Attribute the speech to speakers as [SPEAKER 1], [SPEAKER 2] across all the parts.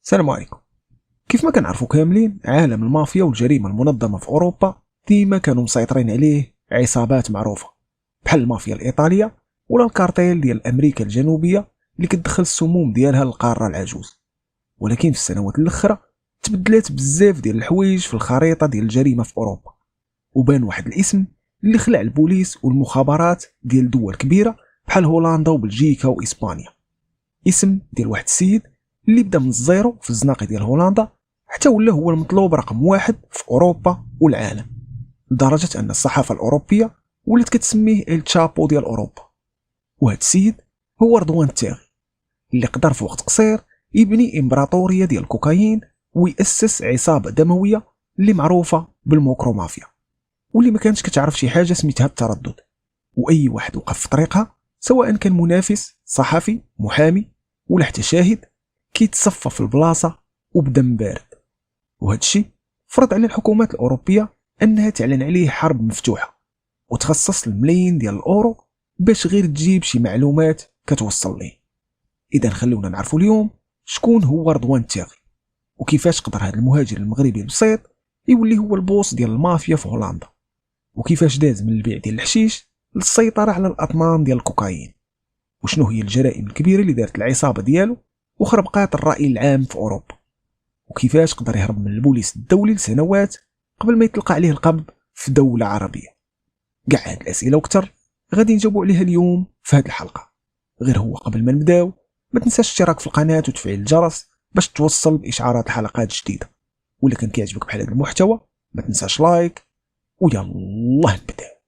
[SPEAKER 1] السلام عليكم. كيف ما كنعرفوا كاملين، عالم المافيا والجريمه المنظمه في اوروبا ديما كانوا مسيطرين عليه عصابات معروفه بحال المافيا الايطاليه ولا الكارتيل ديال امريكا الجنوبيه اللي كتدخل السموم ديالها للقاره العجوز. ولكن في السنوات الاخرى تبدلات بزاف ديال الحوايج في الخريطه ديال الجريمه في اوروبا، وبان واحد الاسم اللي خلع البوليس والمخابرات ديال دول كبيره بحال هولندا وبلجيكا واسبانيا. اسم ديال واحد السيد اللي بدا من الزيرو في الزناقي ديال هولندا حتى ولا هو المطلوب رقم واحد في اوروبا والعالم، لدرجه ان الصحافه الاوروبيه ولات كتسميه التشابو ديال اوروبا. وهذا السيد هو رضوان التاغي، اللي قدر في وقت قصير يبني امبراطوريه ديال الكوكايين ويأسس عصابه دمويه اللي معروفه بالموكرومافيا، واللي ما كانتش كتعرف شي حاجه سميتها التردد. واي واحد وقف في طريقها، سواء كان منافس، صحفي، محامي ولا حتى شاهد، كيتصفى في البلاصه وبدم بارد. وهذا الشيء فرض على الحكومات الاوروبيه انها تعلن عليه حرب مفتوحه وتخصص الملايين ديال الاورو باش غير تجيب شي معلومات كتوصل ليه. اذا خلونا نعرفوا اليوم شكون هو رضوان التاغي، وكيفاش قدر هذا المهاجر المغربي البسيط يولي هو البوس ديال المافيا في هولندا، وكيفاش داز من البيع ديال الحشيش للسيطره على الاطنان ديال الكوكايين، وشنو هي الجرائم الكبيره اللي دارت العصابه ديالو وخربقات الراي العام في اوروبا، وكيفاش قدر يهرب من البوليس الدولي لسنوات قبل ما يطلق عليه القبض في دولة عربية. كاع هاد الأسئلة وكتر غادي نجاوبوا عليها اليوم في هاد الحلقة. غير هو قبل ما نبداو، ما تنساش الاشتراك في القناة وتفعيل الجرس باش توصل بإشعارات الحلقات الجديدة. ولا كان كيعجبك بحال هاد المحتوى ما تنساش لايك، ويلا نبداو.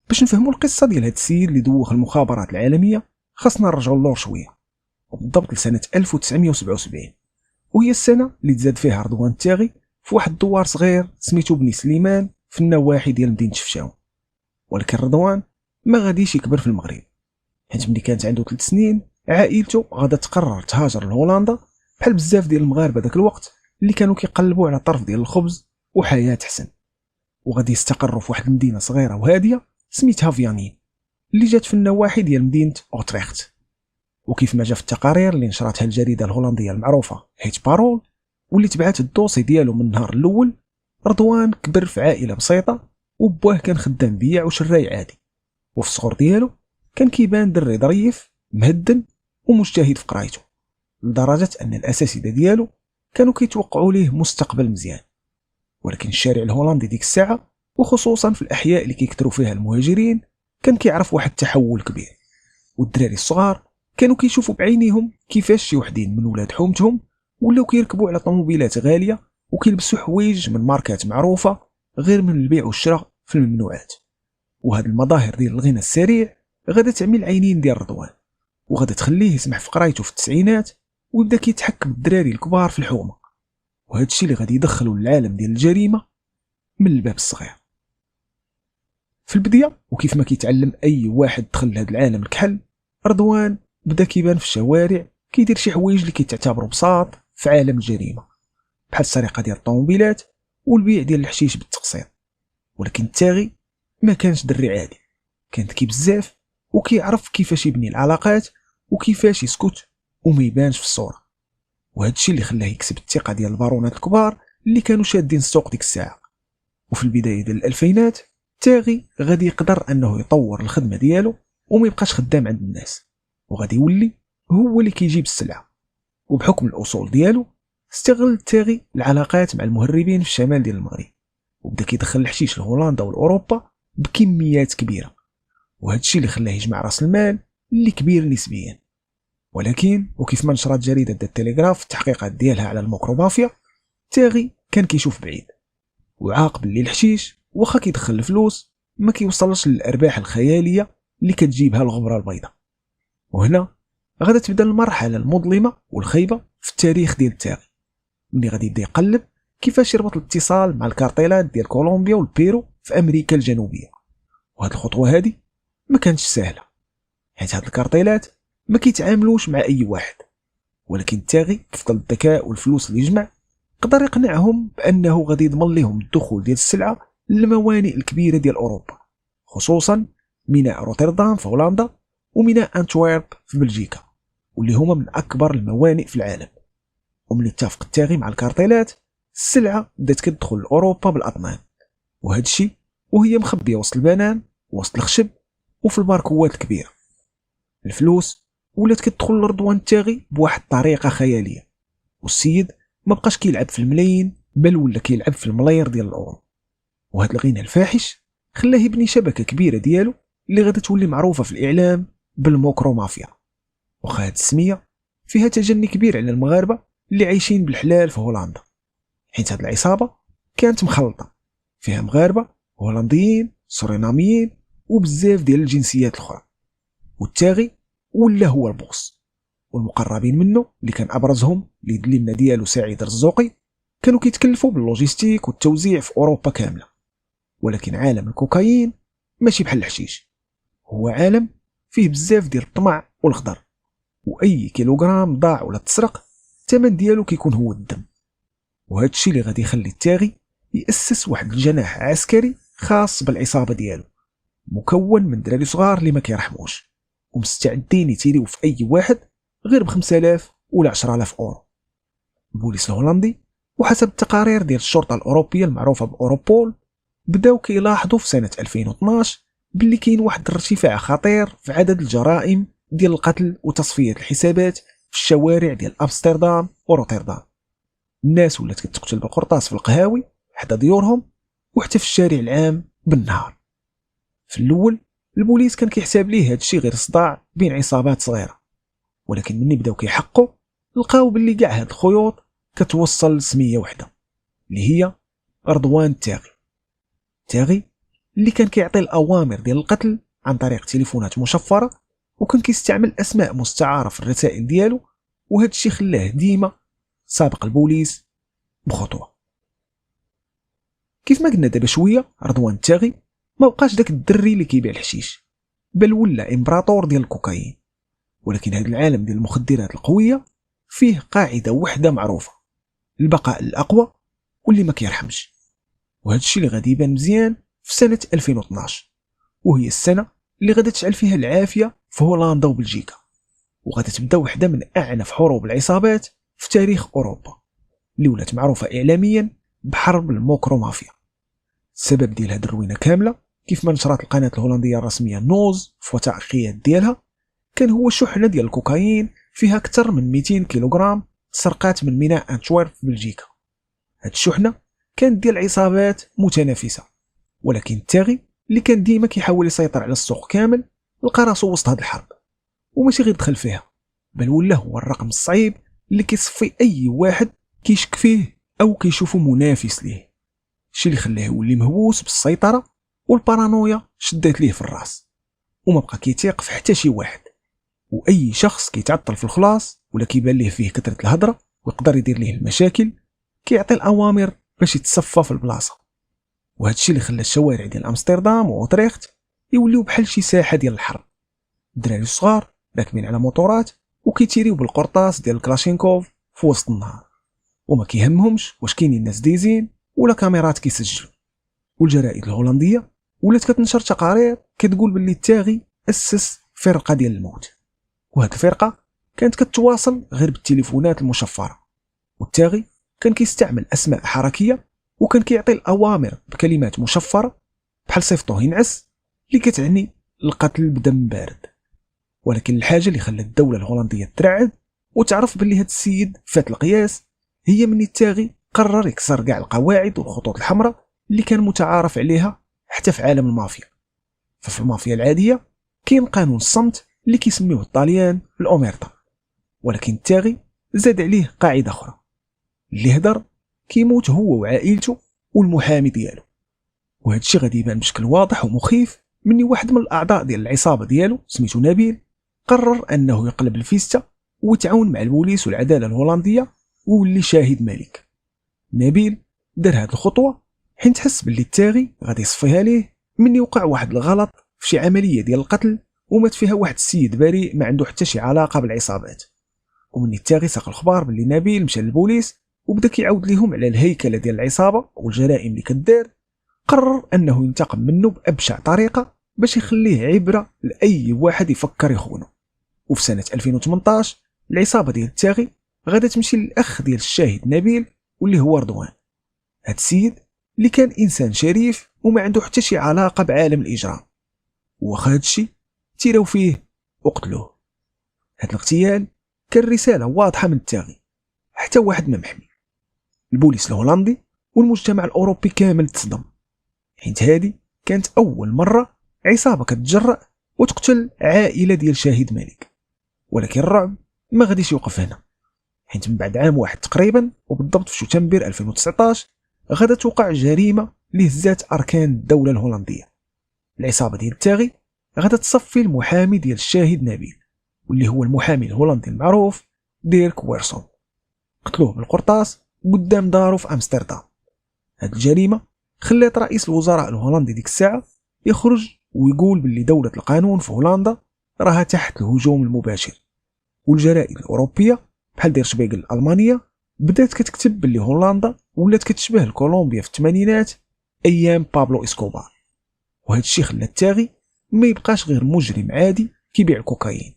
[SPEAKER 1] باش نفهموا القصة ديال هاد السيد اللي دوخ المخابرات العالمية خاصنا نرجعوا اللور شويه، وبالضبط لسنه 1977، وهي السنه اللي تزاد فيها رضوان التاغي في واحد الدوار صغير سميتو بني سليمان في النواحي ديال مدينه شفشاون. ولكن رضوان ما غاديش يكبر في المغرب، حيت ملي كانت عنده 3 سنين عائلته غادا تقرر تهاجر لهولندا بحال بزاف ديال المغاربه داك الوقت اللي كانوا كيقلبوا على طرف ديال الخبز وحياه حسن، وغادي يستقروا في واحد المدينه صغيره وهاديه سميتها فيانين اللي جات في النواحي ديال مدينه اوتريخت. وكيف ما جا في التقارير اللي نشرتها الجريده الهولنديه المعروفه هيت بارول واللي تبعات الدوسي ديالو من النهار الاول، رضوان كبر في عائله بسيطه وبواه كان خدام بياع وشراي عادي، وفي الصغر ديالو كان كيبان دري ظريف مهدن ومجتهد في قرايته، لدرجه ان الاساتذه ديالو كانوا كيتوقعوا ليه مستقبل مزيان. ولكن الشارع الهولندي ديك الساعه، وخصوصا في الاحياء اللي كيكثروا فيها المهاجرين، كان كيعرف واحد التحول كبير، والدراري الصغار كانوا كيشوفوا بعينيهم كيفاش شي وحدين من ولاد حومتهم ولاو كيركبوا على طوموبيلات غاليه وكيلبسوا حوايج من ماركات معروفه غير من البيع والشراء في الممنوعات. وهاد المظاهر ديال الغنى السريع غادا تعمي العينين ديال رضوان، وغادا تخليه يسمح في قرايته في التسعينات ويبدا كيتحكم بالدراري الكبار في الحومه، وهذا الشيء اللي غادي يدخلوا للعالم ديال الجريمه من الباب الصغير. في البدايه وكيف ما كيتعلم اي واحد دخل لهذا العالم الكحل، رضوان بدا كيبان في الشوارع كيدير شي حوايج اللي كيتعتبروا بساط في عالم الجريمه، بحال السرقه ديال الطوموبيلات والبيع ديال الحشيش بالتقسيط. ولكن التاغي ما كانش دري عادي، كان ذكي بزاف وكيعرف كيفاش يبني العلاقات وكيفاش يسكت وما يبانش في الصوره، وهذا الشيء اللي خلاه يكسب الثقه ديال البارونات الكبار اللي كانوا شادين السوق ديك الساعه. وفي البدايه ديال الالفينات التاغي غادي يقدر انه يطور الخدمه ديالو وما يبقاش خدام عند الناس، وغادي يولي هو اللي كيجيب السلعه. وبحكم الاصول ديالو استغل التاغي العلاقات مع المهربين في الشمال ديال المغرب، وبدا كيدخل الحشيش لهولندا والاوروبا بكميات كبيره، وهذا الشيء اللي خلاه يجمع راس المال اللي كبير نسبيا. ولكن وكيف ما نشرت جريده ذا التليغراف في التحقيقات ديالها على الموكرومافيا، التاغي كان كيشوف بعيد وعاقب اللي الحشيش واخا كيدخل الفلوس ما كيوصلش للارباح الخياليه اللي كتجيبها الغبره البيضاء. وهنا غادا تبدا المرحله المظلمه والخيبه في التاريخ ديال التاغي، ملي غادي يبدا يقلب كيفاش يربط الاتصال مع الكارتيلات ديال كولومبيا والبيرو في امريكا الجنوبيه. وهاد الخطوه هادي ما كانتش سهله، حيت هاد الكارتيلات ما كيتعاملوش مع اي واحد، ولكن التاغي بفضل الذكاء والفلوس اللي يجمع قدر يقنعهم بانه غادي يضمن لهم الدخول ديال السلعه للموانئ الكبيره ديال اوروبا، خصوصا ميناء روتردام في هولندا وميناء أنتويرب في بلجيكا، واللي هما من أكبر الموانئ في العالم. وملي اتفق التاغي مع الكارتيلات، السلعة بدات كتدخل لأوروبا بالأطنان، وهذا الشيء وهي مخبية وسط البنان وسط الخشب وفي الباركوات الكبيرة. الفلوس ولات كتدخل لرضوان التاغي بواحد الطريقة خيالية، والسيد ما بقاش كيلعب في الملايين، بل ولا كيلعب في الملاير ديال الأورو. وهذا الغنى الفاحش خلاه يبني شبكة كبيرة ديالو اللي غادا تولي معروفة في الإعلام بالموكرو مافيا. وخا هاد السمية فيها تجني كبير على المغاربة اللي عايشين بالحلال في هولندا، حيت هاد العصابة كانت مخلطة فيها مغاربة، هولنديين، سوريناميين، وبزاف ديال الجنسيات الأخرى. والتاغي ولا هو البوس، والمقربين منه اللي كان أبرزهم اللي يدلمنا ديالو سعيد الرزوقي كانوا كيتكلفوا باللوجيستيك والتوزيع في أوروبا كاملة. ولكن عالم الكوكايين ماشي بحال الحشيش، هو عالم فيه بزاف ديال الطمع والخضر، واي كيلوغرام ضاع ولا تسرق الثمن ديالو كيكون هو الدم. وهذا الشيء اللي غادي يخلي التاغي يأسس واحد الجناح عسكري خاص بالعصابة ديالو، مكون من دراري صغار اللي ما كيرحموش ومستعدين يتيريو في اي واحد غير ب5000 ولا 10000 اورو. البوليس الهولندي وحسب التقارير ديال الشرطة الأوروبية المعروفة بأوروبول بداو كيلاحظوا في سنة 2012 باللي كاين واحد الارتفاع خطير في عدد الجرائم ديال القتل وتصفية الحسابات في الشوارع ديال أمستردام وروتردام. الناس ولات كتقتل بالقرطاس في القهاوي حدا ديورهم وحتى في الشارع العام بالنهار. في الأول البوليس كان كيحساب ليه هاد الشيء غير صداع بين عصابات صغيرة، ولكن مني بداو كيحقوا لقاو باللي كاع هاد الخيوط كتوصل لسمية وحدة اللي هي رضوان التاغي. التاغي اللي كان كيعطي الأوامر ديال القتل عن طريق تليفونات مشفرة، وكان كيستعمل أسماء مستعارة في الرسائل ديالو، وهذا الشيء خلاه ديما سابق البوليس بخطوة. كيف ما قلنا دابا شوية، رضوان التاغي ما بقاش داك الدري اللي كيبيع الحشيش، بل ولا امبراطور ديال الكوكايين. ولكن هذا العالم ديال المخدرات القوية فيه قاعدة وحدة معروفة: البقاء الأقوى واللي ما كيرحمش. وهذا الشيء اللي غادي يبان مزيان في سنة 2012، وهي السنة اللي غادي تشعل فيها العافية في هولندا وبلجيكا، وغادي تبدا وحدة من أعنف حروب العصابات في تاريخ أوروبا اللي ولات معروفة إعلاميا بحرب الموكرو مافيا. السبب ديال هاد الروينة كاملة كيف ما نشرت القناة الهولندية الرسمية نوز في وثائقيات ديالها كان هو شحنة ديال الكوكايين فيها أكثر من 200 كيلوغرام تسرقات من ميناء أنتويرب في بلجيكا. هاد الشحنة كانت ديال عصابات متنافسة، ولكن التاغي اللي كان ديما كيحاول يسيطر على السوق كامل لقى راسو وسط هاد الحرب، وماشي غير دخل فيها، بل ولا هو الرقم الصعيب اللي كيصفي اي واحد كيشك فيه او كيشوفو منافس ليه. الشيء اللي خلاه يولي مهووس بالسيطرة، والبارانويا شدات ليه في الراس وما بقى كيتيق في حتى شي واحد، واي شخص كيتعطل في الخلاص ولا كيبان ليه فيه كثرة الهضرة ويقدر يدير ليه المشاكل كيعطي الأوامر باش يتصفى في البلاصة. وهذا الشيء اللي خلى الشوارع ديال امستردام واوتريخت يوليو بحال شي ساحة ديال الحرب، الدراري الصغار راكبين على موطورات وكيتيريو بالقرطاس ديال الكلاشينكوف في وسط النهار، وما كيهمهمش واش كاينين ناس ديزين ولا كاميرات كيسجلوا. والجرائد الهولندية ولات كتنشر تقارير كتقول باللي التاغي أسس فرقة ديال الموت، وهاد الفرقة كانت كتواصل غير بالتليفونات المشفرة، والتاغي كان كيستعمل أسماء حركية وكان كيعطي الأوامر بكلمات مشفرة بحال صيفطو ينعس اللي كتعني القتل بدم بارد. ولكن الحاجة اللي خلت الدولة الهولندية ترعد وتعرف باللي هاد السيد فات القياس هي من التاغي قرر يكسر كاع القواعد والخطوط الحمراء اللي كان متعارف عليها حتى في عالم المافيا. ففي المافيا العادية كاين قانون الصمت اللي كيسميوه الطاليان الأوميرتا، ولكن التاغي زاد عليه قاعدة أخرى: اللي هدر كيموت هو وعائلته والمحامي ديالو. وهذا الشيء غادي يبان بشكل واضح ومخيف مني واحد من الأعضاء ديال العصابة ديالو سميتو نبيل قرر أنه يقلب الفيستا ويتعاون مع البوليس والعدالة الهولندية ويولي شاهد ملك. نبيل دار هذه الخطوة حين تحس باللي التاغي غادي يصفيها ليه مني وقع واحد الغلط في شي عملية ديال القتل ومات فيها واحد السيد بريء ما عنده حتى شي علاقة بالعصابات. ومني التاغي ساق الخبار باللي نبيل مشى للبوليس وبدا كيعاود ليهم على الهيكلة ديال العصابة والجرائم اللي كدار، قرر أنه ينتقم منه بأبشع طريقة باش يخليه عبرة لأي واحد يفكر يخونه. وفي سنة 2018 العصابة ديال التاغي غادا تمشي للأخ ديال الشاهد نبيل واللي هو رضوان. هاد السيد اللي كان إنسان شريف وما عنده حتى شي علاقة بعالم الإجرام، وخا هادشي تيراو فيه وقتلوه. هاد الاغتيال كان رسالة واضحة من التاغي، حتى واحد ما محمي. البوليس الهولندي والمجتمع الأوروبي كامل تصدم، حيت هادي كانت أول مرة عصابة كتجرأ وتقتل عائلة ديال شاهد مالك. ولكن الرعب ما غاديش يوقف هنا، حيت من بعد عام واحد تقريبا وبالضبط في شتنبر 2019 غادا توقع جريمة اللي هزات أركان الدولة الهولندية. العصابة ديال التاغي غادا تصفي المحامي ديال الشاهد نبيل واللي هو المحامي الهولندي المعروف ديرك ويرسون، قتلوه بالقرطاس قدام دارو في أمستردام. هاد الجريمة خلات رئيس الوزراء الهولندي ديك الساعة يخرج ويقول باللي دولة القانون في هولندا راها تحت الهجوم المباشر، والجرائد الأوروبية بحال دير شبيغل الألمانية بدات كتكتب باللي هولندا ولات كتشبه الكولومبيا في الثمانينات أيام بابلو إسكوبار. وهذا الشيء خلى التاغي ما يبقاش غير مجرم عادي كيبيع الكوكايين،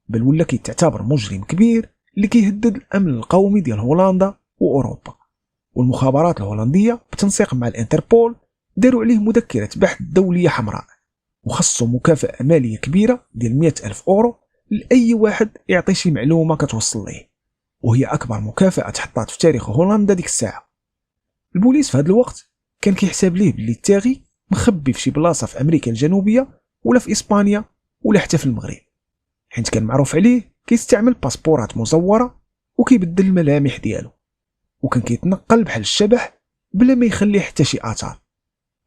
[SPEAKER 1] بل ولا كيتعتبر مجرم كبير اللي كيهدد الأمن القومي ديال هولندا وأوروبا. والمخابرات الهولندية بتنسيق مع الانتربول داروا عليه مذكرة بحث دولية حمراء، وخصوا مكافأة مالية كبيرة ديال 100,000 أورو لأي واحد يعطي شي معلومة كتوصل ليه، وهي أكبر مكافأة تحطات في تاريخ هولندا ديك الساعة. البوليس في هذا الوقت كان كيحسب ليه باللي التاغي مخبي في شي بلاصة في أمريكا الجنوبية ولا في إسبانيا ولا حتى في المغرب، حيت كان معروف عليه كيستعمل باسبورات مزورة وكيبدل الملامح ديالو، وكان كيتنقل بحال الشبح بلا ما يخلي حتى شي آثار،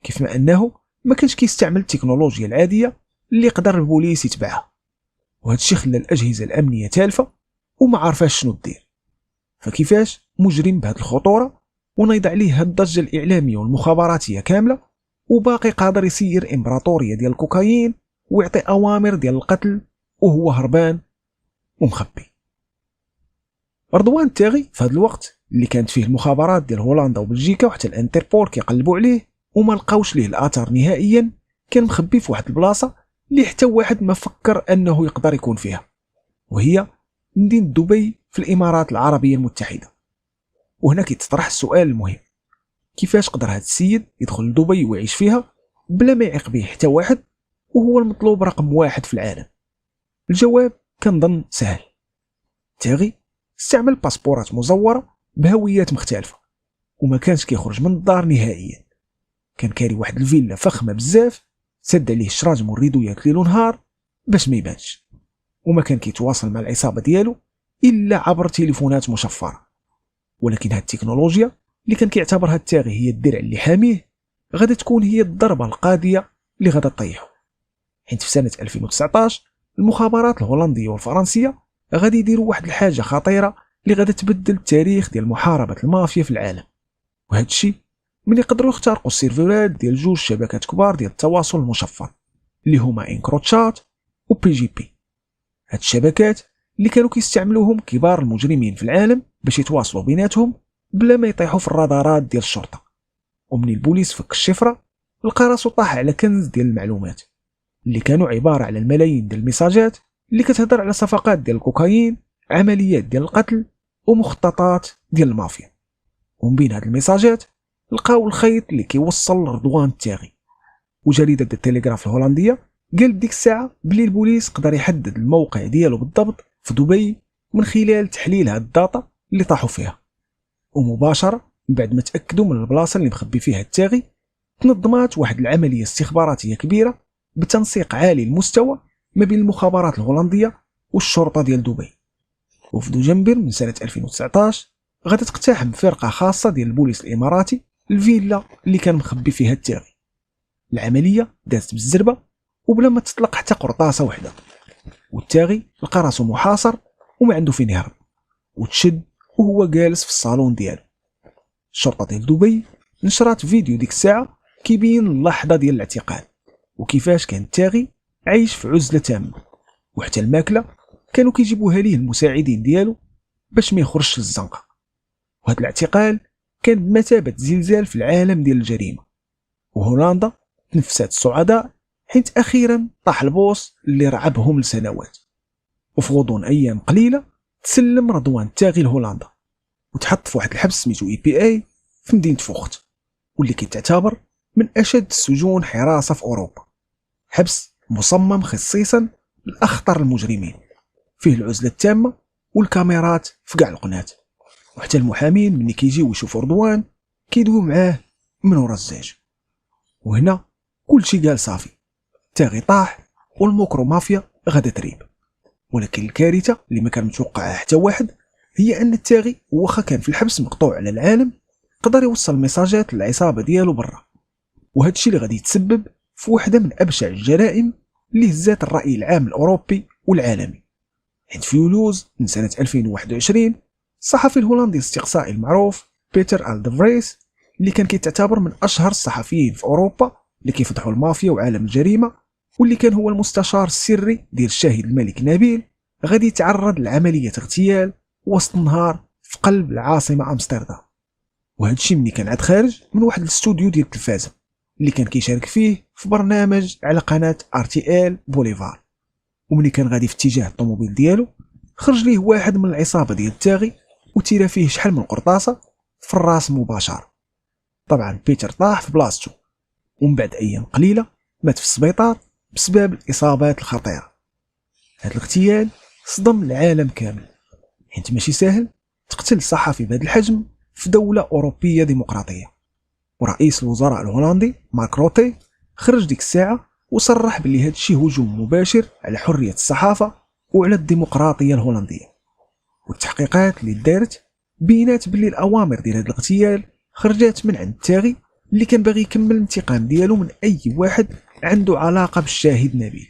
[SPEAKER 1] كيف ما أنه ما كانش كيستعمل التكنولوجيا العادية اللي يقدر البوليس يتبعها. وهذا الشيء خلى الأجهزة الأمنية تالفة وما عارفاش شنو دير. فكيفاش مجرم بهذه الخطورة ونيض عليه هاد الضجة الإعلامية والمخابراتية كاملة وباقي قادر يسير إمبراطورية ديال الكوكايين ويعطي أوامر ديال القتل وهو هربان ومخبي؟ رضوان التاغي في هذا الوقت اللي كانت فيه المخابرات ديال هولندا وبلجيكا وحتى الانتربول كيقلبوا عليه وما لقاوش ليه الآثار نهائيا، كان مخبي في واحد البلاصة اللي حتى واحد ما فكر أنه يقدر يكون فيها، وهي مدينة دبي في الإمارات العربية المتحدة. وهنا كيتطرح السؤال المهم، كيفاش قدر هذا السيد يدخل لدبي ويعيش فيها بلا ما يعيق به حتى واحد وهو المطلوب رقم واحد في العالم؟ الجواب كنظن سهل، التاغي استعمل باسبورات مزورة بهويات مختلفة وما كانش كيخرج من الدار نهائيا. كان كاري واحد الفيلا فخمة بزاف سد عليه الشراج والريدويات ليل ونهار باش ما يبانش، وما كان كيتواصل مع العصابة ديالو إلا عبر تليفونات مشفرة. ولكن هاد التكنولوجيا اللي كان كيعتبرها التاغي هي الدرع اللي حاميه غادا تكون هي الضربة القاضية اللي غادا تطيحه، حيت في سنة 2019 المخابرات الهولندية والفرنسية غادي يديروا واحد الحاجة خطيرة اللي غادا تبدل التاريخ ديال محاربة المافيا في العالم. وهذا الشيء من يقدروا يخترقوا السيرفرات ديال جوج شبكات كبار ديال التواصل المشفر اللي هما انكروتشات و بي جي بي. هاد الشبكات اللي كانوا كيستعملوهم كبار المجرمين في العالم باش يتواصلوا بيناتهم بلا ما يطيحوا في الرادارات ديال الشرطة. ومن البوليس فك الشفرة لقى راسو طاح على كنز ديال المعلومات اللي كانوا عبارة على الملايين ديال الميساجات اللي كتهضر على صفقات ديال الكوكايين، عمليات ديال القتل ومخططات ديال المافيا. ومن بين هاد الميساجات لقاو الخيط اللي كيوصل لرضوان التاغي. وجريدة التليغراف الهولندية قالت ديك الساعة بلي البوليس قدر يحدد الموقع ديالو بالضبط في دبي من خلال تحليل هاد الداتا اللي طاحوا فيها. ومباشرة بعد ما تأكدوا من البلاصة اللي مخبي فيها التاغي تنظمات واحد العملية استخباراتية كبيرة بتنسيق عالي المستوى ما بين المخابرات الهولندية والشرطة ديال دبي. وفي دجنبر من سنة 2019 غادا تقتحم فرقة خاصة ديال البوليس الإماراتي الفيلا اللي كان مخبي فيها التاغي. العملية دازت بالزربة وبلا ما تطلق حتى قرطاسة وحدة، والتاغي لقى راسو محاصر وما عنده فين يهرب، وتشد وهو جالس في الصالون ديالو. الشرطة ديال دبي نشرات فيديو ديك الساعة كيبين اللحظة ديال الاعتقال وكيفاش كان التاغي عايش في عزلة تامة، وحتى الماكلة كانوا كيجيبوها ليه المساعدين ديالو باش ما يخرجش للزنقة. وهذا الاعتقال كان بمثابة زلزال في العالم ديال الجريمة، وهولندا تنفست الصعداء حيت اخيرا طاح البوس اللي رعبهم لسنوات. وفي غضون ايام قليله تسلم رضوان التاغي لهولندا وتحط في واحد الحبس سميتو EPA في مدينه فوخت، واللي كيتعتبر من اشد السجون حراسه في اوروبا. حبس مصمم خصيصا لاخطر المجرمين، فيه العزله التامه والكاميرات في كاع القنات، وحتى المحامين ملي كيجيو يشوفوا رضوان كيدويو معاه من ورا الزاج. وهنا كلشي قال صافي، التاغي طاح والموكرو مافيا غادا تريب. ولكن الكارثه اللي ما كان متوقعها حتى واحد هي ان التاغي واخا كان في الحبس مقطوع على العالم قدر يوصل ميساجات للعصابه ديالو برا، وهذا الشيء اللي غادي يتسبب في واحده من ابشع الجرائم اللي هزات الراي العام الاوروبي والعالمي. حيت في يوليوز من سنه 2021 الصحفي الهولندي الاستقصائي المعروف بيتر ألدفريس، اللي كان كيتعتبر من اشهر الصحفيين في اوروبا اللي كيفضحوا المافيا وعالم الجريمه، واللي كان هو المستشار السري ديال الشاهد الملك نبيل، غادي يتعرض لعمليه اغتيال وسط النهار في قلب العاصمه امستردام. وهذا الشيء ملي كان عاد خارج من واحد الاستوديو ديال التلفازه اللي كان كيشارك فيه في برنامج على قناه RTL بوليفار. وملي كان غادي في اتجاه الطوموبيل ديالو خرج ليه واحد من العصابه ديال التاغي وتيرا فيه شحال من قرطاسه في الراس مباشره. طبعا بيتر طاح في بلاصتو، ومن بعد ايام قليله مات في السبيطار بسبب الاصابات الخطيره. هذا الاغتيال صدم العالم كامل، حيت ماشي سهل تقتل صحفي بهذا الحجم في دوله اوروبيه ديمقراطيه. ورئيس الوزراء الهولندي مارك روتي خرج ديك الساعه وصرح باللي هذا الشيء هجوم مباشر على حريه الصحافه وعلى الديمقراطيه الهولنديه. والتحقيقات اللي دارت بينات باللي الاوامر ديال هذا الاغتيال خرجات من عند التاغي اللي كان باغي يكمل الانتقام ديالو من اي واحد عنده علاقه بالشاهد نبيل،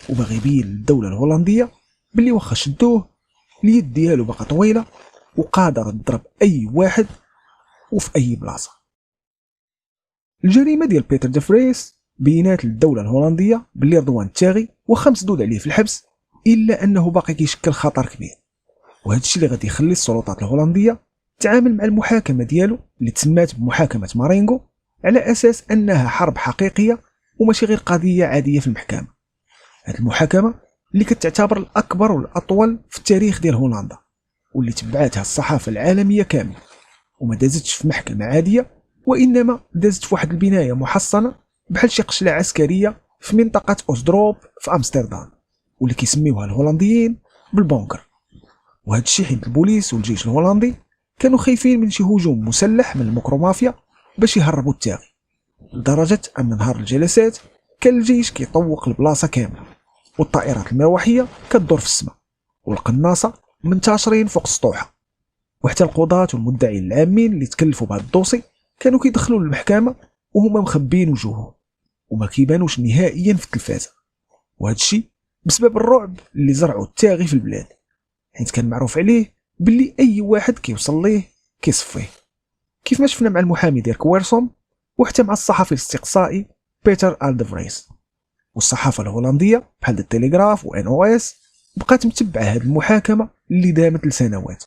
[SPEAKER 1] وباغي يبين للدوله الهولنديه باللي واخا شدوه اليد ديالو باقا طويله وقادر تضرب اي واحد وفي اي بلاصه. الجريمه ديال بيتر دفريس بينات للدوله الهولنديه باللي رضوان التاغي واخا مسدود عليه في الحبس الا انه باقي كيشكل خطر كبير. وهذا الشيء اللي غادي يخلي السلطات الهولنديه تعامل مع المحاكمه ديالو اللي تسمات بمحاكمه مارينغو على اساس انها حرب حقيقيه وماشي غير قضيه عاديه في المحكمه. هذه المحاكمه اللي كتعتبر الاكبر والاطول في التاريخ ديال هولندا، واللي تبعاتها الصحافه العالميه كامله، وما دازتش في محكمه عاديه وانما دازت في واحد البنايه محصنه بحال شي قشله عسكريه في منطقه اوزدروب في امستردام، واللي كيسميوها الهولنديين بالبونكر. وهذا الشيء حيت البوليس والجيش الهولندي كانوا خايفين من شي هجوم مسلح من المكرومافيا باش يهربوا التاغي، لدرجه ان نهار الجلسات كان الجيش كيطوق البلاصه كامله، والطائرات المروحيه كتدور في السماء، والقناصه منتشرين فوق السطوحه. وحتى القضاة والمدعين العامين اللي تكلفوا بهذا الدوسي كانوا كيدخلوا للمحكمه وهما مخبين وجوههم وما كيبانوش نهائيا في التلفازه. وهذا الشيء بسبب الرعب اللي زرعوا التاغي في البلاد، حيت كان معروف عليه باللي اي واحد كيوصل ليه كيصفيه، كيف ما شفنا مع المحامي ديال كويرسوم وحتى مع الصحفي الاستقصائي بيتر ألدفريس. والصحافه الهولنديه بحال التليغراف NOS بقات متبعه هذه المحاكمه اللي دامت لسنوات،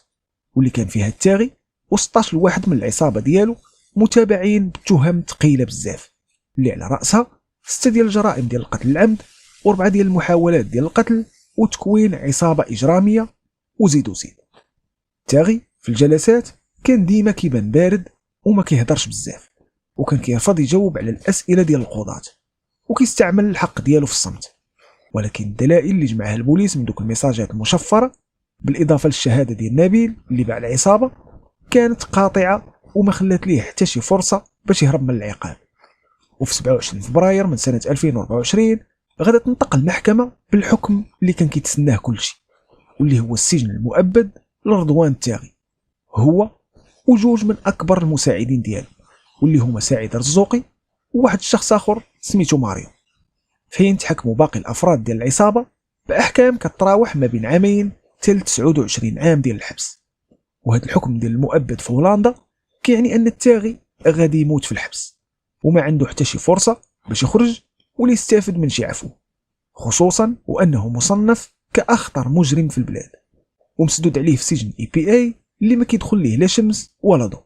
[SPEAKER 1] واللي كان فيها التاغي و16 واحد من العصابه ديالو متابعين بتهم ثقيله بزاف، اللي على راسها 6 ديال الجرائم ديال القتل العمد و4 ديال المحاولات ديال القتل وتكوين عصابه اجراميه وزيد. التاغي في الجلسات كان ديما كيبان بارد وما كيهضرش بزاف، وكان كيرفض يجاوب على الاسئله ديال القضاة وكيستعمل الحق ديالو في الصمت. ولكن الدلائل اللي جمعها البوليس من دوك الميساجات المشفره بالاضافه للشهاده ديال نبيل اللي باع العصابه كانت قاطعه وما خلات ليه حتى شي فرصه باش يهرب من العقاب. وفي 27 فبراير من سنه 2024 غادا تنطق المحكمه بالحكم اللي كان كيتسناه كلشي، واللي هو السجن المؤبد لرضوان التاغي، هو وجوج من اكبر المساعدين ديالو واللي هما سعيد رزوقي وواحد الشخص اخر سميتو ماريو. فين تحكموا باقي الافراد ديال العصابه باحكام كتراوح ما بين عامين حتى 29 عام ديال الحبس. وهذا الحكم ديال المؤبد في هولندا كيعني ان التاغي غادي يموت في الحبس وما عنده حتى شي فرصه باش يخرج ولا يستافد من شي عفو، خصوصا وانه مصنف كاخطر مجرم في البلاد ومسدود عليه في سجن EPA اللي ما كيدخل ليه لا شمس ولا ضوء،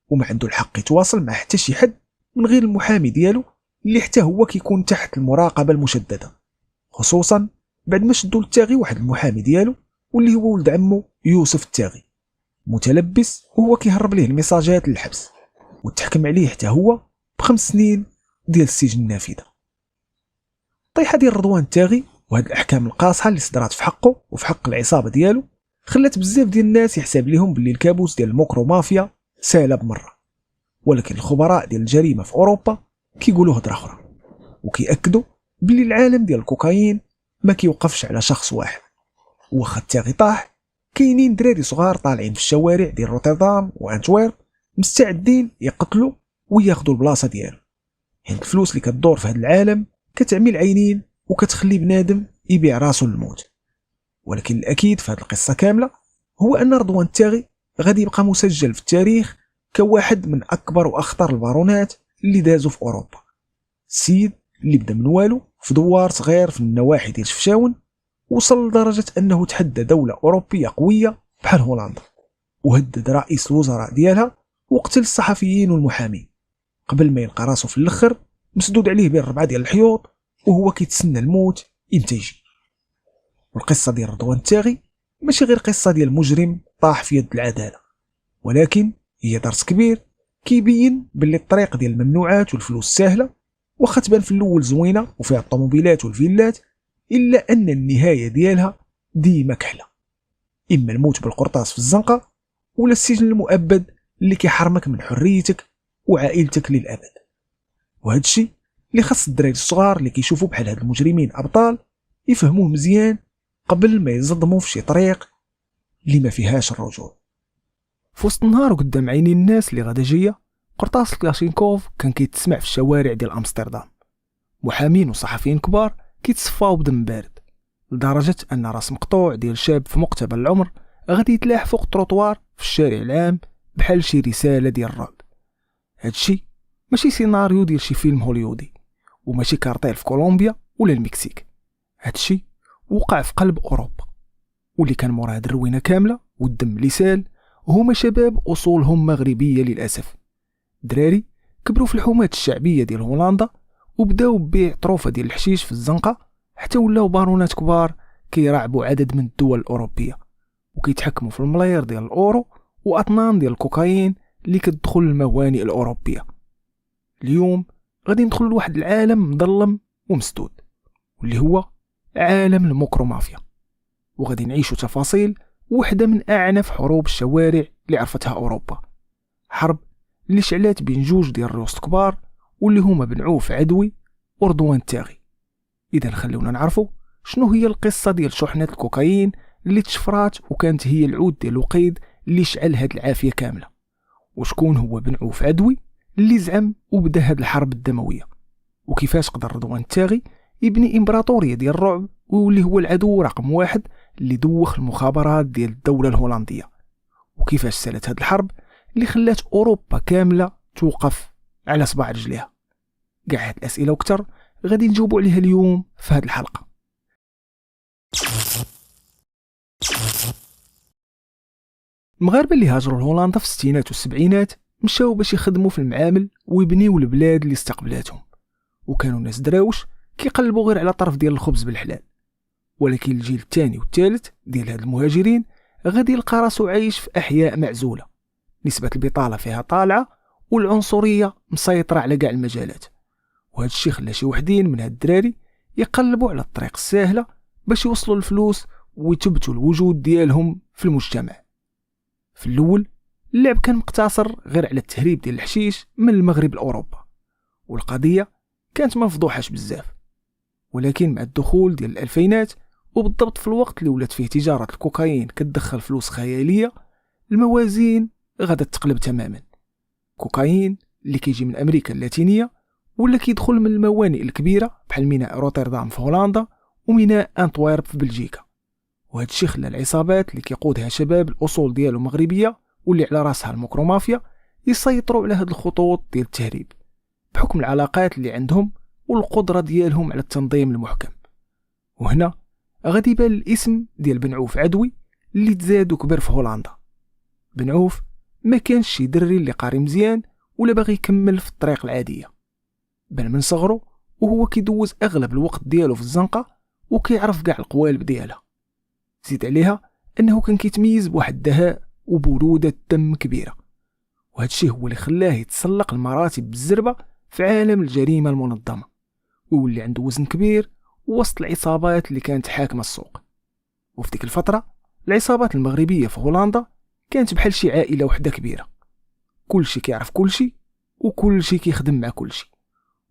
[SPEAKER 1] وما عنده الحق يتواصل مع حتى شي حد من غير المحامي ديالو اللي حتى هو كيكون تحت المراقبه المشدده، خصوصا بعد ما شدوا للتاغي واحد المحامي ديالو واللي هو ولد عمو يوسف التاغي متلبس، وهو كيهرب ليه الميساجات للحبس، وتحكم عليه حتى هو ب5 سنين ديال السجن النافذه. طيحه ديال رضوان التاغي وهاد الاحكام القاصحه اللي صدرات في حقه وفي حق العصابه ديالو خلات بزاف ديال الناس يحسب ليهم باللي الكابوس ديال الموكرو مافيا سالب مره. ولكن الخبراء ديال الجريمه في اوروبا كيقولوا هضره اخرى، وكيأكدوا باللي العالم ديال الكوكايين ما كيوقفش على شخص واحد. واخا التاغي طاح، كاينين دراري صغار طالعين في الشوارع ديال روتردام وانتويرب مستعدين يقتلوا وياخذوا البلاصه ديالو، حيت الفلوس اللي كتدور في هذا العالم كتعمي العينين وكتخلي بنادم يبيع راسو للموت. ولكن الاكيد في هذه القصه كامله هو ان رضوان التاغي غادي يبقى مسجل في التاريخ كواحد من اكبر واخطر البارونات اللي دازوا في اوروبا. السيد اللي بدا من والو في دوار صغير في النواحي ديال شفشاون، وصل لدرجه انه تحدى دوله اوروبيه قويه بحال هولندا، وهدد رئيس الوزراء ديالها وقتل الصحفيين والمحامين، قبل ما يلقى راسو في الاخر مسدود عليه بين 4 ديال الحيوط وهو كيتسنى الموت امتى يجي. والقصه ديال رضوان التاغي ماشي غير قصه ديال مجرم طاح في يد العداله، ولكن هي درس كبير كيبين باللي الطريق ديال الممنوعات والفلوس سهله، واخا تبان في الاول زوينه وفيها الطوموبيلات والفيلات، الا ان النهايه ديالها ديما كحله، اما الموت بالقرطاس في الزنقه ولا السجن المؤبد اللي كيحرمك من حريتك وعائلتك للابد. وهذا الشيء اللي خاص الدراري الصغار اللي كيشوفوا بحال هاد المجرمين ابطال يفهموه مزيان قبل ما يصدموا في شي طريق اللي ما فيهاش الرجوع.
[SPEAKER 2] في وسط النهار وقدام عينين الناس اللي غادا جايه، قرطاس كلاشينكوف كان كيتسمع في الشوارع ديال امستردام. محامين وصحفيين كبار كيتصفاو بدم بارد، لدرجه ان راس مقطوع ديال شاب في مقتبل العمر غادي يتلاح فوق التروطوار في الشارع العام بحال شي رساله ديال الرعب. هادشي ماشي سيناريو ديال شي فيلم هوليودي، وماشي كارتيل في كولومبيا ولا المكسيك. هادشي وقع في قلب اوروبا، واللي كان مورا هاد الروينه كامله والدم اللي سال هما شباب اصولهم مغربيه للاسف، دراري كبروا في الحومات الشعبيه ديال هولندا وبداو ببيع طروفه ديال الحشيش في الزنقه، حتى ولاو بارونات كبار كيراعبوا عدد من الدول الاوروبيه وكيتحكموا في الملايير ديال الاورو واطنان ديال الكوكايين اللي كتدخل الموانئ الاوروبيه. اليوم غادي ندخل لواحد العالم مظلم ومسدود، واللي هو عالم الموكرومافيا، وغادي نعيشوا تفاصيل وحده من اعنف حروب الشوارع اللي عرفتها اوروبا، حرب اللي شعلات بين جوج ديال الروس كبار واللي هما بن عوف عدوي ورضوان التاغي. اذا خلونا نعرفوا شنو هي القصه ديال شحنه الكوكايين اللي تشفرات وكانت هي العود ديال الوقيد اللي شعل هاد العافيه كامله، وشكون هو بن عوف عدوي اللي زعم وبدا هاد الحرب الدمويه، وكيفاش قدر رضوان التاغي يبني امبراطوريه ديال الرعب واللي هو العدو رقم 1 اللي دوخ المخابرات ديال الدوله الهولنديه، وكيفاش سالت هاد الحرب اللي خلات اوروبا كامله توقف على صباع رجليها. كاع هاد الاسئله وكتر غادي نجاوبوا عليها اليوم في هاد الحلقه. المغاربه اللي هاجروا لهولندا في الستينات والسبعينات مشاو باش يخدموا في المعامل ويبنيو البلاد اللي استقبلاتهم، وكانوا ناس دراوش كيقلبوا غير على طرف ديال الخبز بالحلال. ولكن الجيل الثاني والثالث ديال هاد المهاجرين غادي يلقى راسو عايش في احياء معزوله، نسبه البطاله فيها طالعه والعنصريه مسيطره على كاع المجالات. وهذا الشيء خلى شي وحدين من هاد الدراري يقلبوا على الطريق السهله باش يوصلوا الفلوس ويثبتوا الوجود ديالهم في المجتمع. في الاول اللعب كان مقتصر غير على التهريب ديال الحشيش من المغرب لاوروبا، والقضيه كانت ما مفضوحاش بزاف. ولكن مع الدخول ديال الالفينات وبالضبط في الوقت اللي ولات فيه تجاره الكوكايين كتدخل فلوس خياليه، الموازين غادا تقلب تماما. كوكايين اللي كيجي من امريكا اللاتينيه ولا كيدخل من الموانئ الكبيره بحال ميناء روتردام في هولندا وميناء انتويرب في بلجيكا. وهذا الشيء خلى العصابات اللي كيقودها شباب الاصول ديالو مغربيه واللي على راسها الموكرومافيا يسيطروا على هاد الخطوط ديال التهريب بحكم العلاقات اللي عندهم والقدره ديالهم على التنظيم المحكم. وهنا غادي يبان الاسم ديال بن عوف عدوي اللي تزاد وكبر في هولندا. بن عوف ما كانش شي دري اللي قاري مزيان ولا باغي يكمل في الطريق العاديه. بان من صغره وهو كيدوز اغلب الوقت ديالو في الزنقه وكيعرف كاع القوالب ديالها. زيد عليها انه كان كيتميز بواحد الدهاء وبروده دم كبيره، وهذا الشيء هو اللي خلاه يتسلق المراتب بالزربه في عالم الجريمه المنظمه، ويولي عنده وزن كبير وسط العصابات اللي كانت حاكمه السوق. وفي ديك الفتره العصابات المغربيه في هولندا كانت بحال شي عائله وحده كبيره، كلشي كيعرف كلشي وكلشي كيخدم مع كلشي.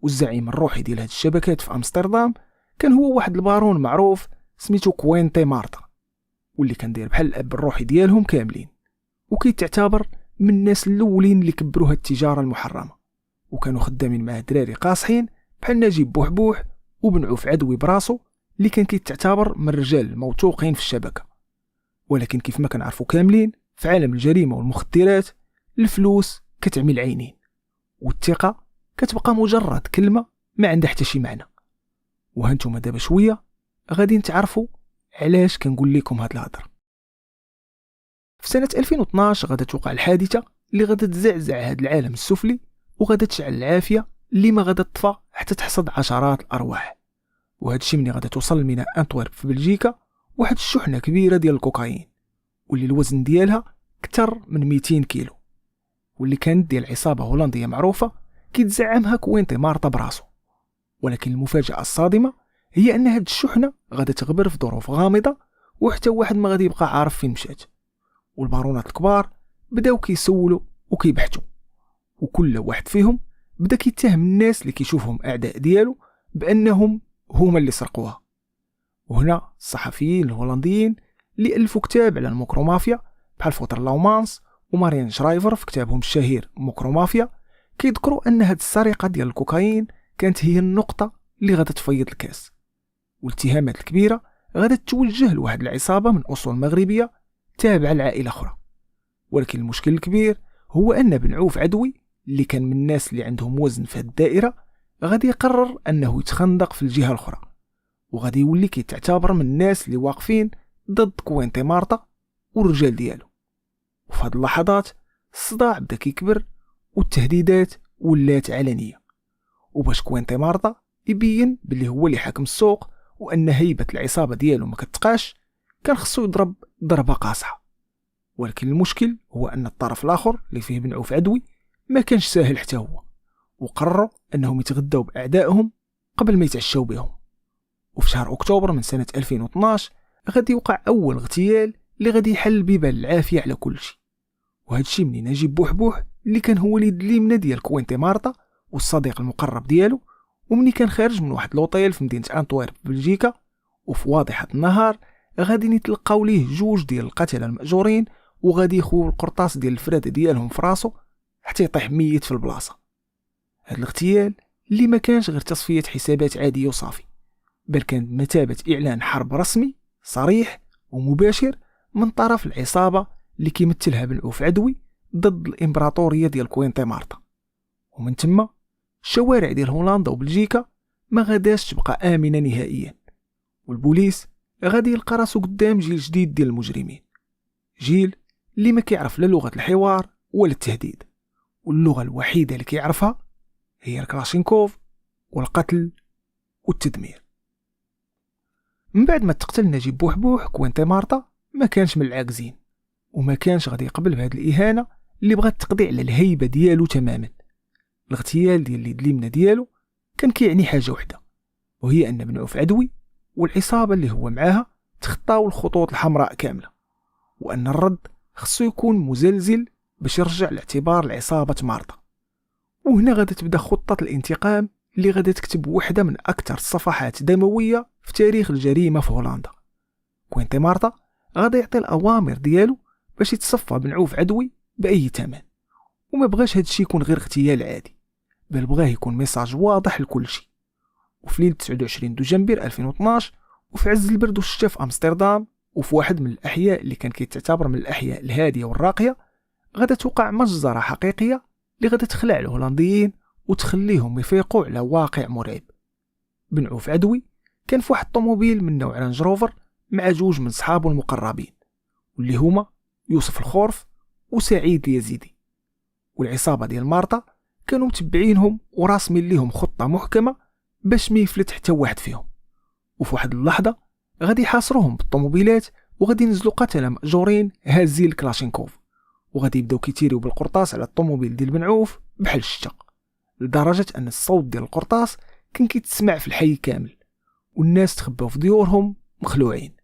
[SPEAKER 2] والزعيم الروحي ديال هاد الشبكات في امستردام كان هو واحد البارون معروف سميتو كوينتي مارتا، واللي كان داير بحال الاب الروحي ديالهم كاملين، وكيتعتبر من الناس الاولين اللي كبروا هاد التجاره المحرمه، وكانوا خدامين معاه دراري قاصحين بحال نجيب بوحبوح وبن عوف عدوي براسو اللي كان كيتعتبر من الرجال الموثوقين في الشبكه. ولكن كيف ما كنعرفوا كاملين في عالم الجريمه والمخدرات الفلوس كتعمل عينين، والثقه كتبقى مجرد كلمه ما عندها حتى شي معنى. وهانتوما دابا شويه غادي نتعرفوا علاش كنقول لكم هاد الهضره. في سنه 2012 غادا توقع الحادثه اللي غادا تزعزع هاد العالم السفلي وغادا تشعل العافيه اللي ما غادا تطفى حتى تحصد عشرات الارواح. وهاد الشيء ملي غادا توصل لميناء انطويرب في بلجيكا واحد الشحنه كبيره ديال الكوكايين، واللي الوزن ديالها اكثر من 200 كيلو، واللي كانت ديال عصابه هولنديه معروفه كيتزعمها كوينتي مارتا براسو. ولكن المفاجاه الصادمه هي ان هاد الشحنه غادا تغبر في ظروف غامضه وحتى واحد ما غادي يبقى عارف فين مشات. والبارونات الكبار بداو كيسولوا وكيبحثوا، وكل واحد فيهم بدا كيتهم الناس اللي كيشوفهم اعداء ديالو بانهم هما اللي سرقوها. وهنا الصحفيين الهولنديين اللي الفوا كتاب على الموكرومافيا بحال فوتر لاومانس وماريان شرايفر في كتابهم الشهير موكرومافيا كيذكروا ان هاد السرقه ديال الكوكايين كانت هي النقطه اللي غادا تفيض الكاس. والاتهامات الكبيره غادا توجه لواحد العصابه من اصول مغربيه تابعه لعائله اخرى. ولكن المشكل الكبير هو ان بن عوف عدوي اللي كان من الناس اللي عندهم وزن في الدائره غادي يقرر انه يتخندق في الجهه الاخرى، وغادي يولي كيتعتبر من الناس اللي واقفين ضد كوينتي مارتا والرجال ديالو. وفي هاد اللحظات الصداع بدا كيكبر والتهديدات ولات علنيه، وباش كوينتي مارتا يبين باللي هو اللي حاكم السوق وان هيبه العصابه ديالو ما كتقاش كان خصو يضرب ضربه قاصحه. ولكن المشكل هو ان الطرف الاخر اللي فيه بن عوف عدوي ما كانش ساهل حتى هو، وقرروا انهم يتغداو باعدائهم قبل ما يتعشاو بهم. وفي شهر اكتوبر من سنه 2012 غادي يوقع اول اغتيال اللي غادي يحل بيبان العافيه على كل شيء. وهذا الشيء منين نجيب بوحبوح اللي كان هو اليد اليمنى ديال كوينتي مارتا والصديق المقرب ديالو، ومني كان خارج من واحد لوطيل في مدينه انطويرب بلجيكا وفي واضحه النهار غادي يتلقاو ليه جوج ديال القتله المأجورين وغادي يخويو القرطاس ديال الفراد ديالهم في راسو حتى يطيح ميت في البلاصه. هذا الاغتيال اللي ما كانش غير تصفيه حسابات عاديه وصافي، بل كان بمثابه اعلان حرب رسمي صريح ومباشر من طرف العصابه اللي كيمثلها بن عوف عدوي ضد الامبراطوريه ديال كوينتي مارتا. ومن تما الشوارع ديال هولندا وبلجيكا ما غاداش تبقى امنه نهائيا، والبوليس غادي يلقى راسو قدام جيل جديد ديال المجرمين، جيل اللي ما كيعرف لا لغه الحوار ولا التهديد، واللغه الوحيده اللي كيعرفها هي الكلاشينكوف والقتل والتدمير. من بعد ما تقتل نجيب بوحبوح كوينتي مارتا ما كانش من العاجزين، وما كانش غادي يقبل بهذه الاهانه اللي بغات تقضي على الهيبه ديالو تماما. الاغتيال ديال اليد اليمنى ديالو كان كيعني حاجه وحده، وهي ان بن عوف عدوي والعصابه اللي هو معاها تخطاو الخطوط الحمراء كامله، وان الرد خصو يكون مزلزل باش يرجع لاعتبار العصابه مارتا. وهنا غادي تبدا خطه الانتقام اللي غادي تكتب وحده من اكثر الصفحات دمويه في تاريخ الجريمه في هولندا. كوينتي مارتا غادي يعطي الاوامر ديالو باش يتصفى بن عوف عدوي باي ثمن، وما بغاش هادشي يكون غير اغتيال عادي، بل بغاه يكون ميساج واضح لكل شيء. وفي ليله 29 دجنبر 2012 وفي عز البرد والشتاء في امستردام وفي واحد من الاحياء اللي كان كيتعتبر من الاحياء الهاديه والراقيه غادا توقع مجزره حقيقيه اللي غادا تخلع الهولنديين وتخليهم يفيقوا على واقع مرعب. بن عوف عدوي كان في واحد الطوموبيل من نوع رانج روفر مع جوج من صحابه المقربين واللي هما يوسف الخورف وسعيد اليزيدي. والعصابه ديال مارتا كانوا متبعينهم وراسمين ليهم خطة محكمة باش ما يفلت حتى واحد فيهم. وفي واحد اللحظة غادي يحاصروهم بالطوموبيلات وغادي ينزلوا قتلة مأجورين هازين الكلاشينكوف، وغادي يبداو كيتيريو بالقرطاس على الطوموبيل ديال بن عوف بحال الشتا، لدرجة أن الصوت ديال القرطاس كان كيتسمع في الحي كامل، والناس تخباو في ديورهم مخلوعين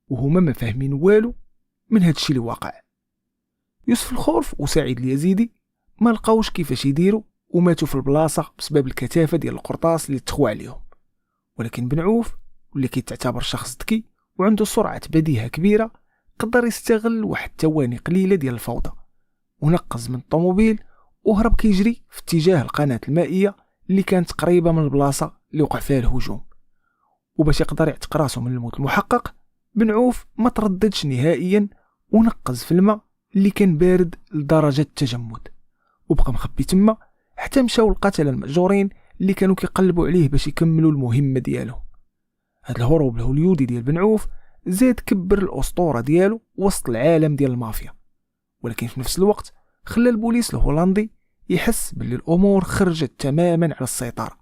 [SPEAKER 2] وهما ما فاهمين والو من هادشي اللي واقع. يوسف الخورف وسعيد اليزيدي ما لقاوش كيفاش يديروا وماتوا في البلاصه بسبب الكثافه ديال القرطاس اللي تخوى عليهم. ولكن بن عوف واللي كيتعتبر شخص ذكي وعنده سرعه بديهه كبيره قدر يستغل واحد ثواني قليله ديال الفوضى ونقز من الطوموبيل وهرب كيجري في اتجاه القناه المائيه اللي كانت قريبه من البلاصه اللي وقع فيها الهجوم. وباش يقدر يعتق راسو من الموت المحقق، بن عوف ما ترددش نهائيا ونقز في الماء اللي كان بارد لدرجه التجمد، وبقى مخبي تما حتى مشاو القتله المأجورين اللي كانوا كيقلبوا عليه باش يكملوا المهمه ديالهم. هذا الهروب الهوليودي ديال بن عوف زاد كبر الاسطوره ديالو وسط العالم ديال المافيا، ولكن في نفس الوقت خلى البوليس الهولندي يحس باللي الامور خرجت تماما على السيطره،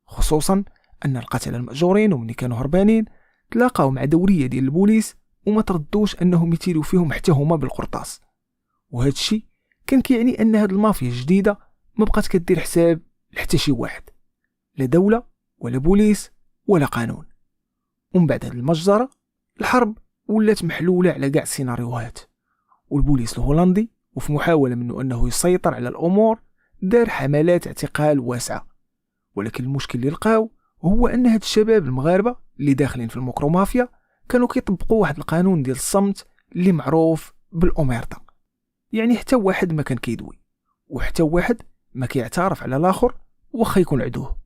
[SPEAKER 2] خصوصا ان القتله المأجورين ومني كانوا هربانين تلاقاو مع دوريه ديال البوليس وما تردوش انهم يتيروا فيهم حتى هما بالقرطاس. وهذا الشيء كان كيعني ان هاد المافيا الجديده ما بقات كدير حساب لحتى شي واحد، لا دوله ولا بوليس ولا قانون. ومن بعد هاد المجزره الحرب ولات محلوله على كاع السيناريوهات، والبوليس الهولندي وفي محاوله منه انه يسيطر على الامور دار حملات اعتقال واسعه. ولكن المشكل اللي لقاو هو ان هاد الشباب المغاربه اللي داخلين في المكرومافيا كانوا كيطبقوا واحد القانون ديال الصمت اللي معروف بالأوميرتا، يعني حتى واحد ما كان كيدوي وحتى واحد ما كيعترف على الاخر واخا يكون عدوه،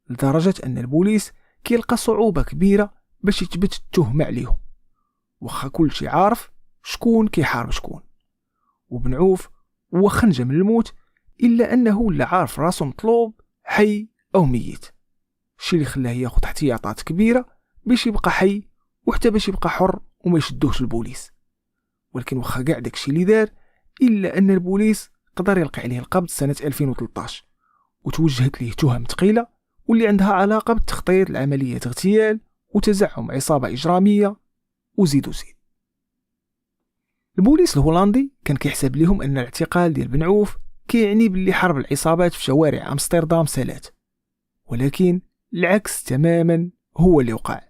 [SPEAKER 2] لدرجه ان البوليس كيلقى صعوبه كبيره باش يثبت التهمه عليهم واخا كلشي عارف شكون كيحارب شكون. وبن عوف واخا نجا من الموت الا انه ولا عارف راسو مطلوب حي او ميت، الشي اللي خلاه ياخذ احتياطات كبيره باش يبقى حي وحتى باش يبقى حر وما يشدوهش البوليس. ولكن واخا كاع داكشي اللي دار الا ان البوليس قدر يلقى عليه القبض سنه 2013 وتوجهت ليه تهم ثقيله واللي عندها علاقه بالتخطيط لعمليه اغتيال وتزعم عصابه اجراميه وزيد. البوليس الهولندي كان كيحسب لهم ان الاعتقال ديال بن عوف كيعني باللي حرب العصابات في شوارع امستردام سالات، ولكن العكس تماما هو اللي وقع،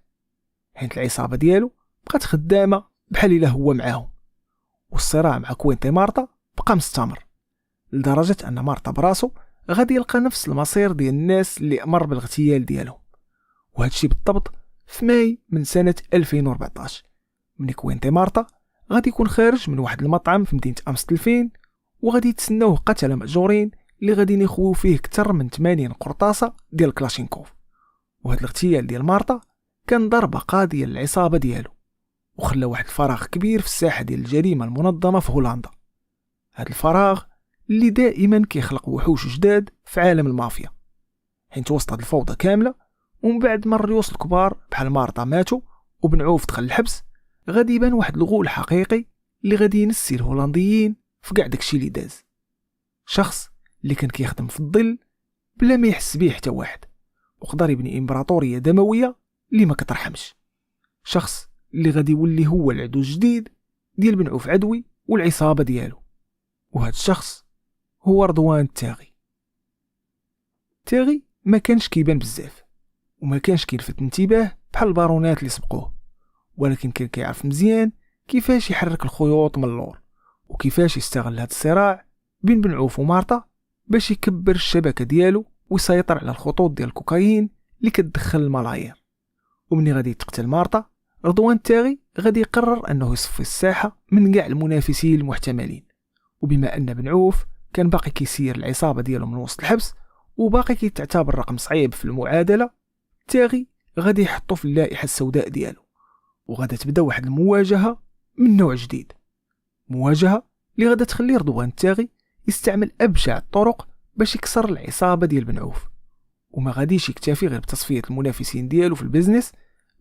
[SPEAKER 2] حيت العصابه ديالو بقات خدامه بحال الا هو معاهم، والصراع مع كوينتي مارتا بقى مستمر لدرجه ان مارتا براسو غادي يلقى نفس المصير ديال الناس اللي امر بالاغتيال ديالهم. وهذا الشيء بالضبط في ماي من سنه 2014 من كوينتي مارتا غادي يكون خارج من واحد المطعم في مدينه امستلفين وغادي يتسناوه قتله مأجورين اللي غادي يخويو فيه اكثر من 80 قرطاسه ديال كلاشينكوف. وهذا الاغتيال ديال مارتا كان ضربه قاضيه للعصابه ديالو وخلى واحد الفراغ كبير في الساحه ديال الجريمه المنظمه في هولندا. هذا الفراغ اللي دائما كيخلق وحوش جداد في عالم المافيا، حيت وسط هاد الفوضى كامله ومن بعد ما الريوس الكبار بحال مارتا ماتوا وبن عوف دخل الحبس، غادي يبان واحد الغول حقيقي اللي غادي ينسي الهولنديين في كاع داكشي اللي داز. شخص اللي كان كيخدم في الظل بلا ما يحس بيه حتى واحد، وقدر يبني امبراطوريه دمويه اللي ما كترحمش. شخص اللي غادي يولي هو العدو الجديد ديال بن عوف عدوي والعصابه ديالو، وهذا الشخص هو رضوان التاغي. تاغي ما كانش كيبان بزاف وما كانش كيلفت انتباه بحال البارونات اللي سبقوه، ولكن كان كيعرف مزيان كيفاش يحرك الخيوط من اللور وكيفاش يستغل هذا الصراع بين بن عوف ومارتا باش يكبر الشبكه ديالو ويسيطر على الخطوط ديال الكوكايين اللي كتدخل الملايير. ومني غادي تقتل مارتا، رضوان التاغي غادي يقرر انه يصفي الساحه من كاع المنافسين المحتملين. وبما ان بن عوف كان باقي كيسير العصابه ديالو من وسط الحبس وباقي كيتعتبر رقم صعيب في المعادله، التاغي غادي يحطو في اللائحه السوداء ديالو وغادا تبدا واحد المواجهه من نوع جديد، مواجهه اللي غادا تخلي رضوان التاغي يستعمل ابشع الطرق باش يكسر العصابه ديال بن عوف. وما غاديش يكتفي غير بتصفيه المنافسين ديالو في البيزنس،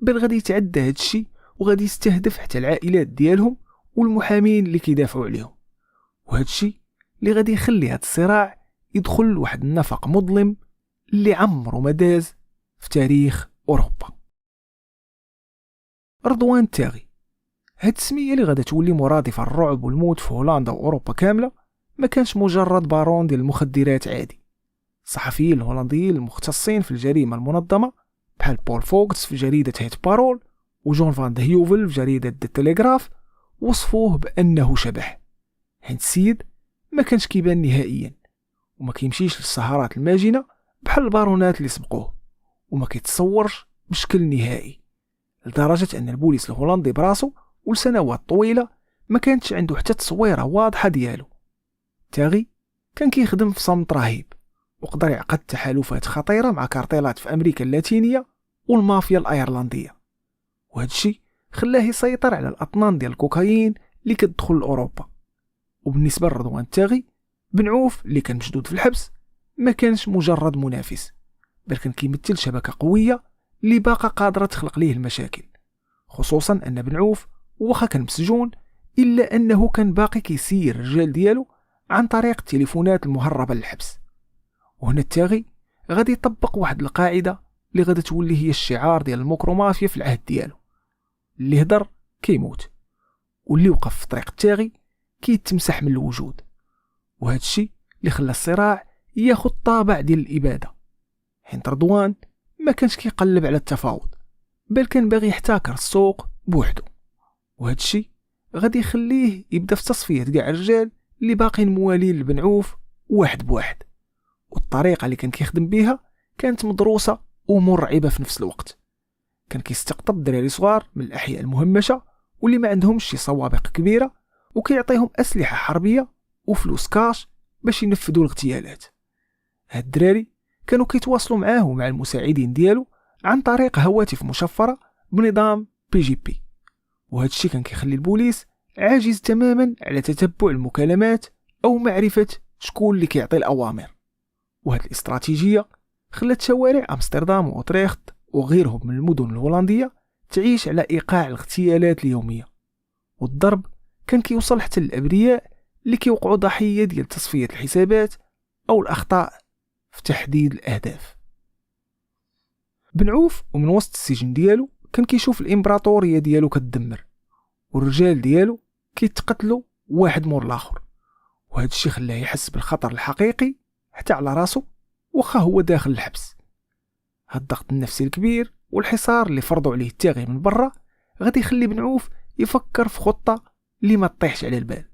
[SPEAKER 2] بل غادي يتعدى هذا الشيء وغادي يستهدف حتى العائلات ديالهم والمحامين اللي كيدافعوا عليهم. وهذا الشيء اللي غادي يخلي هذا الصراع يدخل لواحد النفق مظلم اللي عمره ما داز في تاريخ أوروبا. رضوان تاغي، هاد السمية اللي غادا تولي مرادفة الرعب والموت في هولندا وأوروبا كاملة، ما كانش مجرد بارون ديال المخدرات عادي. الصحفيين الهولنديين المختصين في الجريمة المنظمة بحال بول فوكس في جريدة هيت بارول وجون فان ده هيوفل في جريدة دي تيليغراف وصفوه بأنه شبح، حيت السيد ما كانش كيبان نهائيا، وما كيمشيش للسهرات الماجنة بحال البارونات اللي سبقوه، وما كيتصورش بشكل نهائي، لدرجة أن البوليس الهولندي براسو ولسنوات طويلة ما كانتش عنده حتى تصويرة واضحة ديالو. تاغي كان كيخدم في صمت رهيب، وقدر يعقد تحالفات خطيرة مع كارتيلات في أمريكا اللاتينية والمافيا الأيرلندية، وهذا الشيء خلاه يسيطر على الأطنان ديال الكوكايين اللي كتدخل لأوروبا. وبالنسبة لرضوان تاغي، بن عوف اللي كان مشدود في الحبس ما كانش مجرد منافس، بل كان كيمثل شبكة قوية اللي باقا قادرة تخلق ليه المشاكل، خصوصا أن بن عوف واخا كان مسجون إلا أنه كان باقي كيسير الرجال ديالو عن طريق التليفونات المهربة للحبس. وهنا التاغي غادي يطبق واحد القاعدة اللي غادي تولي هي الشعار ديال الموكرومافيا في العهد ديالو: اللي هدر كيموت، واللي وقف في طريق التاغي كيتمسح من الوجود. وهذا الشيء اللي خلى الصراع ياخذ طابع ديال الإبادة، حيت رضوان ما كانش كيقلب على التفاوض، بل كان باغي يحتكر السوق بوحده. وهذا الشيء غادي يخليه يبدا في تصفية كاع الرجال اللي باقيين موالين لبن عوف واحد بواحد، والطريقة اللي كان كيخدم بيها كانت مدروسة ومرعبة في نفس الوقت. كان كيستقطب دراري صغار من الأحياء المهمشة واللي ما عندهمش شي سوابق كبيرة، وكيعطيهم أسلحة حربية وفلوس كاش باش ينفذوا الاغتيالات. هاد الدراري كانوا كيتواصلوا معاه ومع المساعدين ديالو عن طريق هواتف مشفرة بنظام PGP، وهذا الشيء كان كيخلي البوليس عاجز تماما على تتبع المكالمات أو معرفة شكون اللي كيعطي الأوامر. وهذه الاستراتيجية خلت شوارع أمستردام وأوتريخت وغيرهم من المدن الهولندية تعيش على إيقاع الاغتيالات اليومية، والضرب كان كيوصل حتى للأبرياء اللي كيوقعوا ضحية ديال تصفية الحسابات أو الأخطاء في تحديد الأهداف. بن عوف ومن وسط السجن ديالو كان كيشوف الإمبراطورية ديالو كتدمر، والرجال ديالو كيتقتلوا واحد مور الآخر، وهذا الشيء خلاه يحس بالخطر الحقيقي حتى على راسو واخا هو داخل الحبس. هاد الضغط النفسي الكبير والحصار اللي فرضوا عليه التاغي من برا غادي يخلي بن عوف يفكر في خطة اللي ما تطيحش على البال،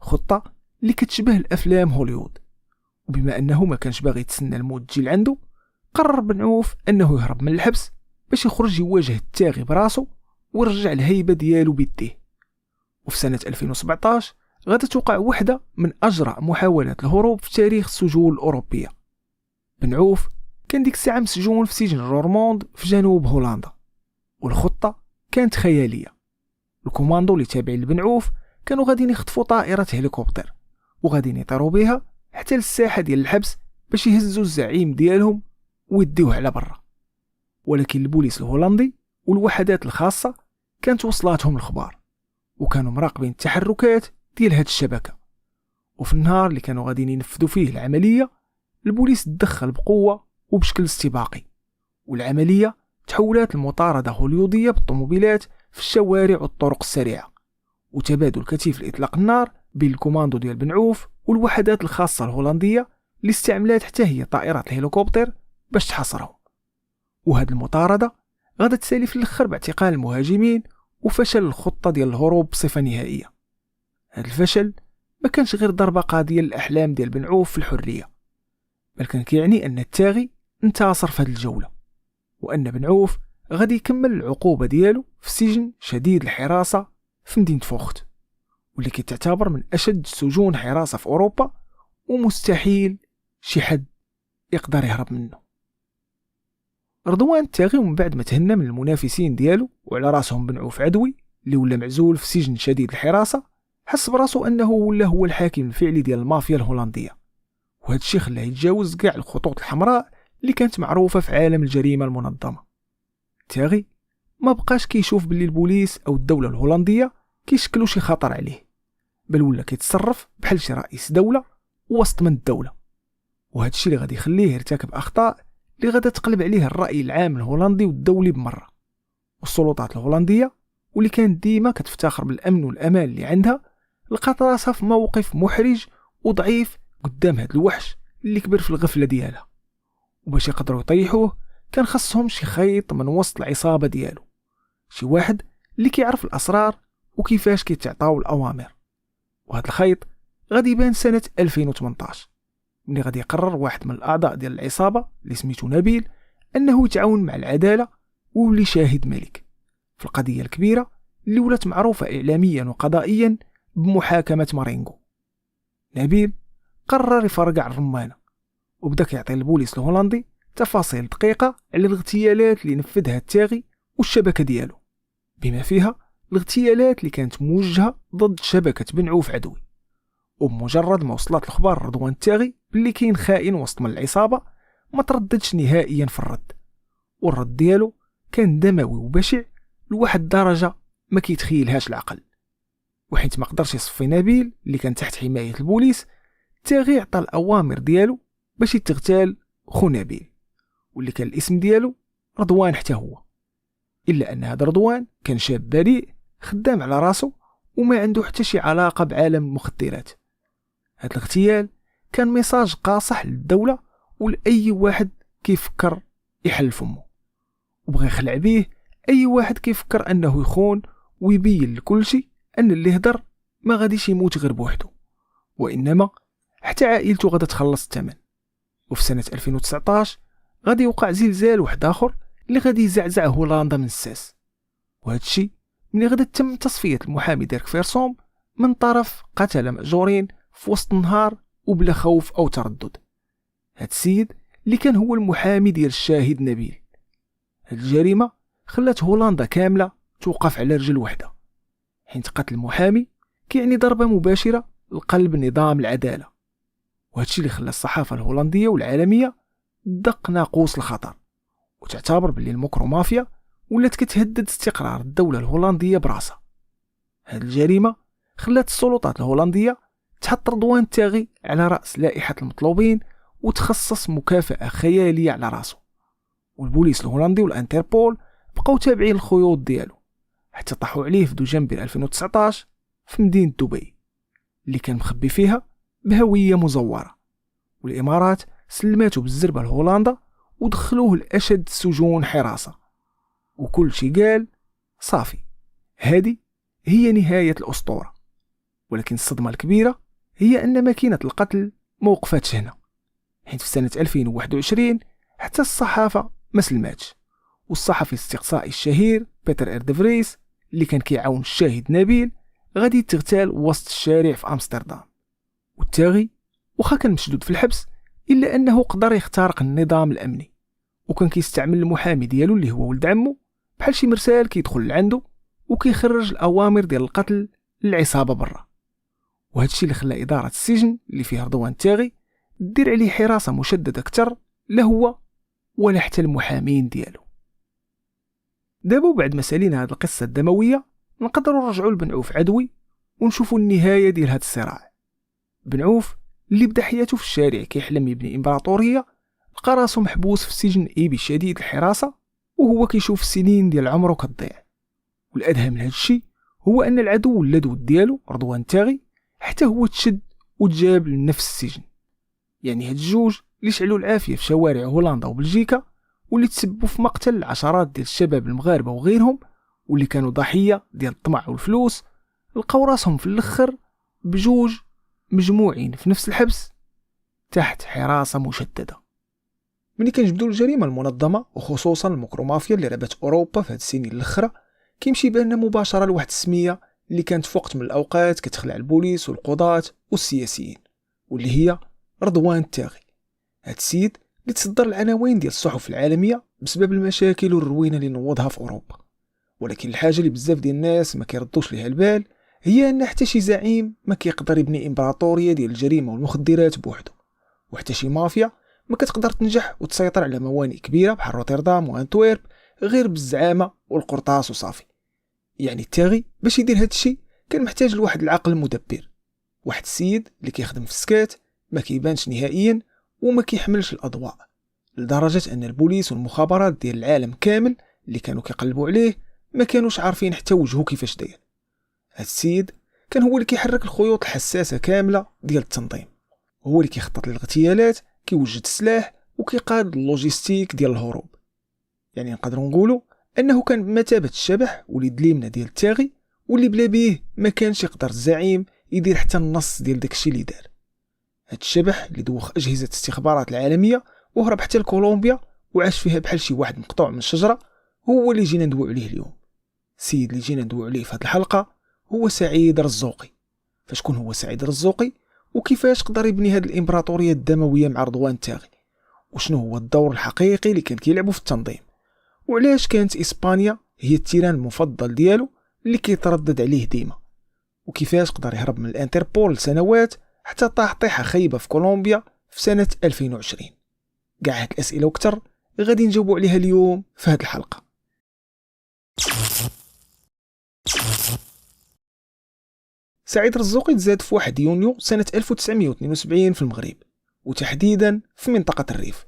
[SPEAKER 2] خطة اللي كتشبه الأفلام هوليوود. وبما أنه ما كانش باغي يتسنى الموت تجي لعنده، قرر بن عوف أنه يهرب من الحبس باش يخرج يواجه التاغي براسو ويرجع الهيبة ديالو بيديه. وفي سنة 2017 غادا توقع وحدة من أجرأ محاولات الهروب في تاريخ السجون الأوروبية. بن عوف كان ديك الساعة مسجون في سجن رورموند في جنوب هولندا، والخطة كانت خيالية. الكوماندو اللي تابعين لبن عوف كانوا غاديين يخطفوا طائرة هليكوبتر وغاديين يطيروا بها حتى للساحة ديال الحبس باش يهزوا الزعيم ديالهم ويديوه على برا. ولكن البوليس الهولندي والوحدات الخاصة كانت وصلاتهم الخبار، وكانوا مراقبين التحركات ديال هاد الشبكة. وفي النهار اللي كانوا غاديين ينفذوا فيه العملية، البوليس تدخل بقوة وبشكل استباقي، والعملية تحولات لمطاردة هوليودية بالطوموبيلات في الشوارع والطرق السريعة، وتبادل كثيف لإطلاق النار بين الكوماندو ديال بن عوف والوحدات الخاصة الهولندية اللي استعملات حتى هي طائرات الهليكوبتر باش تحاصرهم. وهاد المطاردة غادا تسالي في الاخر باعتقال المهاجمين وفشل الخطة ديال الهروب بصفة نهائية. هاد الفشل ما كانش غير ضربة قاضية للأحلام ديال بن عوف في الحرية، بل كان كيعني أن التاغي انتصر في هاد الجولة، وأن بن عوف غادي يكمل العقوبة ديالو في سجن شديد الحراسة في مدينة فوخت، واللي كتعتبر من أشد سجون حراسة في أوروبا، ومستحيل شي حد يقدر يهرب منه. رضوان التاغي من بعد ما تهنى من المنافسين ديالو وعلى راسهم بن عوف عدوي اللي ولا معزول في سجن شديد الحراسة، حس براسو أنه ولا هو الحاكم الفعلي ديال المافيا الهولندية، وهذا الشيء خلاه يتجاوز كاع الخطوط الحمراء اللي كانت معروفة في عالم الجريمة المنظمة. تاغي ما بقاش كيشوف باللي البوليس أو الدولة الهولندية كيشكلوا شي خطر عليه، بل ولا كيتصرف بحال شي رئيس دولة وسط من الدولة، وهذا الشيء اللي غادي يخليه يرتكب اخطاء اللي غادا تقلب عليه الراي العام الهولندي والدولي بمره. والسلطات الهولنديه واللي كانت ديما كتفتخر بالامن والامان اللي عندها لقات راسها في موقف محرج وضعيف قدام هذا الوحش اللي كبر في الغفله ديالها. وباش يقدروا يطيحوه كان خصهم شي خيط من وسط العصابه ديالو، شي واحد اللي كيعرف الاسرار وكيفاش كيتعطاو الاوامر. وهذا الخيط غادي يبان سنه 2018 ملي غادي يقرر واحد من الاعضاء ديال العصابه اللي سميتو نبيل انه يتعاون مع العداله ويولي شاهد ملك في القضيه الكبيره اللي ولات معروفه اعلاميا وقضائيا بمحاكمه مارينغو. نبيل قرر يفرقع الرمانه وبدا كيعطي البوليس الهولندي تفاصيل دقيقه على الاغتيالات اللي نفذها التاغي والشبكه ديالو، بما فيها الاغتيالات اللي كانت موجهه ضد شبكه بن عوف عدوي. وبمجرد ما وصلت الاخبار رضوان التاغي باللي كاين خائن وسط من العصابه ما ترددش نهائيا في الرد، والرد ديالو كان دموي وبشع لواحد الدرجه ما كيتخيلهاش العقل. وحيت ما قدرش يصفي نبيل اللي كان تحت حمايه البوليس، التاغي عطى الاوامر ديالو باش يتغتال خو نبيل واللي كان الاسم ديالو رضوان حتى هو. الا ان هذا رضوان كان شاب بريء خدام على راسو وما عنده حتى شي علاقه بعالم المخدرات. هذا الاغتيال كان ميساج قاصح للدوله ولاي واحد كيفكر يحل فمه، وبغى يخلع بيه اي واحد كيفكر انه يخون ويبين لكل شيء ان اللي هدر ما غاديش يموت غير بوحده، وانما حتى عائلته غادا تخلص الثمن. وفي سنه 2019 غادي يوقع زلزال واحد اخر اللي غادي يزعزع هولندا من الساس. وهذا الشيء ملي غادا تم تصفيه المحامي ديرك فيرسوم من طرف قتله مأجورين في وسط النهار وبلا خوف او تردد. هاد السيد اللي كان هو المحامي ديال الشاهد نبيل. هاد الجريمه خلات هولندا كامله توقف على رجل وحده، حيت قتل المحامي كيعني ضربه مباشره لقلب نظام العداله. وهذا الشيء اللي خلى الصحافه الهولنديه والعالميه دق ناقوس الخطر وتعتبر باللي المكرومافيا ولات كتهدد استقرار الدوله الهولنديه براسها. هاد الجريمه خلات السلطات الهولنديه تحط رضوان التاغي على راس لائحه المطلوبين وتخصص مكافاه خياليه على راسه. والبوليس الهولندي والانتربول بقاو تابعين الخيوط ديالو حتى طاحوا عليه في دجنبر 2019 في مدينه دبي اللي كان مخبي فيها بهويه مزوره. والامارات سلماتو بالزربه لهولندا ودخلوه لاشد سجون حراسه. وكل شي قال صافي، هذه هي نهايه الاسطوره. ولكن الصدمه الكبيره هي ان ماكينه القتل ما وقفتش هنا، حيت في سنه 2021 حتى الصحافه ما سلماتش. والصحفي الاستقصائي الشهير بيتر اردفريس اللي كان كيعاون الشاهد نبيل غادي يتغتال وسط الشارع في امستردام. والتاغي واخا كان مشدود في الحبس الا انه قدر يخترق النظام الامني، وكان كيستعمل المحامي ديالو اللي هو ولد عمو بحال شي مرسال كيدخل لعنده وكيخرج الاوامر ديال القتل للعصابه برا. وهذا الشيء اللي خلى اداره السجن اللي فيها رضوان التاغي دير عليه حراسه مشدده اكثر، لا هو ولا حتى المحامين ديالو. دابا بعد ما سالينا هذه القصه الدمويه نقدروا نرجعوا لبن عوف عدوي ونشوفوا النهايه ديال هذا الصراع. بن عوف اللي بدا حياته في الشارع كيحلم يبني امبراطوريه لقى راسو محبوس في سجن ايبي شديد الحراسه وهو كيشوف السنين ديال عمره كتضيع. والادهى من هذا الشيء هو ان العدو اللدود ديالو رضوان التاغي حتى هو تشد وتجاب لنفس السجن. يعني هاد الجوج اللي شعلوا العافيه في شوارع هولندا وبلجيكا واللي تسببوا في مقتل العشرات ديال الشباب المغاربه وغيرهم واللي كانوا ضحيه ديال الطمع والفلوس، لقاو راسهم في الاخر بجوج مجموعين في نفس الحبس تحت حراسه مشدده. ملي كنجبدوا الجريمه المنظمه وخصوصا المكرومافيا اللي ربات اوروبا في هاد السنين الاخرى كيمشي بالنا مباشره لواحد السميه اللي كانت في وقت من الاوقات كتخلع البوليس والقضاة والسياسيين، واللي هي رضوان التاغي. هاد السيد اللي تصدر العناوين ديال الصحف العالميه بسبب المشاكل والروينه اللي نوضها في اوروبا. ولكن الحاجه اللي بزاف ديال الناس ما كيردوش ليها البال هي ان حتى شي زعيم ما كيقدر يبني امبراطوريه ديال الجريمه والمخدرات بوحده، وحتى شي مافيا ما كتقدر تنجح وتسيطر على موانئ كبيره بحال روتردام وانتويرب غير بالزعامه والقرطاس وصافي. يعني التاغي باش يدير هاد الشيء كان محتاج لواحد العقل مدبر، واحد السيد اللي كيخدم في السكات ما كيبانش نهائيا وما كيحملش الأضواء، لدرجة أن البوليس والمخابرات ديال العالم كامل اللي كانوا كيقلبوا عليه ما كانوش عارفين حتى وجهه كيفاش داير. هاد السيد كان هو اللي كيحرك الخيوط الحساسة كاملة ديال التنظيم، هو اللي كيخطط للاغتيالات، كيوجد السلاح وكيقاد اللوجيستيك ديال الهروب. يعني نقدروا نقولوا انه كان بمثابة الشبح وليد ليمنة ديال التاغي، واللي بلا بيه ما كانش يقدر الزعيم يدير حتى النص ديال داكشي اللي دار. هاد الشبح اللي دوخ اجهزة الاستخبارات العالمية وهرب حتى لكولومبيا وعاش فيها بحال شي واحد مقطوع من الشجرة، هو اللي جينا ندوي عليه اليوم. السيد اللي جينا ندوي عليه في هاد الحلقة هو سعيد رزوقي. فشكون هو سعيد رزوقي وكيفاش قدر يبني هاد الامبراطورية الدموية مع رضوان التاغي، وشنو هو الدور الحقيقي اللي كان كيلعبو في التنظيم، وعلاش كانت إسبانيا هي التيران المفضل ديالو اللي كيتردد عليه ديما، وكيفاش قدر يهرب من الانتربول لسنوات حتى طاح طيحة خايبة في كولومبيا في سنة 2020. كاع هاد الأسئلة وكتر غادي نجاوبو عليها اليوم في هاد الحلقة. سعيد رزوقي تزاد في 1 يونيو سنة 1972 في المغرب، وتحديدا في منطقة الريف.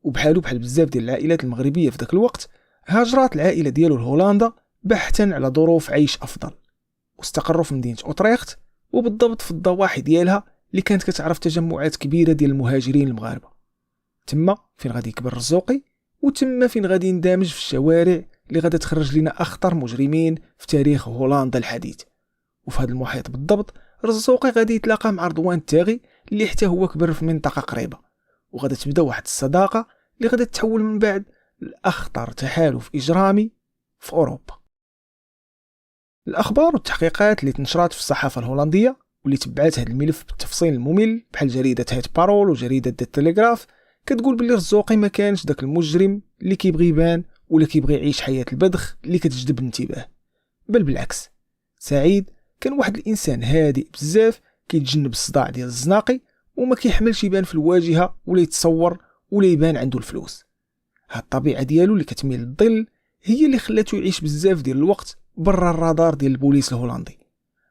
[SPEAKER 2] وبحالو بحال بزاف ديال العائلات المغربية في ذاك الوقت، هاجرات العائلة ديالو لهولندا بحثا على ظروف عيش أفضل، واستقروا في مدينة أوتريخت، وبالضبط في الضواحي ديالها اللي كانت كتعرف تجمعات كبيرة ديال المهاجرين المغاربة. تما فين غادي يكبر رزوقي، وتما فين غادي يندمج في الشوارع اللي غادي تخرج لنا أخطر مجرمين في تاريخ هولندا الحديث. وفي هذا المحيط بالضبط رزوقي غادي يتلاقى مع رضوان التاغي اللي حتى هو كبر في منطقة قريبة، وغادي تبدا واحد الصداقة اللي غادي تتحول من بعد لأخطر تحالف إجرامي في أوروبا. الأخبار والتحقيقات اللي تنشرات في الصحافة الهولندية واللي تبعات هذا الملف بالتفصيل الممل بحال جريدة هات بارول وجريدة دي تيليغراف كتقول باللي رزوقي ما كانش داك المجرم اللي كيبغي يبان ولا كيبغي يعيش حياة البذخ اللي كتجذب الانتباه، بل بالعكس. سعيد كان واحد الانسان هادئ بزاف، كيتجنب الصداع ديال الزناقي وما كيحملش يبان في الواجهه ولا يتصور ولا يبان عنده الفلوس. هاد الطبيعه ديالو اللي كتميل للظل هي اللي خلاته يعيش بزاف ديال الوقت برا الرادار ديال البوليس الهولندي،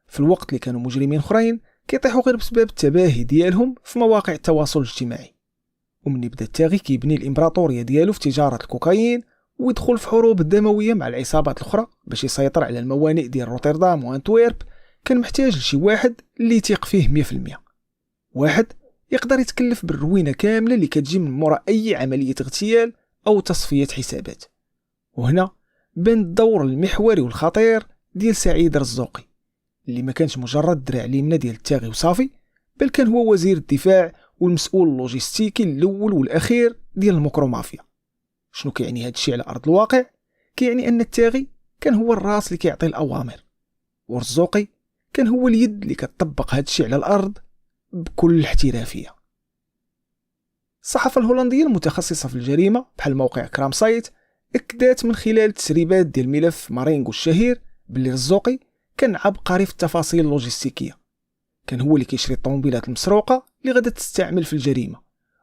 [SPEAKER 2] في الوقت اللي كانوا مجرمين اخرين كيطيحوا غير بسبب التباهي ديالهم في مواقع التواصل الاجتماعي. ومني بدا التاغي كيبني الامبراطوريه ديالو في تجاره الكوكايين ويدخل في حروب دمويه مع العصابات الاخرى باش يسيطر على الموانئ ديال روتردام وانتويرب، كان محتاج لشي واحد اللي يثيق فيه 100%، واحد يقدر يتكلف بالروينه كامله اللي كتجي من مورا اي عمليه اغتيال او تصفيه حسابات. وهنا بان الدور المحوري والخطير ديال سعيد رزوقي اللي ما كانش مجرد دراع اليمنى ديال التاغي وصافي، بل كان هو وزير الدفاع والمسؤول اللوجستيكي الاول والاخير ديال المكرومافيا. شنو كيعني هذا الشيء على ارض الواقع؟ كيعني ان التاغي كان هو الراس اللي كيعطي الاوامر، ورزوقي كان هو اليد اللي كتطبق هذا الشيء على الارض بكل احترافيه. الصحافه الهولنديه المتخصصه في الجريمه بحال موقع كرام سايت اكدت من خلال التسريبات ديال ملف مارينغو الشهير باللي رزوقي كان عبقري في التفاصيل اللوجستيكيه. كان هو اللي كيشري الطوموبيلات المسروقه اللي غادا تستعمل في الجريمه،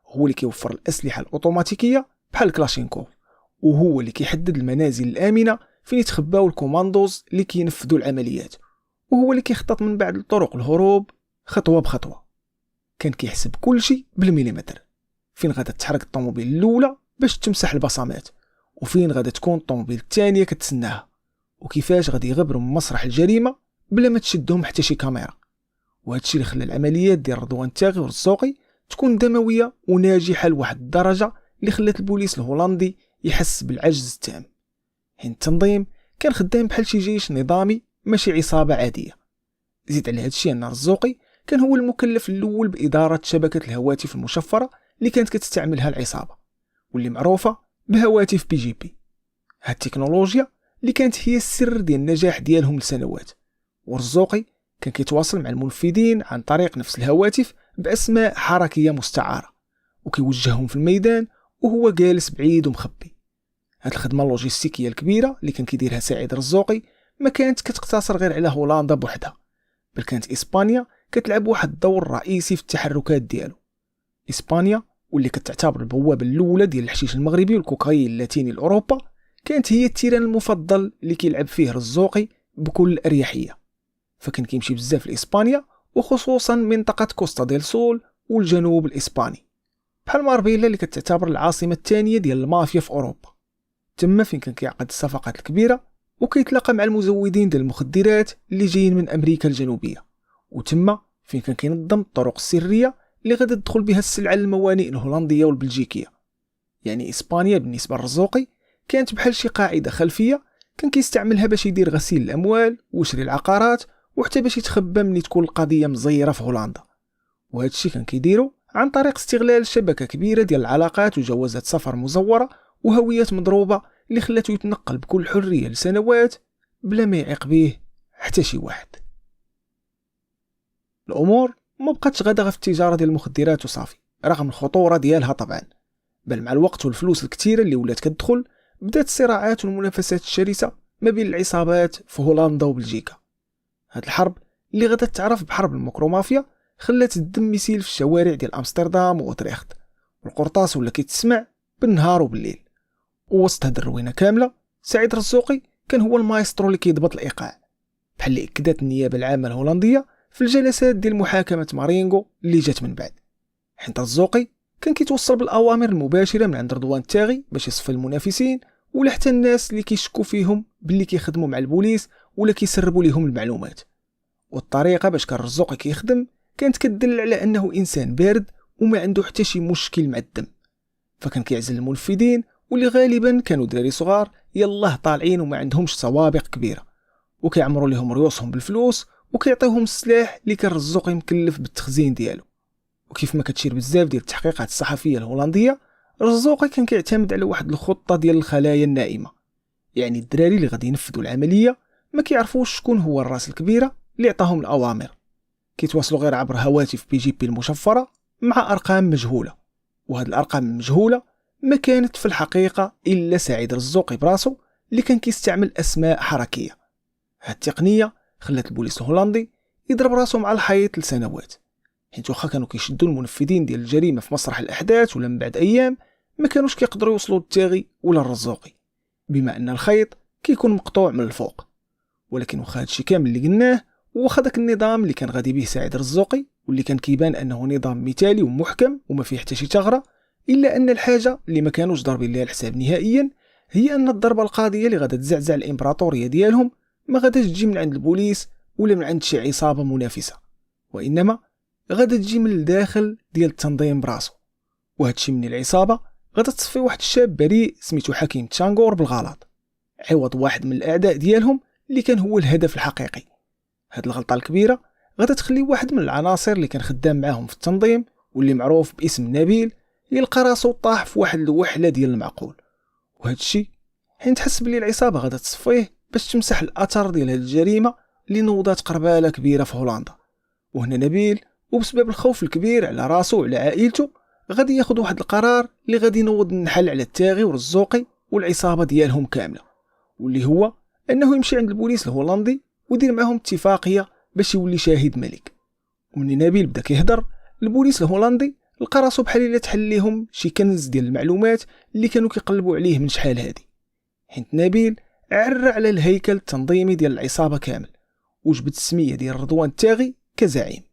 [SPEAKER 2] هو اللي كيوفر الاسلحه الاوتوماتيكيه بحال كلاشينكوف، وهو اللي كيحدد المنازل الامنه فين يتخباو الكوماندوز اللي كينفذوا العمليات، وهو اللي كيخطط من بعد لطرق الهروب خطوه بخطوه. كان كيحسب كل شيء بالمليمتر، فين غادا تحرك الطوموبيل الاولى باش تمسح البصمات، وفين غادا تكون الطوموبيل الثانيه كتسناها، وكيفاش غادي يغبروا من مسرح الجريمه بلا ما تشدهم حتى شي كاميرا. وهذا الشيء اللي خلى العمليات ديال رضوان التاغي والرزوقي تكون دمويه وناجحه لواحد الدرجه اللي خلات البوليس الهولندي يحس بالعجز التام، حين التنظيم كان خدام بحال شي جيش نظامي ماشي عصابه عاديه. زيد على هذا الشيء ان رزوقي كان هو المكلف الاول باداره شبكه الهواتف المشفره اللي كانت كتستعملها العصابه واللي معروفه بهواتف بي جي بي. هاد التكنولوجيا اللي كانت هي السر ديال النجاح ديالهم لسنوات، ورزوقي كان كيتواصل مع المنفذين عن طريق نفس الهواتف باسماء حركيه مستعاره، وكيوجههم في الميدان وهو جالس بعيد ومخبي. هاد الخدمه اللوجستيكيه الكبيره اللي كان كيديرها سعيد رزوقي ما كانت كتقتصر غير على هولندا بوحدها، بل كانت اسبانيا كتلعب واحد الدور رئيسي في التحركات ديالو. اسبانيا واللي كتعتبر البوابه الاولى ديال الحشيش المغربي والكوكايين اللاتيني لاوروبا، كانت هي التيران المفضل اللي كيلعب فيه رزوقي بكل اريحيه. فكان كيمشي بزاف لاسبانيا وخصوصا منطقه كوستا ديل سول والجنوب الاسباني. بحال ماربيلا اللي كتعتبر العاصمة الثانية ديال المافيا في أوروبا. تما فين كان كيعقد الصفقات الكبيرة وكيتلاقى مع المزودين ديال المخدرات اللي جايين من أمريكا الجنوبية، وتما فين كان كينظم الطرق السرية اللي غادي تدخل بها السلعة للموانئ الهولندية والبلجيكية. يعني إسبانيا بالنسبة للرزوقي كانت بحال شي قاعدة خلفية كان كيستعملها باش يدير غسيل الأموال ويشري العقارات، وحتى باش يتخبى ملي تكون القضية مزيرة في هولندا. وهذا الشيء كان كيديرو عن طريق استغلال شبكة كبيرة ديال العلاقات وجوازات سفر مزورة وهويات مضروبة اللي خلاتو يتنقل بكل حرية لسنوات بلا ما يعيق بيه حتى شي واحد. الأمور ما بقاتش غادا في التجارة ديال المخدرات وصافي، رغم الخطورة ديالها طبعا، بل مع الوقت والفلوس الكثيرة اللي ولات كتدخل بدات الصراعات والمنافسات الشرسة ما بين العصابات في هولندا وبلجيكا. هاد الحرب اللي غادا تعرف بحرب المكرومافيا خلات الدم يسيل في الشوارع ديال امستردام وأوتريخت، والقرطاس ولا كيتسمع بالنهار وبالليل. ووسط هاد الروينه كامله سعيد رزوقي كان هو المايسترو اللي كيضبط الايقاع، بحال اللي اكدت النيابه العامه الهولنديه في الجلسات ديال محاكمه مارينغو اللي جات من بعد. حيت رزوقي كان كيتوصل بالاوامر المباشره من عند رضوان التاغي باش يصفي المنافسين ولا حتى الناس اللي كيشكوا فيهم باللي كيخدموا مع البوليس ولا كيسربوا ليهم المعلومات. والطريقه باش كان رزوقي كيخدم كانت كتدل على انه انسان بارد وما عنده حتى شي مشكل مع الدم، فكان كيعزل المنفذين واللي غالبا كانوا دراري صغار يلاه طالعين وما عندهمش سوابق كبيره، وكيعمروا لهم ريوسهم بالفلوس وكيعطيوهم السلاح اللي كان رزوقي مكلف بالتخزين ديالو. وكيف ما كتشير بزاف ديال التحقيقات الصحفيه الهولنديه، رزوقي كان كيعتمد على واحد الخطه ديال الخلايا النائمه، يعني الدراري اللي غادي ينفذوا العمليه ما كيعرفوش شكون هو الراس الكبيره اللي عطاهم الاوامر، كيتواصلوا غير عبر هواتف بي جي بي المشفره مع ارقام مجهوله، وهاد الارقام المجهوله ما كانت في الحقيقه الا سعيد رزوقي براسو اللي كان كيستعمل اسماء حركيه. هاد التقنيه خلات البوليس الهولندي يضرب راسو مع الحيط لسنوات، حيت واخا كانوا كيشدوا المنفذين ديال الجريمه في مسرح الاحداث ولا من بعد ايام ما كانوش كيقدروا يوصلوا للتاغي ولا الرزوقي، بما ان الخيط كيكون مقطوع من الفوق. ولكن واخا هادشي كامل اللي قلناه واخا داك النظام اللي كان غادي به سعيد رزوقي واللي كان كيبان انه نظام مثالي ومحكم وما فيه حتى شي ثغره، الا ان الحاجه اللي ما كانوش ضاربين لها الحساب نهائيا هي ان الضربه القاضيه اللي غادا تزعزع الامبراطوريه ديالهم ما غاداش تجي من عند البوليس ولا من عند شي عصابه منافسه، وانما غادا تجي من الداخل ديال التنظيم براسو. وهادشي من العصابه غادا تصفي واحد الشاب بريء سميتو حكيم تشانغور بالغلط، عوض واحد من الاعداء ديالهم اللي كان هو الهدف الحقيقي. هاد الغلطه الكبيره غادا تخلي واحد من العناصر اللي كان خدام معاهم في التنظيم واللي معروف باسم نبيل يلقى راسو طاح في واحد الوحله ديال المعقول. وهذا الشيء حين تحس بلي العصابه غادا تصفيه باش تمسح الاثر ديال هاد الجريمه اللي نوضات قرباله كبيره في هولندا. وهنا نبيل وبسبب الخوف الكبير على راسو وعلى عائلته غادي ياخذ واحد القرار اللي غادي ينوض النحل على التاغي ورزوقي والعصابه ديالهم كامله، واللي هو انه يمشي عند البوليس الهولندي ويدير معهم اتفاقيه باش يولي شاهد ملك. ومن نبيل بدا كيهضر البوليس الهولندي لقى راسو بحال الا تحل ليهم شي كنز ديال المعلومات اللي كانوا كيقلبوا عليه من شحال هادي، حيت نبيل عرى على الهيكل التنظيمي ديال العصابه كامل وجبد السميه ديال رضوان التاغي كزعيم.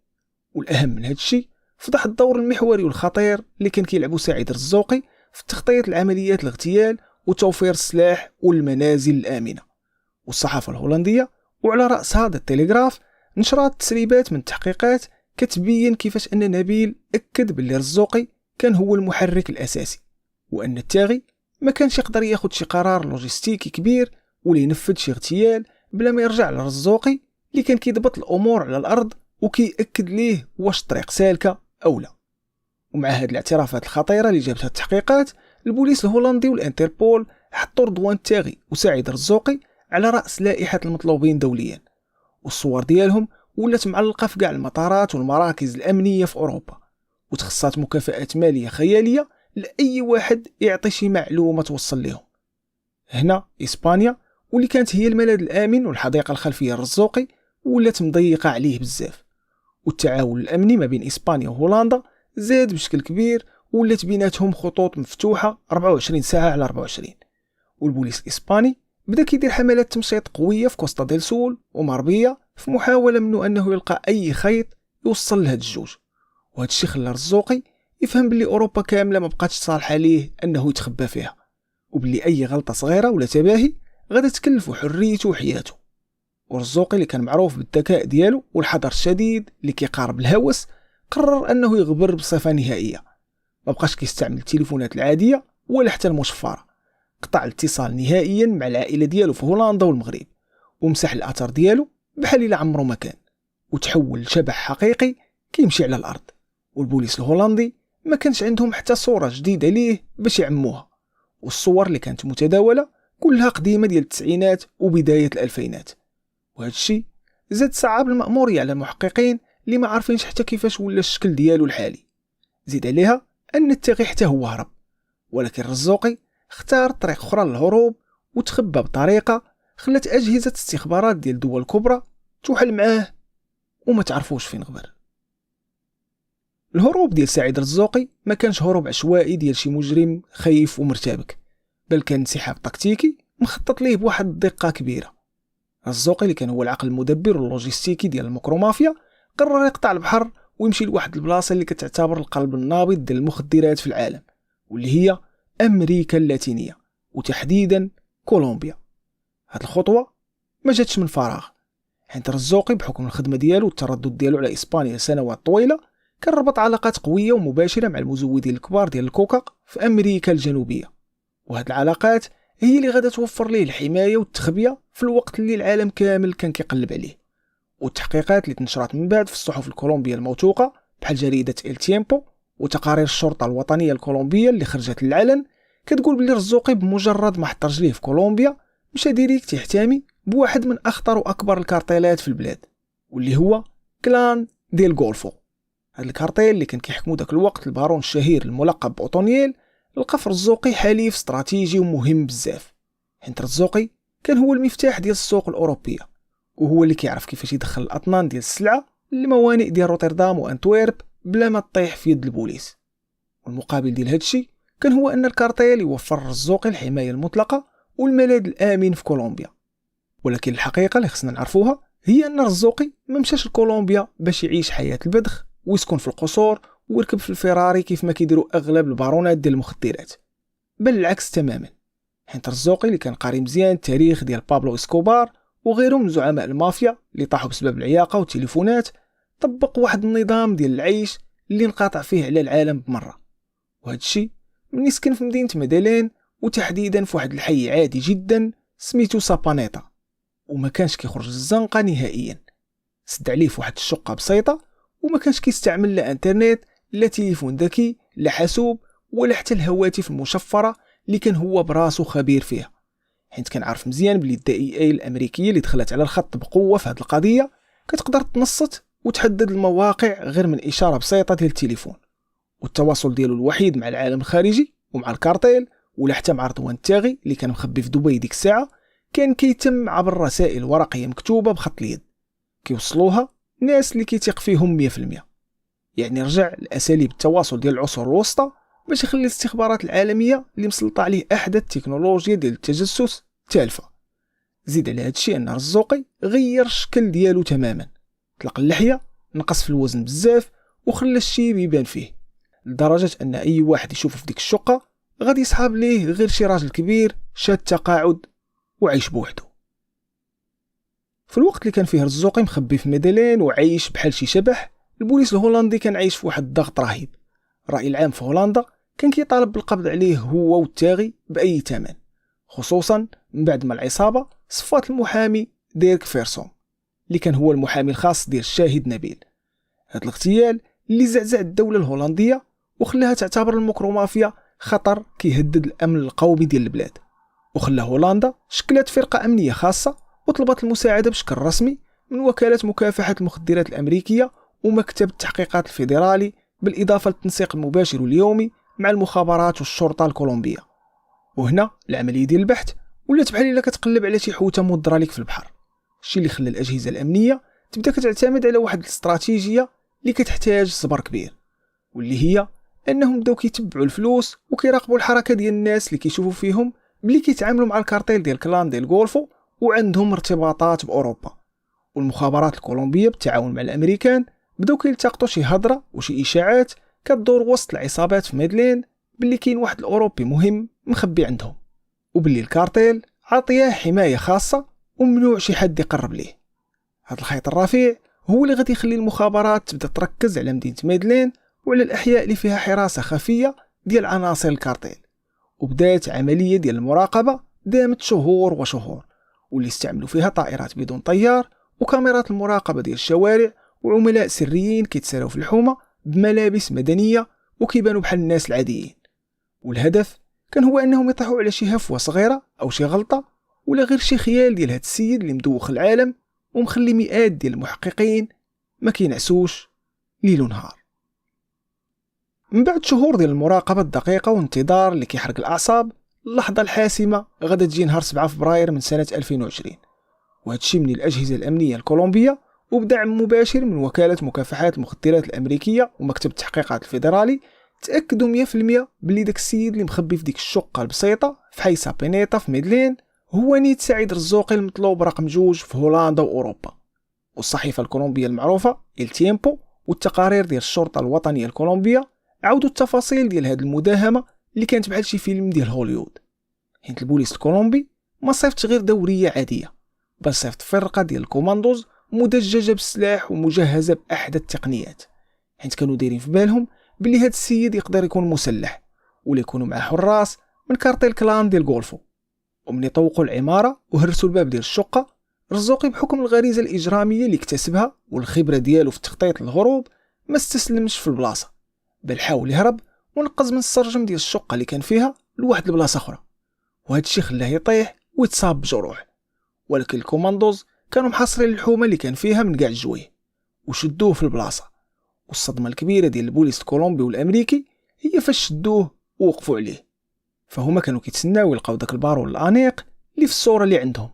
[SPEAKER 2] والاهم من هذا الشيء فضح الدور المحوري والخطير اللي كان كيلعبو سعيد رزوقي في تخطيط العمليات الاغتيال وتوفير السلاح والمنازل الامنه. والصحافه الهولنديه وعلى راس هذا التلغراف نشرات تسريبات من التحقيقات كتبين كيفاش ان نبيل اكد باللي رزوقي كان هو المحرك الاساسي، وان التاغي ما كانش يقدر ياخذ شي قرار لوجستيكي كبير ولا ينفذ شي اغتيال بلا ما يرجع لرزوقي اللي كان كيضبط الامور على الارض وكيأكد ليه واش الطريق سالكه او لا. ومع هاد الاعترافات الخطيره اللي جابتها التحقيقات، البوليس الهولندي والانتربول حطوا رضوان التاغي وسعيد رزوقي على راس لائحه المطلوبين دوليا، والصور ديالهم ولات معلقه في كاع المطارات والمراكز الامنيه في اوروبا، وتخصات مكافآت ماليه خياليه لاي واحد يعطي شي معلومه توصل لهم. هنا اسبانيا واللي كانت هي الملاذ الامن والحديقه الخلفيه الرزوقي ولات مضيقه عليه بزاف، والتعاون الامني ما بين اسبانيا وهولندا زاد بشكل كبير ولات بيناتهم خطوط مفتوحه 24 ساعه على 24. والبوليس الاسباني بدا كيدير حملات تمشيط قويه في كوستا ديل سول وماربيا في محاوله منه انه يلقى اي خيط يوصل لهاد الجوج. وهذا الشيء خلى رزوقي يفهم باللي اوروبا كامله ما بقاتش صالحه ليه انه يتخبى فيها، وباللي اي غلطه صغيره ولا تباهي غادا تكلفو حريته وحياته. ورزوقي اللي كان معروف بالذكاء ديالو والحذر الشديد اللي كيقارب الهوس قرر انه يغبر بصفه نهائيه. ما بقاش كيستعمل التليفونات العاديه ولا حتى المشفره، قطع الاتصال نهائيا مع العائله ديالو في هولندا والمغرب، ومسح الاثر ديالو بحال الا عمره ما كان، وتحول لشبح حقيقي كيمشي على الارض. والبوليس الهولندي ما كانش عندهم حتى صوره جديده ليه باش يعموها، والصور اللي كانت متداوله كلها قديمه ديال التسعينات وبدايه الالفينات. وهذا الشيء زاد صعب المأمورية على المحققين اللي ما عارفينش حتى كيفاش ولا الشكل ديالو الحالي. زيد عليها ان التاغي حتى هو هرب، ولكن رزوقي اختار طريق اخرى للهروب وتخبى بطريقه خلت اجهزه استخبارات ديال الدول الكبرى توحل معاه وما تعرفوش فين غبر. الهروب ديال سعيد رزوقي ما كانش هروب عشوائي ديال شي مجرم خايف ومرتبك، بل كان انسحاب تكتيكي مخطط ليه بواحد الدقه كبيره. رزوقي اللي كان هو العقل المدبر واللوجيستيكي ديال المكرومافيا قرر يقطع البحر ويمشي لواحد البلاصه اللي كتعتبر القلب النابض ديال المخدرات في العالم، واللي هي امريكا اللاتينيه وتحديدا كولومبيا. هاد الخطوه ما جاتش من فراغ، حيت رزوقي بحكم الخدمه ديالو والتردد ديالو على اسبانيا لسنوات طويله كان ربط علاقات قويه ومباشره مع المزودين الكبار ديال الكوكا في امريكا الجنوبيه. وهاد العلاقات هي اللي غادا توفر ليه الحمايه والتخبيه في الوقت اللي العالم كامل كان كيقلب عليه. والتحقيقات اللي تنشرات من بعد في الصحف الكولومبيه الموثوقه بحال جريده إل تيمبو وتقارير الشرطه الوطنيه الكولومبيه اللي خرجت للعلن كتقول بلي رزوقي بمجرد ما حط رجليه في كولومبيا مشى ديريكت يحتمي بواحد من اخطر واكبر الكارتيلات في البلاد، واللي هو كلان ديال غولفو. هذا الكارتيل اللي كان كيحكمو داك الوقت البارون الشهير الملقب بأوتونييل لقى في رزوقي حليف استراتيجي ومهم بزاف، حيت رزوقي كان هو المفتاح ديال السوق الاوروبيه، وهو اللي كيعرف كيفاش يدخل الاطنان ديال السلعه للموانئ ديال روتردام وانتويرب بلا ما تطيح في يد البوليس. والمقابل ديال هادشي كان هو ان الكارتيل يوفر رزوقي الحمايه المطلقه والملاذ الامن في كولومبيا. ولكن الحقيقه اللي خصنا نعرفوها هي ان رزوقي ما مشاش لكولومبيا باش يعيش حياه البذخ ويسكن في القصور ويركب في الفيراري كيف ما كيديروا اغلب البارونات ديال المخدرات، بل العكس تماما. حيت رزوقي اللي كان قاري مزيان التاريخ ديال بابلو اسكوبار وغيره من زعماء المافيا اللي طاحوا بسبب العياقه والتليفونات طبق واحد النظام ديال العيش اللي انقطع فيه على العالم بمره. وهذا الشيء من يسكن في مدينه مدالين وتحديدا في واحد الحي عادي جدا سميتو سابانيتا، وما كانش كيخرج الزنقه نهائيا. سد عليه في واحد الشقه بسيطه وما كانش كيستعمل لا انترنت لا تليفون ذكي لا حاسوب ولا حتى الهواتف المشفره اللي كان هو براسو خبير فيها، حيت كان عارف مزيان بلي الدي الامريكيه اللي دخلت على الخط بقوه في هذه القضيه كتقدر تنصت وتحدد المواقع غير من اشاره بسيطه ديال التليفون. والتواصل ديالو الوحيد مع العالم الخارجي ومع الكارتيل ولا حتى مع رضوان التاغي اللي كان مخبي في دبي ديك الساعه كان كيتم عبر رسائل ورقيه مكتوبه بخط اليد كيوصلوها ناس اللي كيثيق فيهم 100%. يعني رجع لاساليب التواصل ديال العصور الوسطى باش يخلي الاستخبارات العالميه اللي مسلطه عليه احدث التكنولوجيا ديال التجسس تالفه. زيد على هذا الشيء ان رزوقي غير الشكل ديالو تماما، طلق اللحيه، نقص في الوزن بزاف وخلى الشيب يبان فيه، لدرجه ان اي واحد يشوفه في ديك الشقه غادي يصحاب ليه غير شي راجل كبير شاد تقاعد وعيش بوحده. في الوقت اللي كان فيه رزوقي مخبي في ميدالين وعايش بحال شي شبح، البوليس الهولندي كان عايش في واحد الضغط رهيب. الرأي العام في هولندا كان كيطالب بالقبض عليه هو والتاغي بأي ثمن، خصوصا من بعد ما العصابة صفات المحامي ديرك فيرسون اللي كان هو المحامي الخاص ديال الشاهد نبيل. هذا الاغتيال اللي زعزع الدولة الهولندية وخلاها تعتبر المكرومافيا خطر كيهدد الأمن القومي ديال البلاد، وخلى هولندا شكلت فرقة أمنية خاصة وطلبت المساعدة بشكل رسمي من وكالة مكافحة المخدرات الأمريكية ومكتب التحقيقات الفيدرالي، بالإضافة للتنسيق المباشر واليومي مع المخابرات والشرطة الكولومبية. وهنا العملية ديال البحث ولات بحال إلا كتقلب على شي حوتة مضرة ليك في البحر، الشيء اللي خلى الأجهزة الأمنية تبدا كتعتمد على واحد الاستراتيجية اللي كتحتاج صبر كبير، واللي هي أنهم بداو كيتبعوا الفلوس وكيراقبوا الحركة ديال الناس اللي كيشوفوا فيهم بلي كيتعاملوا مع الكارتيل ديال كلان ديال غولفو وعندهم ارتباطات بأوروبا. والمخابرات الكولومبية بالتعاون مع الأمريكان بداو كيلتقطوا شي هضرة وشي إشاعات كتدور وسط العصابات في ميدلين باللي كاين واحد الأوروبي مهم مخبي عندهم، وباللي الكارتيل عطياه حماية خاصة وممنوع شي حد يقرب ليه. هذا الخيط الرفيع هو اللي غادي يخلي المخابرات تبدا تركز على مدينة ميدلين وعلى الأحياء اللي فيها حراسة خفية ديال عناصر الكارتيل. وبدات عملية ديال المراقبة دامت شهور وشهور، واللي استعملوا فيها طائرات بدون طيار وكاميرات المراقبة ديال الشوارع وعملاء سريين كيتساراو في الحومة بملابس مدنية وكيبانوا بحال الناس العاديين. والهدف كان هو انهم يطيحوا على شي هفوة صغيرة او شي غلطة ولا غير شي خيال ديال هاد السيد اللي مدوخ العالم ومخلي مئات ديال المحققين ما كينعسوش ليل ونهار. من بعد شهور ديال المراقبة الدقيقة وانتظار اللي كيحرق الأعصاب، اللحظة الحاسمة غادا تجي نهار 7 فبراير من سنة 2020، وهادشي من الأجهزة الأمنية الكولومبية وبدعم مباشر من وكالة مكافحة المخدرات الأمريكية ومكتب التحقيقات الفيدرالي. تأكدوا 100% بلي داك السيد اللي مخبي في ديك الشقة البسيطة في حي سابينيتا في ميدلين هو نيت سعيد رزوقي المطلوب رقم 2 في هولندا وأوروبا. والصحيفة الكولومبية المعروفة إل تيمبو والتقارير ديال الشرطة الوطنية الكولومبية عودوا التفاصيل ديال هاد المداهمة اللي كانت بحال شي فيلم ديال هوليوود. حيت البوليس الكولومبي ما صيفط غير دورية عادية، بل صيفط فرقة ديال الكوماندوز مدججة بالسلاح ومجهزة بأحدث التقنيات، حيت كانوا دايرين في بالهم بلي هاد السيد يقدر يكون مسلح ولا يكونوا معاه حراس من كارتيل كلان ديال غولفو. ومن يطوقوا العمارة وهرسوا الباب ديال الشقة، رزوقي بحكم الغريزة الإجرامية اللي اكتسبها والخبرة ديالو في تخطيط الهروب ما استسلمش في البلاصة، بل حاول يهرب ونقز من السرجم ديال الشقة اللي كان فيها لواحد البلاصة أخرى، وهذا الشيء خلاه يطيح ويتصاب بجروح. ولكن الكوماندوز كانوا محاصرين الحومة اللي كان فيها من كاع الجويه وشدوه في البلاصة. والصدمة الكبيرة ديال البوليس الكولومبي والأمريكي هي فاش شدوه ووقفوا عليه، فهما كانوا كيتسناو يلقاو داك البارول الأنيق اللي في الصورة اللي عندهم،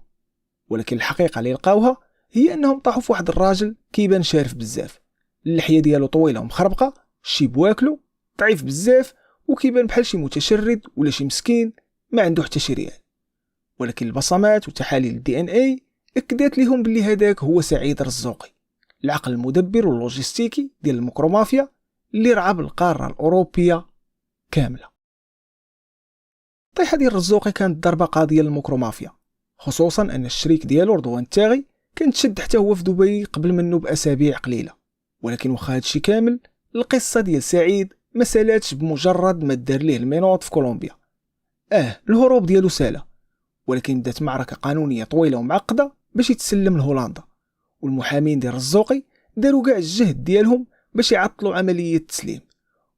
[SPEAKER 2] ولكن الحقيقة اللي لقاوها هي أنهم طاحوا في واحد الراجل كيبان شارف بزاف، اللحية ديالو طويلة ومخربقة، الشيب واكلو، ضعيف بزاف وكيبان بحال شي متشرد ولا شي مسكين ما عنده حتى شي ريال. ولكن البصمات وتحاليل الدي ان اي اكدت لهم بلي هداك هو سعيد رزوقي، العقل المدبر واللوجستيكي ديال المكرومافيا اللي رعب القارة الأوروبية كاملة. الطيحة ديال رزوقي كانت ضربة قاضية للمكرومافيا، خصوصا أن الشريك ديالو رضوان التاغي كان تشد حتى هو في دبي قبل منه بأسابيع قليلة. ولكن واخا هادشي كامل، القصة ديال سعيد ما سالاتش بمجرد ما دار ليه المينوط في كولومبيا. الهروب ديالو سالا، ولكن بدات معركة قانونية طويلة ومعقدة باش يتسلم لهولندا، والمحامين ديال رزوقي داروا كاع الجهد ديالهم باش يعطلوا عملية التسليم،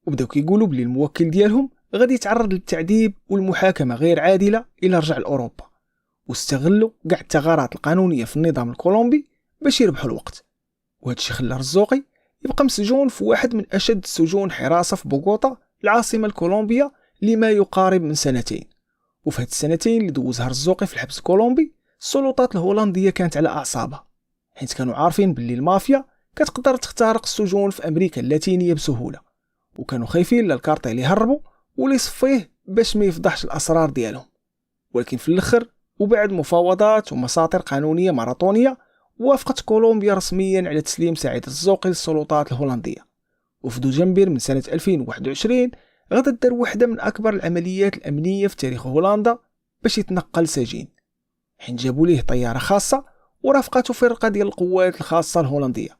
[SPEAKER 2] وبداو كيقولوا بلي الموكل ديالهم غادي يتعرض للتعذيب والمحاكمة غير عادلة إلى رجع لأوروبا، واستغلوا كاع الثغرات القانونية في النظام الكولومبي باش يربحوا الوقت. وهادشي خلى رزوقي يبقى مسجون في واحد من أشد السجون حراسة في بوغوطا العاصمة الكولومبية لما يقارب من 2 سنين. وفي هاد السنتين اللي دوزها رزوقي في الحبس الكولومبي، السلطات الهولندية كانت على أعصابها، حيت كانوا عارفين باللي المافيا كتقدر تخترق السجون في أمريكا اللاتينية بسهولة، وكانوا خايفين للكارتيل يهربوا ولا يصفيه باش ما يفضحش الأسرار ديالهم. ولكن في الأخر وبعد مفاوضات ومساطر قانونية ماراطونية، وافقت كولومبيا رسميا على تسليم سعيد رزوقي للسلطات الهولندية. وفي دجنبر من سنة 2021 غادا دار واحدة من أكبر العمليات الأمنية في تاريخ هولندا باش يتنقل سجين، حين جابوا ليه طيارة خاصة ورافقته فرقة ديال القوات الخاصة الهولندية.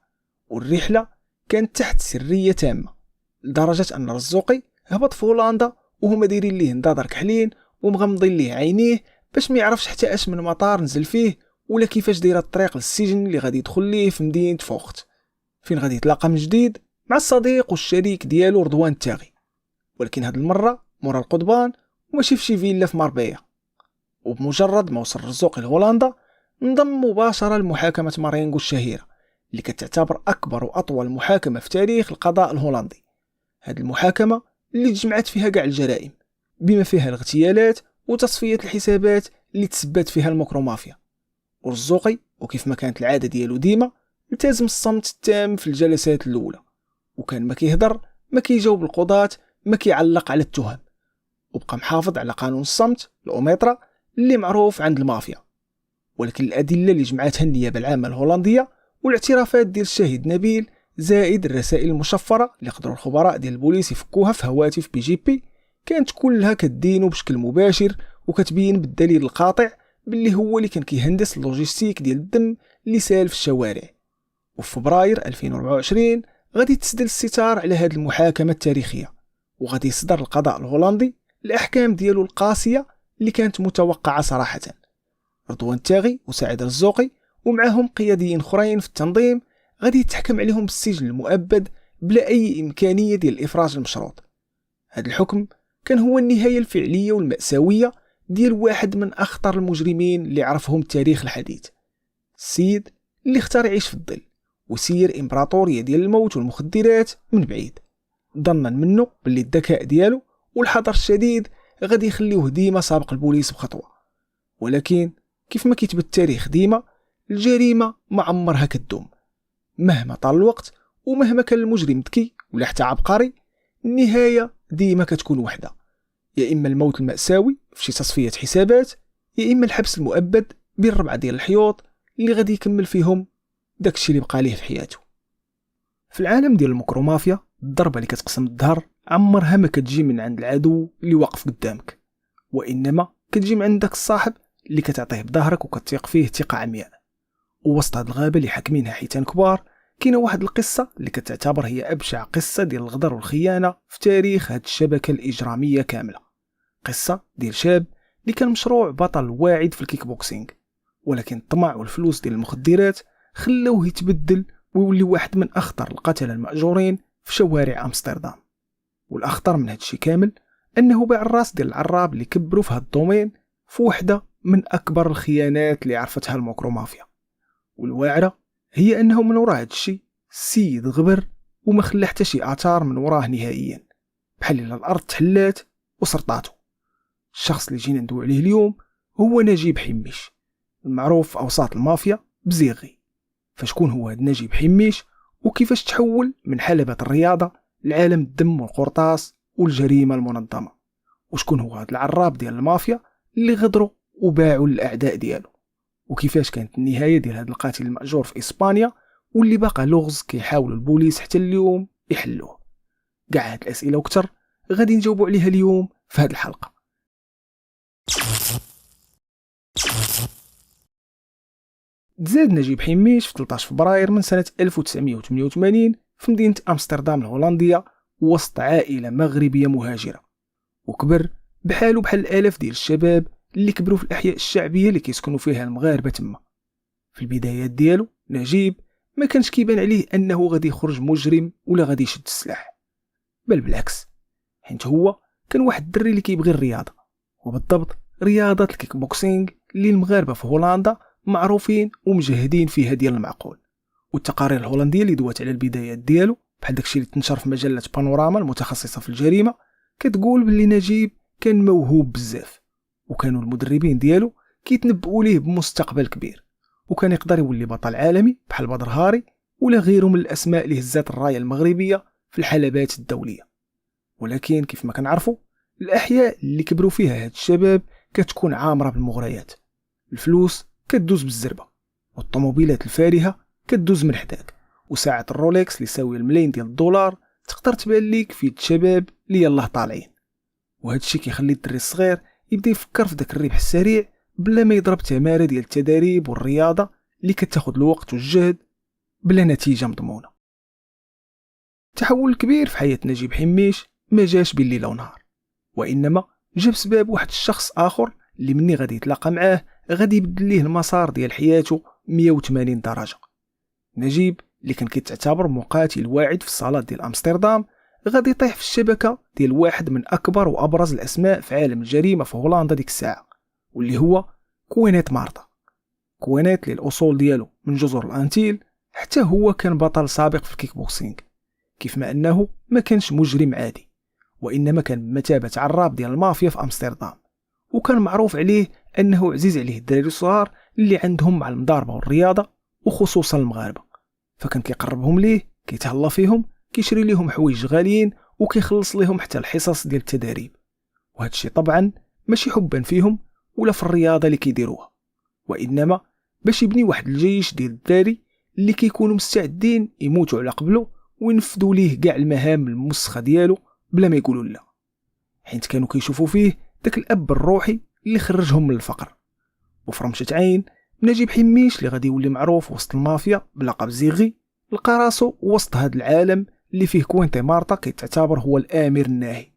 [SPEAKER 2] والرحلة كانت تحت سرية تامة، لدرجة أن رزوقي هبط في هولندا وهما دايرين ليه نضادر كحلين ومغمضين ليه عينيه باش ما يعرفش حتى اش من مطار نزل فيه ولا كيفاش دايره الطريق للسجن اللي غادي يدخل ليه في مدينة فوخت، فين غادي يتلاقى من جديد مع الصديق والشريك ديالو رضوان التاغي، ولكن هاد المرة مورا القضبان وماشي في شي فيلا في ماربيا. وبمجرد ما وصل رزوقي لهولندا انضم مباشرة لمحاكمة مارينغو الشهيرة اللي كتعتبر أكبر وأطول محاكمة في تاريخ القضاء الهولندي. هاد المحاكمة اللي جمعت فيها كاع الجرائم بما فيها الاغتيالات وتصفية الحسابات اللي تسبت فيها المكرومافيا. ورزوقي وكيف ما كانت العادة ديالو ديما التزم الصمت التام في الجلسات الأولى، وكان ما كيهضر، ما كيجاوب القضاة، ما كيعلق على التهم، وبقى محافظ على قانون الصمت الأوميترا اللي معروف عند المافيا. ولكن الأدلة اللي جمعتها النيابة العامة الهولندية والاعترافات ديال الشاهد نبيل زائد الرسائل المشفرة اللي قدروا الخبراء ديال البوليس يفكوها في هواتف BGP، كانت كلها كدينو بشكل مباشر وكتبين بالدليل القاطع باللي هو اللي كان كيهندس اللوجيستيك ديال الدم اللي سال في الشوارع. وفي فبراير 2024 غادي تسدل الستار على هذه المحاكمة التاريخية، وغادي يصدر القضاء الهولندي الأحكام ديالو القاسية اللي كانت متوقعة صراحة. رضوان التاغي وسعيد الرزوقي ومعهم قياديين اخرين في التنظيم غادي يتحكم عليهم بالسجن المؤبد بلا أي إمكانية ديال الإفراج المشروط. هذا الحكم كان هو النهاية الفعلية والمأساوية ديال واحد من أخطر المجرمين اللي عرفهم التاريخ الحديث، السيد اللي اختار يعيش في الظل وسير إمبراطورية ديال الموت والمخدرات من بعيد، ظنا منه باللي الذكاء ديالو والحذر الشديد غادي يخليوه ديما سابق البوليس بخطوة. ولكن كيف ما كيتبت التاريخ ديما، الجريمة ما عمرها كدوم. مهما طال الوقت ومهما كان المجرم ذكي ولا حتى عبقري، النهاية ديما كتكون وحدة، يا إما الموت المأساوي في شي تصفية حسابات، يا إما الحبس المؤبد بين 4 ديال الحيوط اللي غادي يكمل فيهم داكشي اللي بقى ليه في حياته. في العالم ديال المكرومافيا، الضربة اللي كتقسم الظهر عمرها ما كتجي من عند العدو اللي واقف قدامك، وإنما كتجي من عند داك الصاحب اللي كتعطيه بظهرك وكتثق فيه ثقة عمياء. ووسط هاد الغابة اللي حاكمينها حيتان كبار، كاينه واحد القصة اللي كتعتبر هي أبشع قصة ديال الغدر والخيانة في تاريخ هاد الشبكة الإجرامية كاملة. قصة ديال شاب اللي كان مشروع بطل واعد في الكيك بوكسينغ، ولكن الطمع والفلوس ديال المخدرات خلوه يتبدل ويولي واحد من أخطر القتلة المأجورين في شوارع أمستردام. والأخطر من هادشي كامل أنه باع الراس ديال العراب اللي كبروا في هاد الدومين في وحدة من أكبر الخيانات اللي عرفتها المكرومافيا. والواعرة هي أنه من وراء هادشي السيد غبر وما خلى حتى شي آثار من وراه نهائيا، بحال إلا الأرض تحلات وسرطاتو. الشخص اللي جينا ندوي عليه اليوم هو نجيب حميش، المعروف في أوساط المافيا بزيغي. فشكون هو هاد نجيب حميش وكيفاش تحول من حلبة الرياضة لعالم الدم والقرطاس والجريمة المنظمة؟ وشكون هو هاد العراب ديال المافيا اللي غدروا وباعوا للأعداء ديالو؟ وكيفاش كانت النهاية ديال هاد القاتل المأجور في إسبانيا واللي باقى لغز كيحاولوا البوليس حتى اليوم يحلوه؟ كاع هاد الأسئلة وكتر غادي نجاوبوا عليها اليوم في هاد الحلقة. تزاد نجيب حميش في 13 فبراير من سنة 1988 في مدينة أمستردام الهولندية وسط عائلة مغربية مهاجرة، وكبر بحاله بحال الآلاف ديال الشباب اللي كبروا في الأحياء الشعبية اللي كيسكنوا فيها المغاربة تما. في البدايات ديالو نجيب ما كانش كيبان عليه أنه غادي يخرج مجرم ولا غادي يشد السلاح، بل بالعكس، حيت هو كان واحد الدري اللي كيبغي الرياضة، وبالضبط رياضة الكيك بوكسينغ اللي المغاربة في هولندا معروفين ومجهدين فيها ديال المعقول. والتقارير الهولندية اللي دوات على البدايات ديالو بحال داكشي اللي تنشر في مجلة بانوراما المتخصصة في الجريمة كتقول باللي نجيب كان موهوب بزاف، وكانوا المدربين ديالو كيتنبؤوا ليه بمستقبل كبير، وكان يقدر يولي بطل عالمي بحال بدر هاري ولا غيره من الأسماء اللي هزات الراية المغربية في الحلبات الدولية. ولكن كيف ما كنعرفوا، الأحياء اللي كبروا فيها هاد الشباب كتكون عامرة بالمغريات، الفلوس كتدوز بالزربة، والطوموبيلات الفارهة كتدوز من حداك، وساعة الرولكس اللي ساوي الملايين ديال الدولار تقدر تبان ليك في الشباب اللي يلاه طالعين. وهذا الشيء كيخلي الدري الصغير يبدا يفكر في داك الربح السريع بلا ما يضرب تماره ديال التدريب والرياضة اللي كتاخد الوقت والجهد بلا نتيجة مضمونة. التحول الكبير في حياة نجيب حميش ما جاش بين ليلة ونهار، وإنما جاب سباب واحد الشخص آخر اللي مني غادي يتلاقى معاه غادي يبدل ليه المسار ديال حياته 180 درجة. نجيب اللي كان كيتعتبر مقاتل واعد في الصالات ديال أمستردام غادي يطيح في الشبكة ديال واحد من أكبر وأبرز الأسماء في عالم الجريمة في هولندا ديك الساعة، واللي هو كوينيت مارتا. كوينيت للأصول ديالو من جزر الأنتيل، حتى هو كان بطل سابق في الكيك بوكسينغ، كيف ما أنه ما كانش مجرم عادي، وإنما كان بمثابة عراب ديال المافيا في أمستردام، وكان معروف عليه أنه عزيز عليه الدراري الصغار اللي عندهم مع المضاربة والرياضة وخصوصا المغاربة، فكان كيقربهم ليه، كيتهلا فيهم، كيشري ليهم حوايج غاليين وكيخلص ليهم حتى الحصص ديال التدريب. وهذا الشيء طبعا ماشي حبا فيهم ولا في الرياضة اللي كيديروها، وإنما باش يبني واحد الجيش ديال الدراري اللي كيكونوا مستعدين يموتوا على قبله وينفذوا ليه كاع المهام المسخه ديالو بلا ما يقولوا لا، حيت كانوا كيشوفوا فيه داك الاب الروحي اللي خرجهم من الفقر. وفي رمشة عين نجيب حميش اللي غادي يولي معروف وسط المافيا بلقب زيغي لقى راسو وسط هذا العالم اللي فيه كوينتي مارتا كيتعتبر هو الامير الناهي.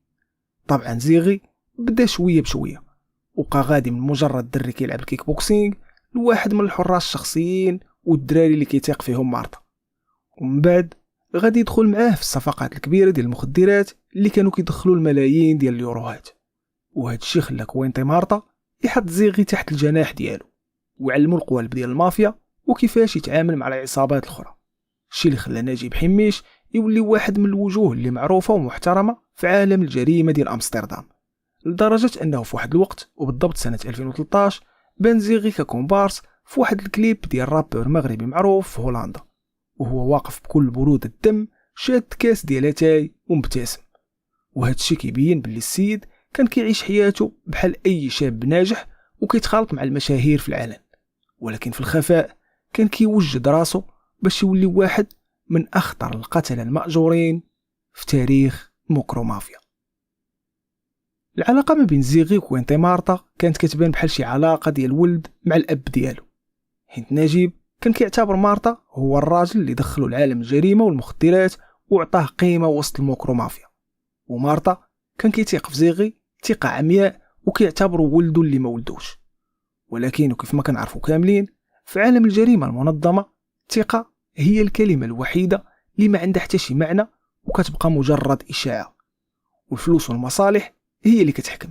[SPEAKER 2] طبعا زيغي بدا شويه بشويه وبقى غادي من مجرد دري كيلعب الكيك بوكسينغ لواحد من الحراس الشخصيين والدراري اللي كيتيق فيهم مارتا، ومن بعد غادي يدخل معاه في الصفقات الكبيره ديال المخدرات اللي كانوا كيدخلوا الملايين ديال اليوروهات. وهذا الشيء خلى كوينتي مارتا يحط زيغي تحت الجناح ديالو وعلمو القوالب ديال المافيا وكيفاش يتعامل مع العصابات الاخرى، الشيء اللي خلى نجيب حميش يولي واحد من الوجوه اللي معروفه ومحترمه في عالم الجريمه ديال امستردام، لدرجه انه في واحد الوقت وبالضبط سنه 2013 بان زيغي ككومبارس في واحد الكليب ديال رابور مغربي معروف في هولندا، وهو واقف بكل برود الدم شاد كاس ديال اتاي ومبتسم. وهذا الشيء كيبين باللي السيد كان كيعيش حياته بحال اي شاب ناجح وكيتخالط مع المشاهير في العالم، ولكن في الخفاء كان كيوجد راسو باش يولي واحد من اخطر القتلة المأجورين في تاريخ موكرومافيا. العلاقه ما بين زيغي وكوينتي مارتا كانت كتبان بحال شي علاقه ديال ولد مع الاب ديالو، حيت نجيب كان كيعتبر مارتا هو الراجل اللي دخلو لعالم الجريمه والمخدرات وعطاه قيمه وسط الموكرومافيا، ومارتا كان كيتيق في زيغي ثقه عمياء وكيعتبرو ولده اللي ما ولدوش. ولكن وكيف ما كنعرفوا كاملين في عالم الجريمه المنظمه الثقه هي الكلمه الوحيده اللي ما عندها حتى شي معنى وكتبقى مجرد اشاعه، والفلوس والمصالح هي اللي كتحكم.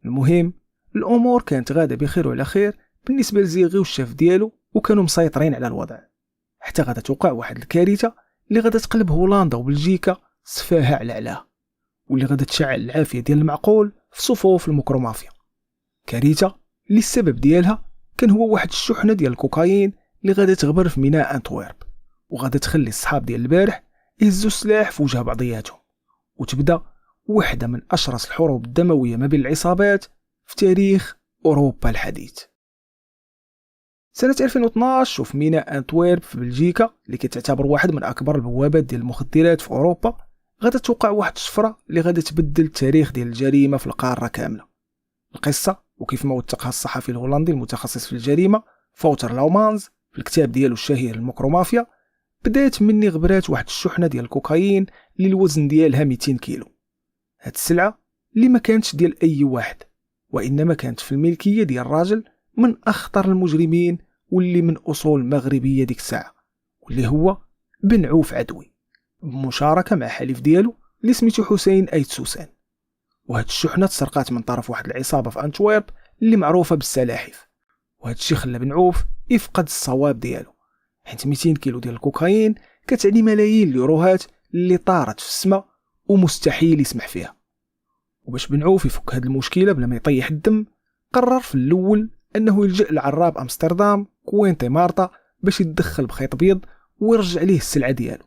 [SPEAKER 2] المهم الامور كانت غاده بخير وعلى خير بالنسبه لزيغي والشاف ديالو، وكانوا مسيطرين على الوضع، حتى غادا توقع واحد الكارثه اللي غادا تقلب هولندا وبلجيكا سفاهه على علاه، واللي غادا تشعل العافيه ديال المعقول في صفوف الموكرومافيا. كارثه اللي السبب ديالها كان هو واحد الشحنه ديال الكوكايين اللي غادا تغبر في ميناء انتويرب، وغادا تخلي الصحاب ديال البارح يهزوا السلاح في وجه بعضياتهم، وتبدا واحدة من أشرس الحروب الدموية ما بين العصابات في تاريخ أوروبا الحديث. سنة 2012 وفي ميناء أنتويرب في بلجيكا اللي كتعتبر واحد من أكبر البوابات ديال المخدرات في أوروبا غادا توقع واحد الشفرة اللي غادا تبدل التاريخ ديال الجريمة في القارة كاملة. القصة وكيف ما وثقها الصحفي الهولندي المتخصص في الجريمة فوتر لاومانز في الكتاب ديالو الشهير الموكرومافيا، بدات مني غبرات واحد الشحنة ديال الكوكايين اللي الوزن ديالها 200 كيلو. هاد السلعة اللي ما كانتش ديال أي واحد، وإنما كانت في الملكية ديال راجل من أخطر المجرمين واللي من أصول مغربية ديك الساعة، واللي هو بن عوف عدوي، بمشاركة مع حليف ديالو اللي سميتو حسين أيت سوسان. وهاد الشحنة تسرقات من طرف واحد العصابة في أنتويرب اللي معروفة بالسلاحف، وهاد الشي خلى بن عوف يفقد الصواب ديالو، حيت 200 كيلو ديال الكوكايين كتعني ملايين اليوروهات اللي طارت في السماء ومستحيل يسمح فيها. وباش بن عوف يفك هاد المشكله بلا ما يطيح الدم، قرر في الاول انه يلجأ لعراب امستردام كوينتي مارتا باش يتدخل بخيط بيض ويرجع ليه السلعه ديالو،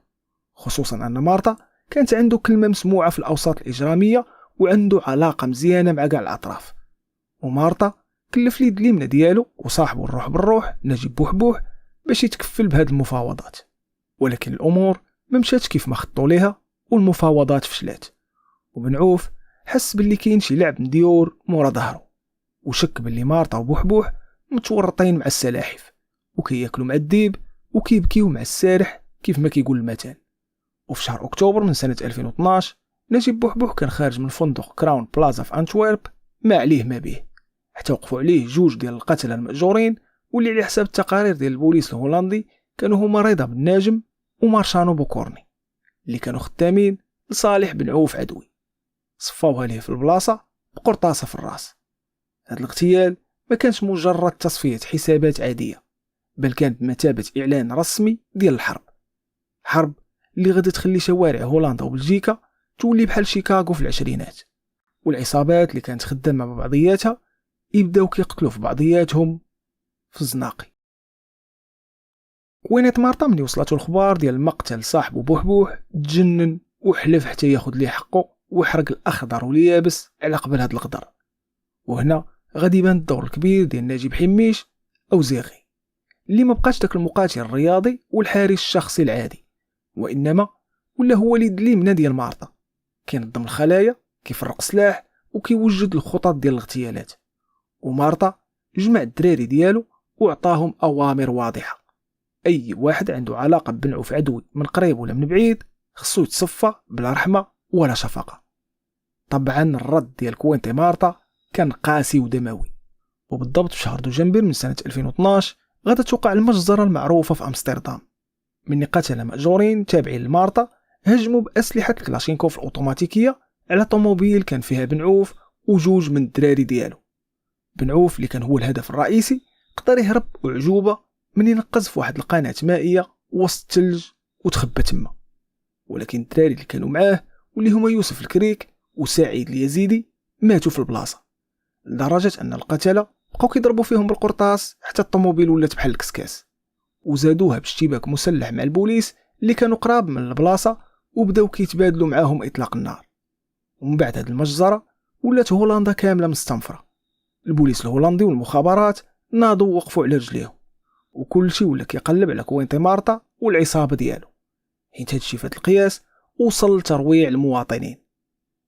[SPEAKER 2] خصوصا ان مارتا كانت عنده كلمه مسموعه في الاوساط الاجراميه وعنده علاقه مزيانه مع كاع الاطراف. ومارتا كلف اليد اليمنى ديالو وصاحبه الروح بالروح نجيب بوحبوح باش يتكفل بهاد المفاوضات، ولكن الامور ما مشاتش كيف ما خطوا ليها والمفاوضات فشلات. وبن عوف حس باللي كاين شي لعب مديور مورا ظهره، وشك باللي مارتا وبوحبوح متورطين مع السلاحف وكياكلوا مع الديب وكيبكيو مع السارح كيف ما كيقول المثل. وفي شهر اكتوبر من سنه 2012 نجيب بوحبوح كان خارج من فندق كراون بلازا في انتويرب ما عليه ما به، حتى وقفوا عليه جوج ديال القتله المأجورين واللي على حساب التقارير ديال البوليس الهولندي كانوا هما رضا بن ناجم ومارشانو بوكورني اللي كانوا خدامين لصالح بن عوف عدوي. صفاوها ليه في البلاصه بقرطاسه في الراس. هذا الاغتيال ما كانش مجرد تصفيه حسابات عاديه، بل كانت بمثابه اعلان رسمي ديال الحرب، حرب اللي غادي تخلي شوارع هولندا وبلجيكا تولي بحال شيكاغو في العشرينات، والعصابات اللي كانت خدامه مع بعضياتها يبداو كيقتلوا في بعضياتهم في الزناقي. كوينت مارتا ملي وصلته الخبار ديال مقتل صاحبه بوحبوح تجنن وحلف حتى ياخد ليه حقه ويحرق الاخضر واليابس على قبل هاد الغدر. وهنا غادي يبان الدور الكبير ديال نجيب حميش او زيغي اللي ما بقاش داك المقاتل الرياضي والحارس الشخصي العادي، وإنما ولا هو وليد ليمنا ديال مارتا، كينظم الخلايا، كيفرق سلاح وكيوجد الخطط ديال الاغتيالات. ومارتا جمع الدراري ديالو وعطاهم أوامر واضحة: أي واحد عنده علاقة بنعوف عدوي من قريب ولا من بعيد خصو يتصفى بلا رحمة ولا شفقة. طبعا الرد ديال كوينتي مارتا كان قاسي ودموي، وبالضبط في شهر دجنبر من سنة 2012 غادا توقع المجزرة المعروفة في أمستردام، من قتل مأجورين تابعين لمارتا هجموا بأسلحة كلاشينكوف الأوتوماتيكية على طوموبيل كان فيها بنعوف وجوج من الدراري ديالو. بنعوف اللي كان هو الهدف الرئيسي قدر يهرب أعجوبة من ينقز في واحد القناة مائية وسط الثلج وتخبى تما، ولكن الدراري اللي كانوا معاه واللي هما يوسف الكريك وسعيد اليزيدي ماتوا في البلاصة، لدرجة أن القتلة بقاو كيضربوا فيهم بالقرطاس حتى الطوموبيل ولات بحال الكسكاس، وزادوها باشتباك مسلح مع البوليس اللي كانوا قراب من البلاصة وبداو كيتبادلوا معاهم إطلاق النار. ومن بعد هاد المجزرة ولات هولندا كاملة مستنفرة، البوليس الهولندي والمخابرات ناضوا وقفوا على رجليهم، وكل شيء ولا كيقلب على كوينتي مارتا والعصابة ديالو، حيت هادشي فات القياس وصل لترويع المواطنين.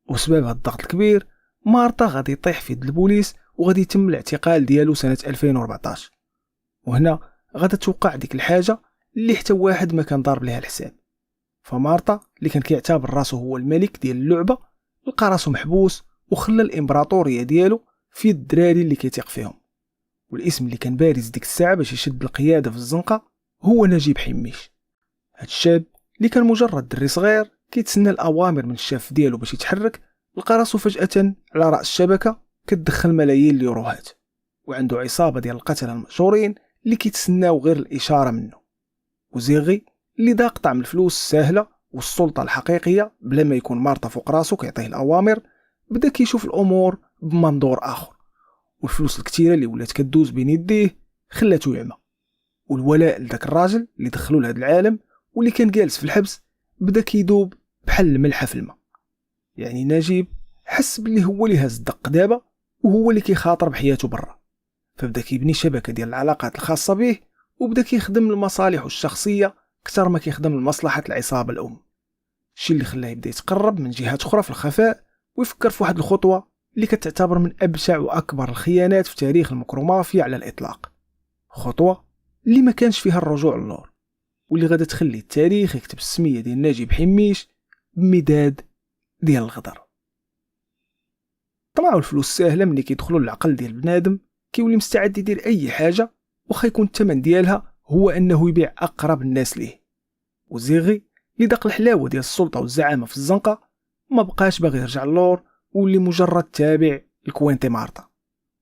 [SPEAKER 2] وسبب هاد الضغط الكبير مارتا غادي يطيح في يد البوليس وغادي يتم الاعتقال ديالو سنة 2014. وهنا غادا توقع ديك الحاجة اللي حتى واحد ما كان ضارب ليها الحساب. فمارتا اللي كان كيعتبر راسو هو الملك ديال اللعبة لقى راسو محبوس وخلى الامبراطورية ديالو في يد الدراري اللي كيثيق فيهم. والاسم اللي كان بارز ديك الساعة باش يشد القيادة في الزنقة هو نجيب حميش، هاد الشاب اللي كان مجرد دري صغير كيتسنى الأوامر من الشاف ديالو باش يتحرك، لقى راسو فجأة على رأس الشبكة كتدخل ملايين اليوروهات، وعنده عصابة ديال القتلة المأجورين اللي كيتسناو غير الإشارة منه. وزيغي اللي داق طعم الفلوس الساهلة والسلطة الحقيقية بلا ما يكون مارتا فوق راسو كيعطيه الأوامر، بدا كيشوف الأمور بمنظور آخر، والفلوس الكتيرة اللي ولات كدوز بين يديه خلاتو يعمى، والولاء لذاك الراجل اللي دخلو لهذا العالم واللي كان جالس في الحبس بدا كيدوب بحال الملحة في الماء. يعني نجيب حس باللي هو اللي هاز الدق دابا وهو اللي كيخاطر بحياته برا، فبدا كيبني شبكة ديال العلاقات الخاصة به وبدا كيخدم لمصالحه الشخصية كتر ما كيخدم لمصلحة العصابة الأم، الشيء اللي خلاه يبدا يتقرب من جهات أخرى في الخفاء ويفكر في واحد الخطوة اللي كتعتبر من أبشع وأكبر الخيانات في تاريخ المكرومافيا على الإطلاق، خطوة اللي ما كانش فيها الرجوع للور، واللي غادا تخلي التاريخ يكتب السمية ديال نجيب حميش بمداد ديال الغدر. طمعوا الفلوس ساهلة ملي كيدخلوا للعقل ديال بنادم كيولي مستعد يدير أي حاجة وخا يكون الثمن ديالها هو أنه يبيع أقرب الناس ليه. وزيغي اللي داق الحلاوة ديال السلطة والزعامة في الزنقة ما بقاش باغي يرجع للور، واللي مجرد تابع لكوينتي مارتا.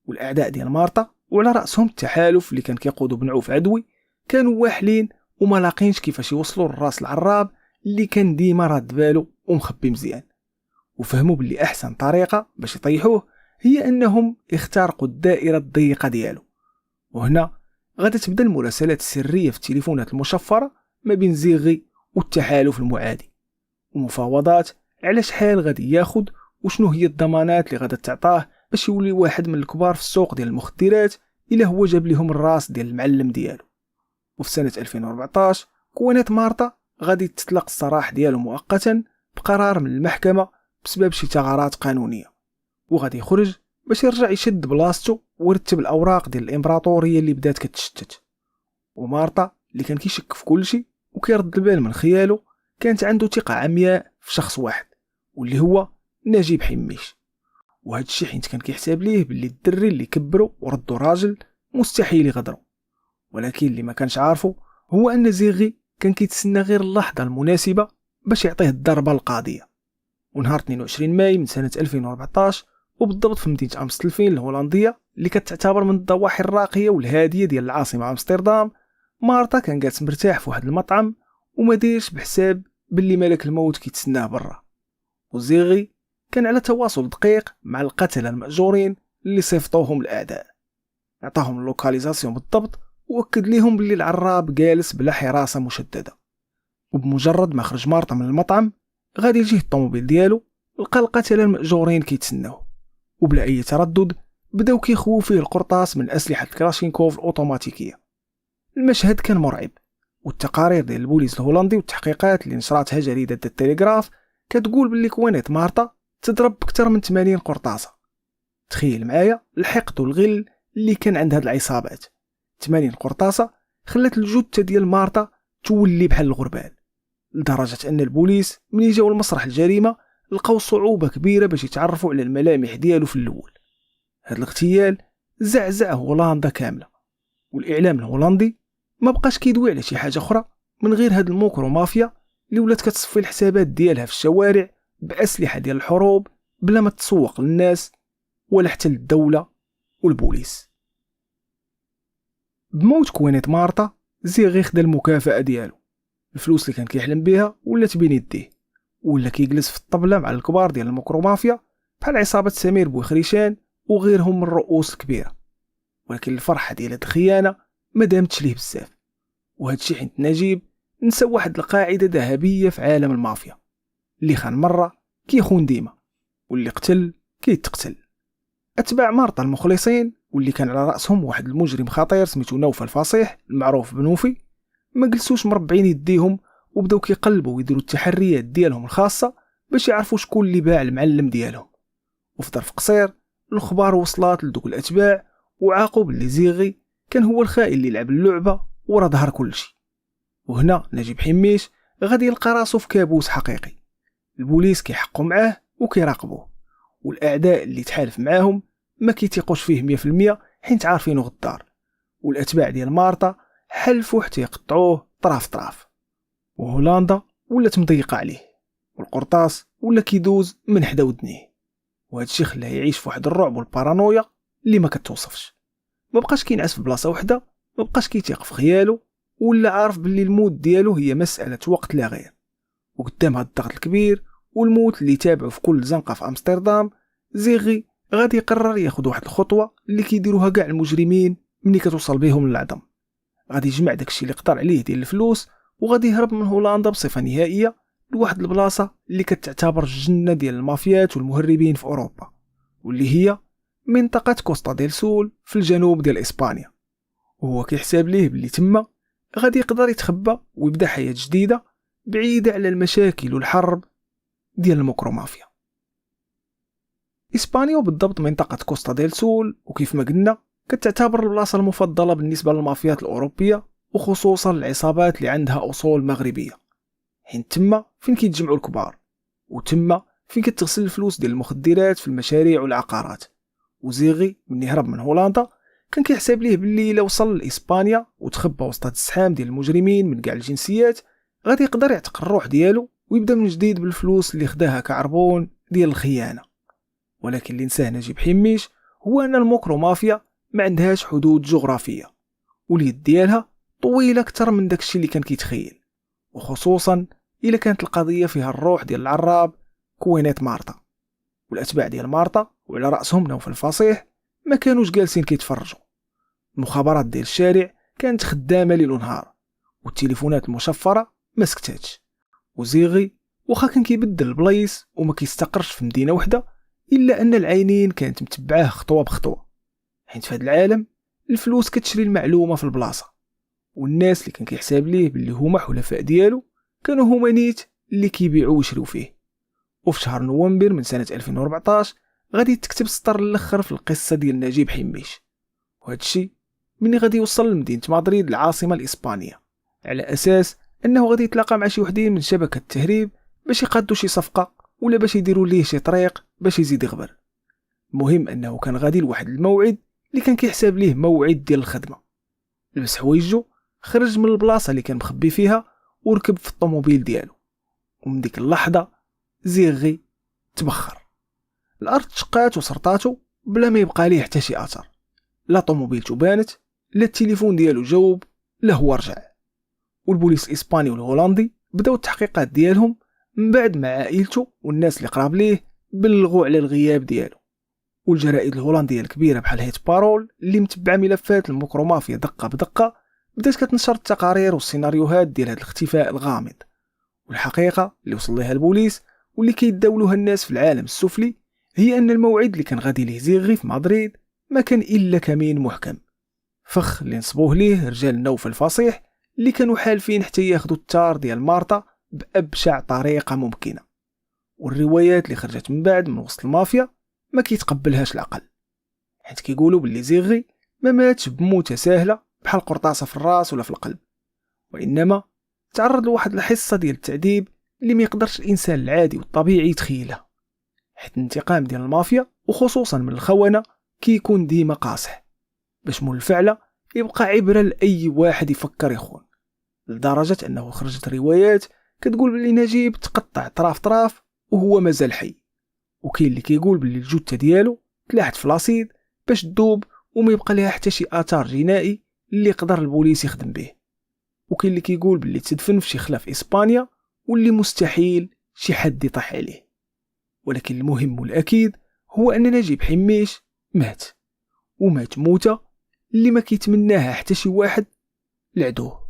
[SPEAKER 2] والأعداء ديال مارتا وعلى رأسهم التحالف اللي كان كيقودوا بنعوف عدوي كانوا واحلين وما لاقينش كيفاش يوصلوا للراس العراب اللي كان ديما راد بالو ومخبي مزيان، وفهموا باللي أحسن طريقة باش يطيحوه هي أنهم يخترقوا الدائرة الضيقة ديالو. وهنا غادا تبدا المراسلات السرية في التليفونات المشفرة ما بين زيغي والتحالف المعادي، ومفاوضات على شحال غادي ياخد وشنو هي الضمانات اللي غادا تعطاه باش يولي واحد من الكبار في السوق ديال المخدرات إلا هو جاب لهم الراس ديال المعلم ديالو. وفي سنة 2014 كونت مارتا غادي تطلق السراح ديالو مؤقتا بقرار من المحكمة بسبب شي ثغرات قانونية، وغادي يخرج باش يرجع يشد بلاصتو ويرتب الأوراق ديال الإمبراطورية اللي بدات كتشتت. ومارتا اللي كان كيشك في كل شيء وكيرد البال من خياله كانت عنده ثقة عمياء في شخص واحد واللي هو نجيب حميش، وهذا الشيء حيت كان كيحسب ليه باللي الدري اللي كبروا وردوا راجل مستحيل يغدروا. ولكن اللي ما كانش عارفه هو أن زيغي كان كيتسنى غير اللحظة المناسبة باش يعطيه الضربة القاضية. ونهار 22 ماي من سنة 2014 وبالضبط في مدينة أمستلفين الهولندية اللي كتعتبر من الضواحي الراقية والهادية ديال العاصمة أمستردام، مارتا كان جالس مرتاح في واحد المطعم وما ديرش بحساب باللي ملك الموت كيتسناه برا. وزيغي كان على تواصل دقيق مع القتلة المأجورين اللي صيفطوهم الأعداء، عطاهم اللوكاليزاسيون بالضبط وأكد ليهم باللي العراب جالس بلا حراسة مشددة. وبمجرد ما خرج مارتا من المطعم غادي يجيه الطوموبيل ديالو لقى القتلة المأجورين كيتسناوه، وبلا أي تردد بداو كيخوو فيه القرطاس من أسلحة كلاشينكوف الأوتوماتيكية. المشهد كان مرعب، والتقارير ديال البوليس الهولندي والتحقيقات اللي نشراتها جريدة التليغراف كتقول باللي كوينيت مارتا تضرب بكثر من 80 قرطاسة. تخيل معايا الحقد والغل اللي كان عند هاد العصابات. 80 قرطاسة خلات الجثة ديال مارتا تولي بحال الغربال، لدرجة ان البوليس ملي جاو لمسرح الجريمة لقاو صعوبة كبيرة باش يتعرفوا على الملامح ديالو في الاول. هاد الاغتيال زعزع هولندا كاملة، والاعلام الهولندي ما بقاش كيدوي على شي حاجة اخرى من غير هاد الموكرو مافيا اللي ولات كتصفي الحسابات ديالها في الشوارع بأسلحة ديال الحروب بلا ما تسوق للناس ولا حتى للدولة والبوليس. بموت كوينيت مارتا زيغي خدا المكافأة ديالو، الفلوس اللي كان كيحلم بها ولات بين يديه، ولا كيجلس في الطبلة مع الكبار ديال الموكرو مافيا بحال عصابة سمير بوخريشان وغيرهم من الرؤوس الكبيرة. ولكن الفرحة ديال هاد الخيانة ما دامتش ليه بزاف، وهادشي حيت نجيب نسى واحد القاعدة ذهبية في عالم المافيا: اللي خان مرة كيخون ديما، واللي قتل كيتقتل. أتباع مارتا المخلصين واللي كان على رأسهم واحد المجرم خطير سميتو نوفل الفصيح المعروف بنوفي ما جلسوش مربعين يديهم وبداو كيقلبوا ويديروا التحريات ديالهم الخاصة باش يعرفوا شكون اللي باع المعلم ديالهم. وفي ظرف قصير الأخبار وصلات لدوك الأتباع وعاقوا باللي زيغي كان هو الخائن اللي لعب اللعبة ورا ظهر كلشي. وهنا نجيب حميش غادي يلقى راسو في كابوس حقيقي. البوليس كيحقوا معاه وكيراقبوه، والأعداء اللي تحالف معاهم ما كيتيقوش فيه 100% حيت عارفينه غدار، والأتباع ديال مارتا حلفوا حتى يقطعوه طراف طراف. وهولندا ولات مضيقة عليه، والقرطاس ولا كيدوز من حدا ودنيه، وهادشي خلاه يعيش في واحد الرعب والبارانويا اللي ما كتوصفش. ما بقاش كينعس في بلاصه وحده، ما بقاش كيتيق في خيالو، ولا عارف باللي الموت ديالو هي مسألة وقت لا غير. وقدام هاد الضغط الكبير والموت اللي تابعه في كل زنقة في أمستردام، زيغي غادي يقرر ياخد واحد الخطوة اللي كيديروها كاع المجرمين ملي كتوصل بهم للعظم. غادي يجمع داكشي اللي قدر عليه ديال الفلوس وغادي يهرب من هولندا بصفة نهائية لواحد البلاصة اللي كتعتبر الجنة ديال المافيات والمهربين في أوروبا، واللي هي منطقة كوستا ديل سول في الجنوب ديال إسبانيا. وهو كيحساب ليه باللي تما غادي يقدر يتخبى ويبدا حياة جديدة بعيدة على المشاكل والحرب ديال الموكرو مافيا. إسبانيا وبالضبط منطقة كوستا ديل سول وكيف ما قلنا كتعتبر البلاصة المفضلة بالنسبة للمافيات الأوروبية، وخصوصا العصابات اللي عندها أصول مغربية، حيت تما فين كيتجمعوا الكبار، وتما فين كتغسل الفلوس ديال المخدرات في المشاريع والعقارات. وزيغي من يهرب من هولندا كان كيحسب ليه باللي الا وصل لإسبانيا وتخبى وسط هاد الزحام ديال المجرمين من كاع الجنسيات غادي يقدر يعتق الروح ديالو ويبدا من جديد بالفلوس اللي خداها كعربون ديال الخيانة. ولكن اللي نساه نجيب حميش هو ان الموكرو مافيا ما عندهاش حدود جغرافية، واليد ديالها طويلة اكثر من داكشي اللي كان كيتخيل، وخصوصا الا كانت القضية فيها الروح ديال العراب كوينيت مارتا. والاتباع ديال مارتا وعلى راسهم نوفل الفصيح ما كانوش جالسين كيتفرجوا. المخابرات ديال الشارع كانت خدامه ليل ونهار، والتليفونات المشفره ما سكتاتش. وزيغي واخا كان كيبدل البلايص وما كيستقرش في مدينه وحده، الا ان العينين كانت متبعاه خطوه بخطوه، حيت في هذا العالم الفلوس كتشري المعلومه في البلاصه، والناس اللي كان كيحساب ليه باللي هما حلفاء ديالو كانوا هما نيت اللي كيبيعوا ويشريو فيه. وفي شهر نوفمبر من سنة 2014 غادي تكتب سطر الاخر في القصة ديال نجيب حميش، وهذا الشيء مني غادي يوصل لمدينة مدريد العاصمة الإسبانية على أساس أنه غادي يتلاقى مع شي وحدين من شبكة التهريب باش يقادوا شي صفقة ولا باش يديروا ليه شي طريق باش يزيد يغبر. المهم أنه كان غادي لواحد الموعد اللي كان كيحساب ليه موعد ديال الخدمة. لبس حوايجو، خرج من البلاصة اللي كان مخبي فيها وركب في الطوموبيل ديالو، ومن ديك اللحظة زيغي تبخر. الارض تشقات وسرطاتو بلا ما يبقى ليه حتى شي اثر، لا طوموبيلتو بانت، لا التليفون ديالو جاوب، لا هو رجع. والبوليس الاسباني والهولندي بداو التحقيقات ديالهم من بعد مع عائلته والناس اللي قراب ليه بلغوا على الغياب ديالو. والجرائد الهولنديه الكبيره بحال هيت بارول اللي متبعه ملفات الموكرو مافيا دقه بدقه بدات كتنشر التقارير والسيناريوهات ديال هذا الاختفاء الغامض. والحقيقه اللي وصل ليها البوليس واللي كيداولوها الناس في العالم السفلي هي ان الموعد اللي كان غادي ليه زيغي في مدريد ما كان الا كمين محكم، فخ اللي نصبوه ليه رجال نوفل الفصيح اللي كانوا حالفين حتى ياخدوا التار ديال مارتا بأبشع طريقة ممكنة. والروايات اللي خرجت من بعد من وسط المافيا ما كيتقبلهاش العقل، حيت كيقولوا باللي زيغي ما ماتش بموتة سهلة بحال قرطاسة في الراس ولا في القلب، وإنما تعرض لواحد الحصة ديال التعذيب اللي ما يقدرش الإنسان العادي والطبيعي يتخيلها، حيت الانتقام ديال المافيا وخصوصا من الخونة كيكون ديما قاصح، باش مول الفعلة يبقى عبرة لأي واحد يفكر يخون، لدرجة أنه خرجت روايات كتقول باللي نجيب تقطع طراف وهو مازال حي، وكاين اللي كيقول باللي الجثة ديالو تلاحت في لاصيد باش تدوب وما يبقى لها حتى شي اثار جنائي اللي يقدر البوليس يخدم به، وكاين اللي كيقول باللي تدفن في شي خلا في اسبانيا واللي مستحيل شي حد يطيح عليه. ولكن المهم والاكيد هو ان نجيب حميش مات، ومات موتة اللي ما كيتمناها حتى شي واحد لعدوه.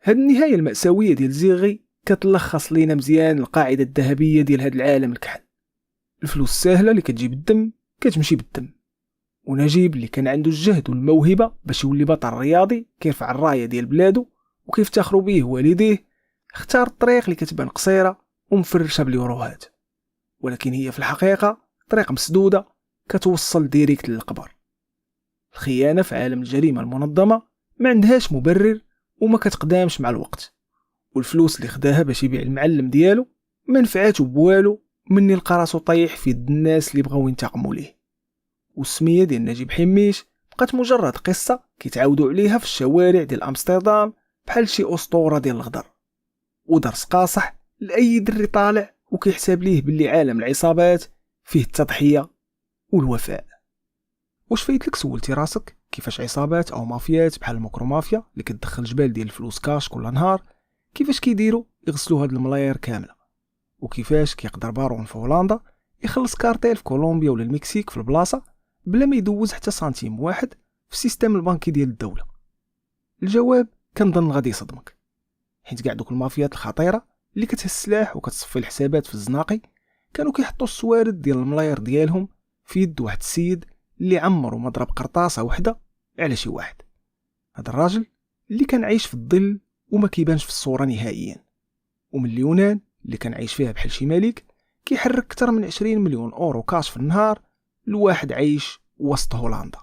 [SPEAKER 2] هاد النهاية المأساوية ديال زيغي كتلخص لينا مزيان القاعدة الذهبية ديال هاد العالم الكحل: الفلوس السهلة اللي كتجيب الدم كتمشي بالدم. ونجيب اللي كان عنده الجهد والموهبة باش يولي بطل رياضي كيرفع الراية ديال بلادو وكيفتخروا به والديه، اختار الطريق اللي كتبان قصيرة ومفرشة باليوروهات، ولكن هي في الحقيقة طريق مسدودة كتوصل ديريكت للقبر. الخيانة في عالم الجريمة المنظمة ما عندهاش مبرر وما كتقدامش مع الوقت، والفلوس اللي خداها باش يبيع المعلم ديالو ما نفعاتو بوالو مني لقى راسو طايح في يد الناس اللي بغاو ينتقموا ليه. والسميه ديال نجيب حميش بقات مجرد قصه كيتعاودوا عليها في الشوارع ديال امستردام بحال شي اسطوره ديال الغدر، ودرس قاصح لاي دري طالع وكيحسب ليه باللي عالم العصابات فيه التضحيه والوفاء. واش فايتلك سولتي راسك كيفاش عصابات او مافيات بحال المكرومافيا اللي كتدخل جبال ديال الفلوس كاش كل نهار كيفاش كيديروا يغسلوا هاد الملايير كامله، وكيفاش كيقدر بارون في هولندا يخلص كارتيل في كولومبيا ولا المكسيك في البلاصه بلا ما يدوز حتى سنتيم واحد في السيستم البنكي ديال الدوله؟ الجواب كنظن غادي يصدمك، حيت كاع دوك المافيات الخطيره اللي كتهز السلاح وكتصفي الحسابات في الزناقي كانوا كيحطوا السوارد ديال الملايير ديالهم في يد واحد السيد اللي عمرو مضرب قرطاسه وحده على شي واحد. هذا الراجل اللي كان عايش في الظل وما كيبانش في الصوره نهائيا، ومن اليونان اللي كان عايش فيها بحال شي ملك كيحرك اكثر من 20 مليون اورو كاش في النهار لواحد عايش وسط هولندا.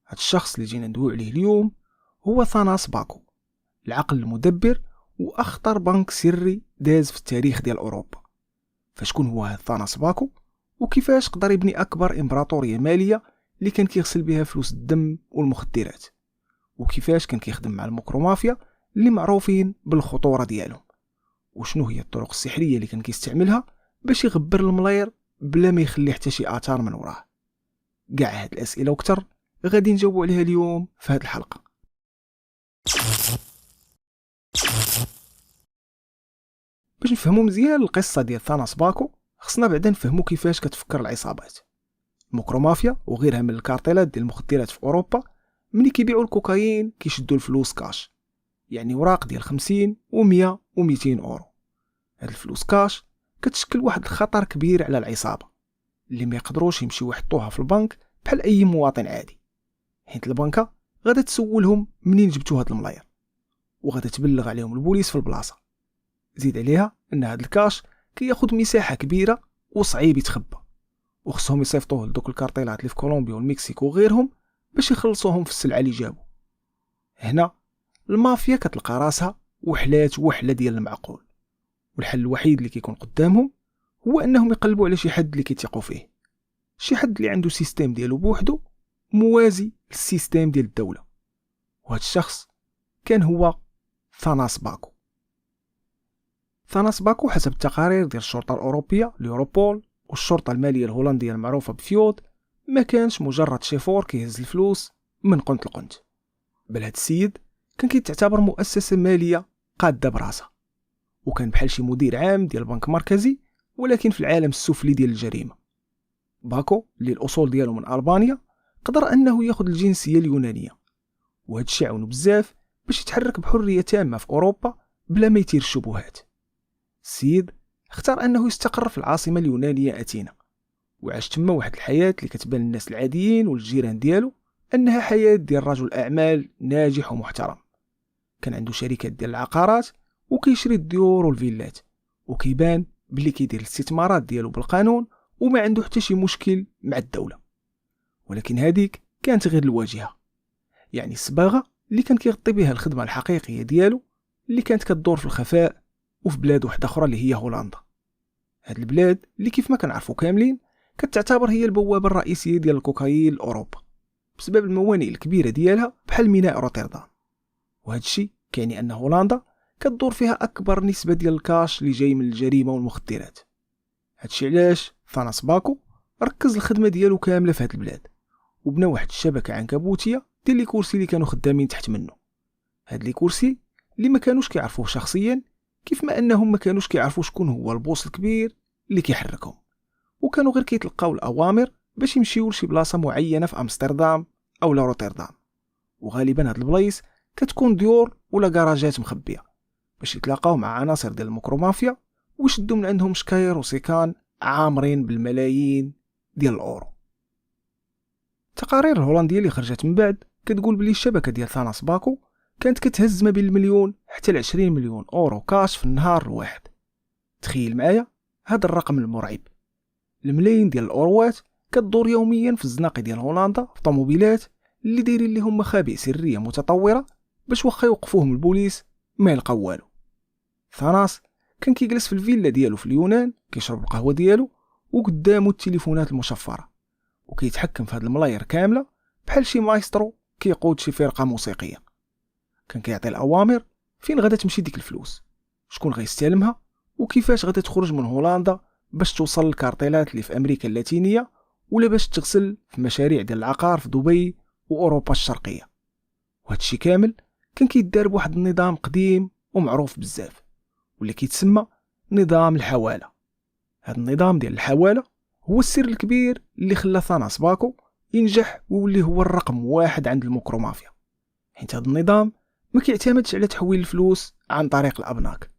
[SPEAKER 2] هذا الشخص اللي جينا ندوي عليه اليوم هو ثاناس باكو، العقل المدبر واخطر بنك سري داز في التاريخ ديال اوروبا. فشكون هو هذا ثاناس باكو، وكيفاش قدر يبني اكبر امبراطوريه ماليه اللي كان كيغسل بها فلوس الدم والمخدرات، وكيفاش كان كيخدم مع المكرومافيا اللي معروفين بالخطوره ديالهم، وشنو هي الطرق السحريه اللي كان كيستعملها باش يغبر الملاير بلا ما يخلي حتى شي اثار من وراه. كاع هاد الاسئله وكتر غادي نجاوبوا عليها اليوم في هاد الحلقه. باش نفهموا مزيان القصه ديال ثاناس باكو خصنا بعدا نفهموا كيفاش كتفكر العصابات. المكرومافيا وغيرها من الكارتيلات ديال المخدرات في اوروبا ملي كيبيعوا الكوكايين كيشدوا الفلوس كاش، يعني وراق ديال 50 و100 و200 اورو. هاد الفلوس كاش كتشكل واحد الخطر كبير على العصابه اللي ما يقدروش يمشيو يحطوها في البنك بحال اي مواطن عادي، حيت البنكه غادا تسولهم منين جبتوا هاد الملاير وغادا تبلغ عليهم البوليس في البلاصه. زيد عليها ان هاد الكاش كياخد مساحه كبيره وصعيب يتخبى، وخصهم يصيفطوه لدوك الكارتيلات اللي في كولومبيا والمكسيك وغيرهم باش يخلصوهم في السلعه اللي جابوا. هنا المافيا كتلقى راسها وحلات وحله ديال المعقول، والحل الوحيد اللي كيكون قدامهم هو انهم يقلبوا على شي حد اللي كيتيقوا فيه، شي حد اللي عنده سيستم ديالو بوحدو موازي للسيستم ديال الدوله، وهذا الشخص كان هو ثاناس باكو. ثاناس باكو حسب التقارير ديال الشرطه الاوروبيه اليوروبول والشرطه الماليه الهولنديه المعروفه بفيود ما كانش مجرد شيفور كيهز الفلوس من قنت لقنت، بل هاد السيد كان كيتعتبر مؤسسه ماليه قاده براسها، وكان بحال شي مدير عام ديال بنك مركزي ولكن في العالم السفلي ديال الجريمه. باكو اللي الاصول ديالو من البانيا قدر انه ياخذ الجنسيه اليونانيه، وهذا الشيء عاونو بزاف باش يتحرك بحريه تامه في اوروبا بلا ما يثير الشبهات. السيد اختار انه يستقر في العاصمه اليونانيه اثينا، وعاش تما واحد الحياه اللي كتبان للناس العاديين والجيران ديالو انها حياة ديال رجل اعمال ناجح ومحترم. كان عنده شركات ديال العقارات وكيشري الديور والفيلات، وكيبان بلي كيدير الاستثمارات ديالو بالقانون وما عنده حتى شي مشكل مع الدولة. ولكن هذيك كانت غير الواجهة، يعني الصباغة اللي كان كيغطي بها الخدمة الحقيقية ديالو اللي كانت كتدور في الخفاء وفي بلاد واحدة أخرى اللي هي هولندا. هاد البلاد اللي كيف ما كنعرفوا كاملين كتعتبر هي البوابة الرئيسية ديال الكوكايين لأوروبا بسبب الموانئ الكبيرة ديالها بحال ميناء روتردام. وهذا الشيء كيعني أن هولندا كتدور فيها أكبر نسبة ديال الكاش اللي جاي من الجريمة والمخدرات. هاد الشيء علاش ثاناس باكو ركز الخدمة ديالو كاملة في هاد البلاد، وبنى واحد الشبكة عنكبوتية ديال لي كورسي اللي كانوا خدامين تحت منه. هاد لي كورسي اللي ما كانوش كيعرفوه شخصيا، كيف ما انهم ما كانوش كيعرفوا شكون هو البوس الكبير اللي كيحركهم، وكانوا غير كيتلقاو الاوامر باش يمشيو لشي بلاصه معينه في امستردام او روتردام. وغالبا هاد البلايص كتكون ديور ولا كراجات مخبيه باش يتلاقاو مع عناصر ديال المكرومافيا ويشدوا من عندهم شكاير وسيكان عامرين بالملايين ديال الاورو. التقارير الهولنديه اللي خرجت من بعد كتقول بلي الشبكه ديال ثاناس باكو كانت كتهز ما بين المليون حتى ل 20 مليون اورو كاش في النهار الواحد. تخيل معايا هذا الرقم المرعب. الملايين ديال الاوروات كتدور يوميا في الزناقي ديال هولندا في طوموبيلات اللي دايرين لهم مخابئ سريه متطوره باش واخا يوقفوهم البوليس ما يلقاو والو. ثاناس كان كيجلس في الفيلا ديالو في اليونان كيشرب القهوه ديالو وقدامه التليفونات المشفره، وكيتحكم في هاد الملاير كامله بحال شي مايسترو كيقود شي فرقه موسيقيه. كان كيعطي الاوامر فين غادا تمشي ديك الفلوس، شكون غيستلمها، وكيفاش غادا تخرج من هولندا باش توصل للكارتيلات اللي في امريكا اللاتينيه ولا باش تغسل في مشاريع ديال العقار في دبي واوروبا الشرقيه. وهذا الشيء كامل كان كيدار بواحد النظام قديم ومعروف بزاف واللي كيتسمى نظام الحواله. هذا النظام ديال الحواله هو السر الكبير اللي خلى ثاناس باكو ينجح ويولي هو الرقم واحد عند المكرومافيا، حيت هذا النظام ما كيعتمدش على تحويل الفلوس عن طريق الابناك،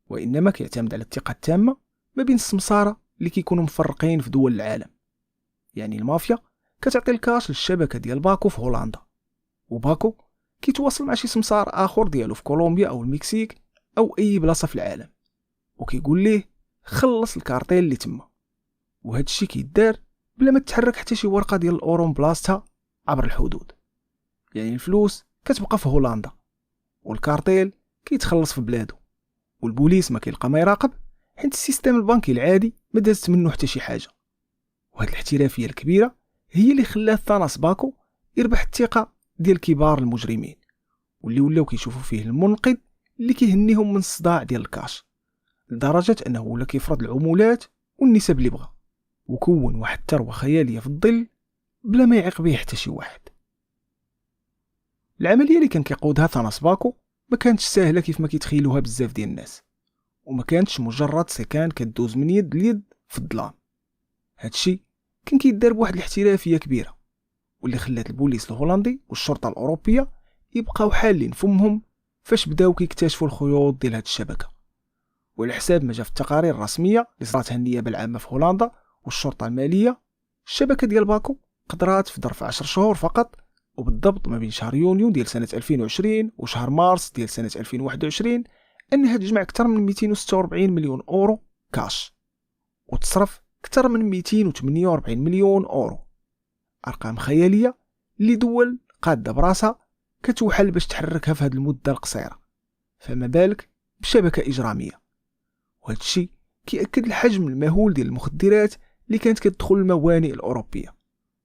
[SPEAKER 2] وانما كيعتمد على الثقه التامه ما بين السمساره اللي كيكونوا مفرقين في دول العالم. يعني المافيا كتعطي الكاش للشبكه ديال باكو في هولندا، وباكو كيتواصل مع شي سمسار اخر ديالو في كولومبيا او المكسيك او اي بلاصه في العالم وكيقول ليه خلص الكارتيل اللي تما. وهذا الشيء كيدار بلا ما تتحرك حتى شي ورقه ديال الاورو من بلاصتها عبر الحدود. يعني الفلوس كتبقى في هولندا والكارتيل كيتخلص في بلادو، والبوليس ما كيلقى ما يراقب حيت السيستم البنكي العادي ما دازت منه حتى شي حاجه. وهاد الاحترافيه الكبيره هي اللي خلات ثاناس باكو يربح الثقه ديال كبار المجرمين واللي ولاو كيشوفوا فيه المنقذ اللي كيهنيهم من الصداع ديال الكاش، لدرجه انه ولا كيفرض العمولات والنسب اللي بغا، وكون واحد الثروه خياليه في الظل بلا ما يعيق به حتى شي واحد. العمليه اللي كان كيقودها ثاناس باكو ما كانتش سهله كيف ما كيتخيلوها بزاف ديال الناس، وما كانتش مجرد سكان كدوز من يد ليد في الظلام. هادشي كان كيدار بواحد الاحترافيه كبيره واللي خلات البوليس الهولندي والشرطه الاوروبيه يبقاو حالين فمهم فاش بداو كيكتشفوا الخيوط ديال هاد الشبكه. وعلى حساب ما جا في التقارير الرسميه اللي صراتها النيابه العامه في هولندا والشرطه الماليه، الشبكه ديال باكو قدرات في ظرف 10 شهور فقط، وبالضبط ما بين شهر يونيو ديال سنه 2020 وشهر مارس ديال سنه 2021 انها تجمع اكثر من 246 مليون اورو كاش وتصرف اكثر من 248 مليون اورو. ارقام خياليه اللي دول قاده براسها كتوحل باش تحركها في هذه المده القصيره، فما بالك بشبكه اجراميه. وهذا الشيء كيأكد الحجم المهول ديال المخدرات اللي كانت كتدخل الموانئ الاوروبيه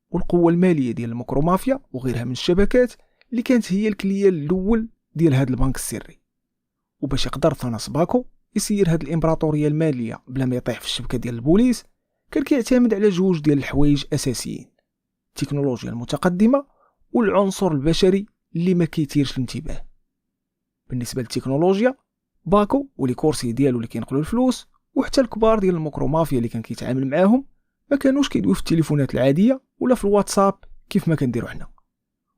[SPEAKER 2] والقوه الماليه ديال المكرومافيا وغيرها من الشبكات اللي كانت هي الكليال الاول ديال هذا البنك السري. وباش يقدر ثاناس باكو يسير هذه الامبراطوريه الماليه بلا ما يطيح في الشبكه ديال البوليس، كان كيعتمد على جوج ديال الحوايج اساسيين: التكنولوجيا المتقدمه والعنصر البشري اللي ما كيثيرش الانتباه. بالنسبه للتكنولوجيا، باكو ولي كورسي ديالو اللي كينقلوا الفلوس وحتى الكبار ديال المكرومافيا اللي كان كيتعامل معاهم ما كانوش كيدويو في التليفونات العاديه ولا في الواتساب كيف ما كنديروا حنا،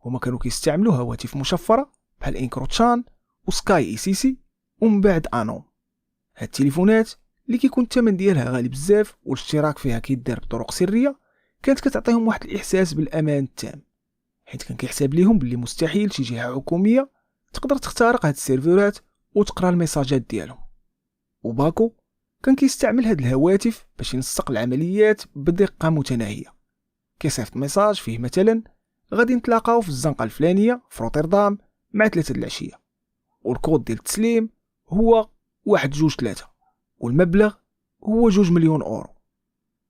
[SPEAKER 2] هما كانوا كيستعملوا هواتف مشفره بحال انكروتشان وسكاي اي سي سي ومن بعد انوم. هاد التليفونات اللي كيكون الثمن ديالها غالي بزاف والاشتراك فيها كيدار بطرق سريه كانت كتعطيهم واحد الاحساس بالامان التام. حيت كان كيحسب ليهم باللي مستحيل شي جهه حكوميه تقدر تخترق هاد السيرفرات وتقرا الميساجات ديالهم. وباكو كان كيستعمل هاد الهواتف باش ينسق العمليات بدقه متناهيه. كيصيفط ميساج فيه مثلا غادي نتلاقاو في الزنقه الفلانيه في روتردام مع 3 د العشيه، والكود ديال التسليم هو 123 والمبلغ هو 2 مليون اورو.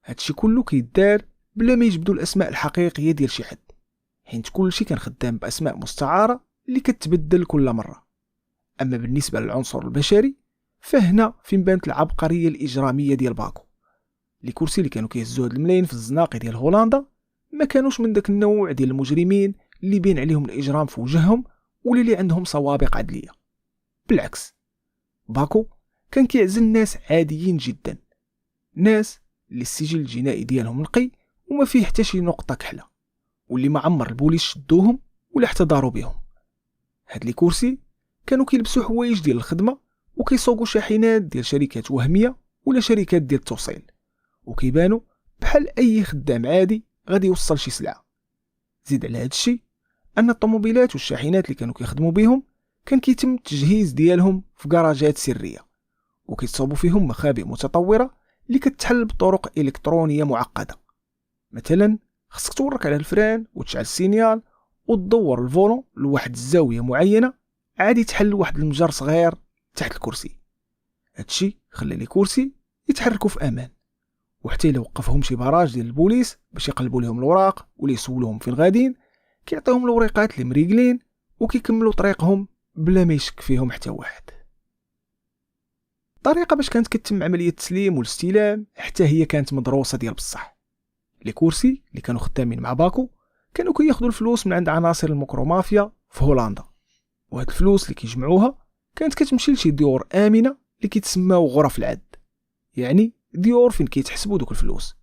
[SPEAKER 2] هادشي كله كيدار بلا ما يجبدوا الاسماء الحقيقيه ديال شي حد، حيت كلشي كان خدام باسماء مستعاره اللي كتبدل كل مره. اما بالنسبه للعنصر البشري فهنا فين بانت العبقريه الاجراميه ديال باكو. لي كرسي اللي كانوا كيهزوا هاد الملايين في الزناقي ديال هولندا ما كانوش من داك النوع ديال المجرمين اللي بين عليهم الاجرام في وجههم ولا اللي عندهم سوابق عدليه. بالعكس، باكو كان كيعزل ناس عاديين جدا، ناس اللي السجل الجنائي ديالهم نقي وما فيه حتى شي نقطه كحله، واللي ما عمر البوليس شدوهم ولا حتى داروا بهم. هاد لي كرسي كانوا كيلبسوا حوايج ديال الخدمه وكيسوقوا شاحنات ديال شركات وهميه ولا شركات ديال التوصيل، وكيبانوا بحال اي خدام عادي غادي يوصل شي سلعه. زيد على هادشي ان الطوموبيلات والشاحنات اللي كانوا كيخدموا بهم كان كيتم التجهيز ديالهم في كراجات سريه، وكيتصاوبوا فيهم مخابئ متطوره اللي كتحل بطرق الكترونيه معقده. مثلا خصك تورك على الفران وتشعل السينيال وتدور الفولون لواحد الزاويه معينه عادي تحل واحد المجر صغير تحت الكرسي. هادشي خلى لي كرسي يتحركوا في امان، وحتى الا وقفهم شي براج ديال البوليس باش يقلبوا لهم الوراق ولا يسولوهم فين غاديين كيعطيهم الوريقات اللي مريقلين وكيكملوا طريقهم بلا ما يشك فيهم حتى واحد. الطريقه باش كانت كتم عمليه التسليم والاستلام حتى هي كانت مدروسه ديال بصح. لي كرسي اللي كانوا خدامين مع باكو كانوا كياخذوا الفلوس من عند عناصر المكرومافيا في هولندا، وهاد الفلوس اللي كيجمعوها كانت كتمشي لشي ديور امنه اللي كيتسماو غرف العد، يعني ديور فين كيتحسبوا دوك الفلوس.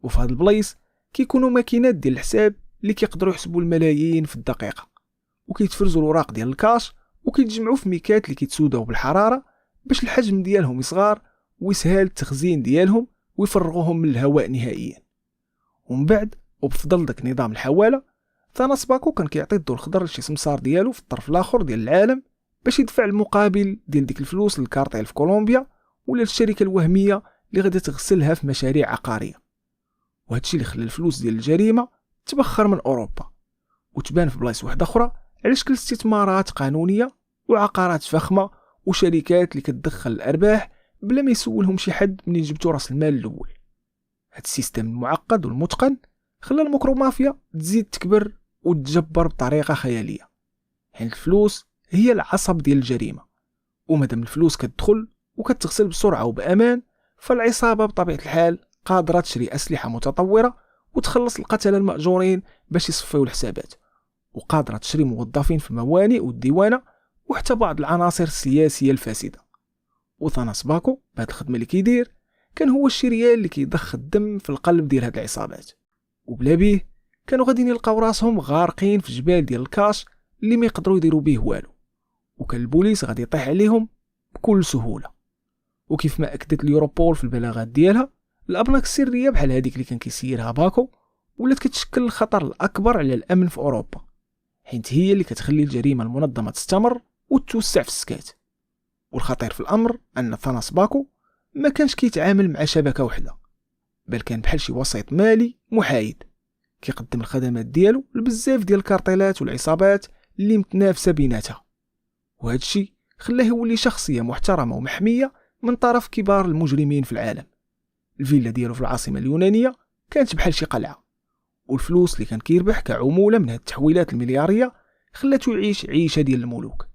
[SPEAKER 2] وفي هاد البلايص كيكونوا ماكينات ديال الحساب اللي كيقدروا يحسبوا الملايين في الدقيقه، وكيتفرزوا الوراق ديال الكاش وكيتجمعوا في ميكات اللي كيتسوداو بالحراره باش الحجم ديالهم يصغر ويسهل التخزين ديالهم ويفرغوهم من الهواء نهائيا. ومن بعد وبفضل داك نظام الحواله ثاناس باكو كان كيعطي الضوء الخضر لشي سمسار ديالو في الطرف الاخر ديال العالم باش يدفع المقابل ديال ديك الفلوس للكارطيل في كولومبيا ولا للشركه الوهميه اللي غادي تغسلها في مشاريع عقاريه. وهادشي اللي خلى الفلوس ديال الجريمه تبخر من اوروبا وتبان في بلايص واحده اخرى على شكل استثمارات قانونيه وعقارات فخمه وشركات اللي كتدخل الارباح بلا ما يسولهم شي حد منين جبتوا راس المال الاول. هاد السيستم المعقد والمتقن خلى المكرومافيا تزيد تكبر وتجبر بطريقه خياليه، حيت الفلوس هي العصب ديال الجريمه، ومادام الفلوس كتدخل وكتغسل بسرعه وبامان فالعصابه بطبيعه الحال قادره تشري اسلحه متطوره وتخلص القتله المأجورين باش يصفيو الحسابات، وقادره تشري موظفين في الموانئ والديوانه وحتى بعض العناصر السياسيه الفاسده. وثاناس باكو بهاد الخدمه اللي كيدير كان هو الشريال اللي كيضخ الدم في القلب ديال هاد العصابات، وبلا بيه كانوا غاديين يلقاو راسهم غارقين في جبال ديال الكاش اللي ما يقدروا يديروا به والو، وكان البوليس غادي يطيح عليهم بكل سهوله. وكيف ما اكدت اليوروبول في البلاغات ديالها، الابناك السريه بحال هذيك اللي كان كيسيرها باكو ولات كتشكل الخطر الاكبر على الامن في اوروبا، حيت هي اللي كتخلي الجريمه المنظمه تستمر وتوسع في السكات. والخطير في الامر ان ثاناس باكو ما كانش كيتعامل مع شبكه وحده، بل كان بحال شي وسيط مالي محايد كيقدم الخدمات ديالو لبزاف ديال الكارتيلات والعصابات اللي متنافسه بيناتها. وهذا الشيء خلاه يولي شخصيه محترمه ومحميه من طرف كبار المجرمين في العالم. الفيلا ديالو في العاصمه اليونانيه كانت بحال شي قلعه، والفلوس اللي كان كيربح كعموله من هاد التحويلات الملياريه خلاتو يعيش عيشه ديال الملوك،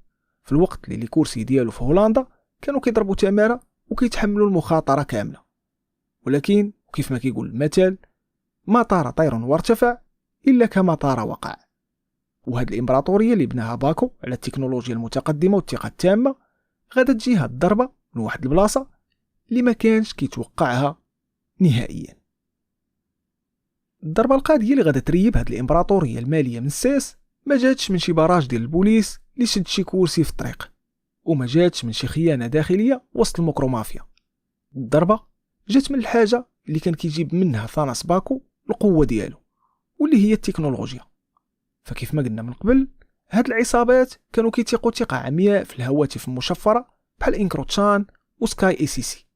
[SPEAKER 2] في الوقت اللي الكرسي ديالو في هولندا كانوا كيضربوا تماره وكيتحملوا المخاطره كامله. ولكن كيف ما كيقول المثل، ما طار طير وارتفع الا كما طار وقع. وهاد الامبراطوريه اللي بناها باكو على التكنولوجيا المتقدمه والثقه التامه غادا تجي هاد الضربه من واحد البلاصه اللي ما كانش كيتوقعها نهائيا. الضربه القاضيه اللي غادا تريب هاد الامبراطوريه الماليه من الساس ما جاتش من شي براج ديال البوليس اللي شد شي كرسي في الطريق، وما جاتش من شي خيانه داخليه وسط المكرومافيا. الضربه جات من الحاجه اللي كان كيجيب منها ثاناس باكو القوه ديالو، واللي هي التكنولوجيا. فكيف ما قلنا من قبل، هاد العصابات كانوا كيتيقوا ثقة عمياء في الهواتف المشفرة بحال انكروتشان وسكاي اي سي سي،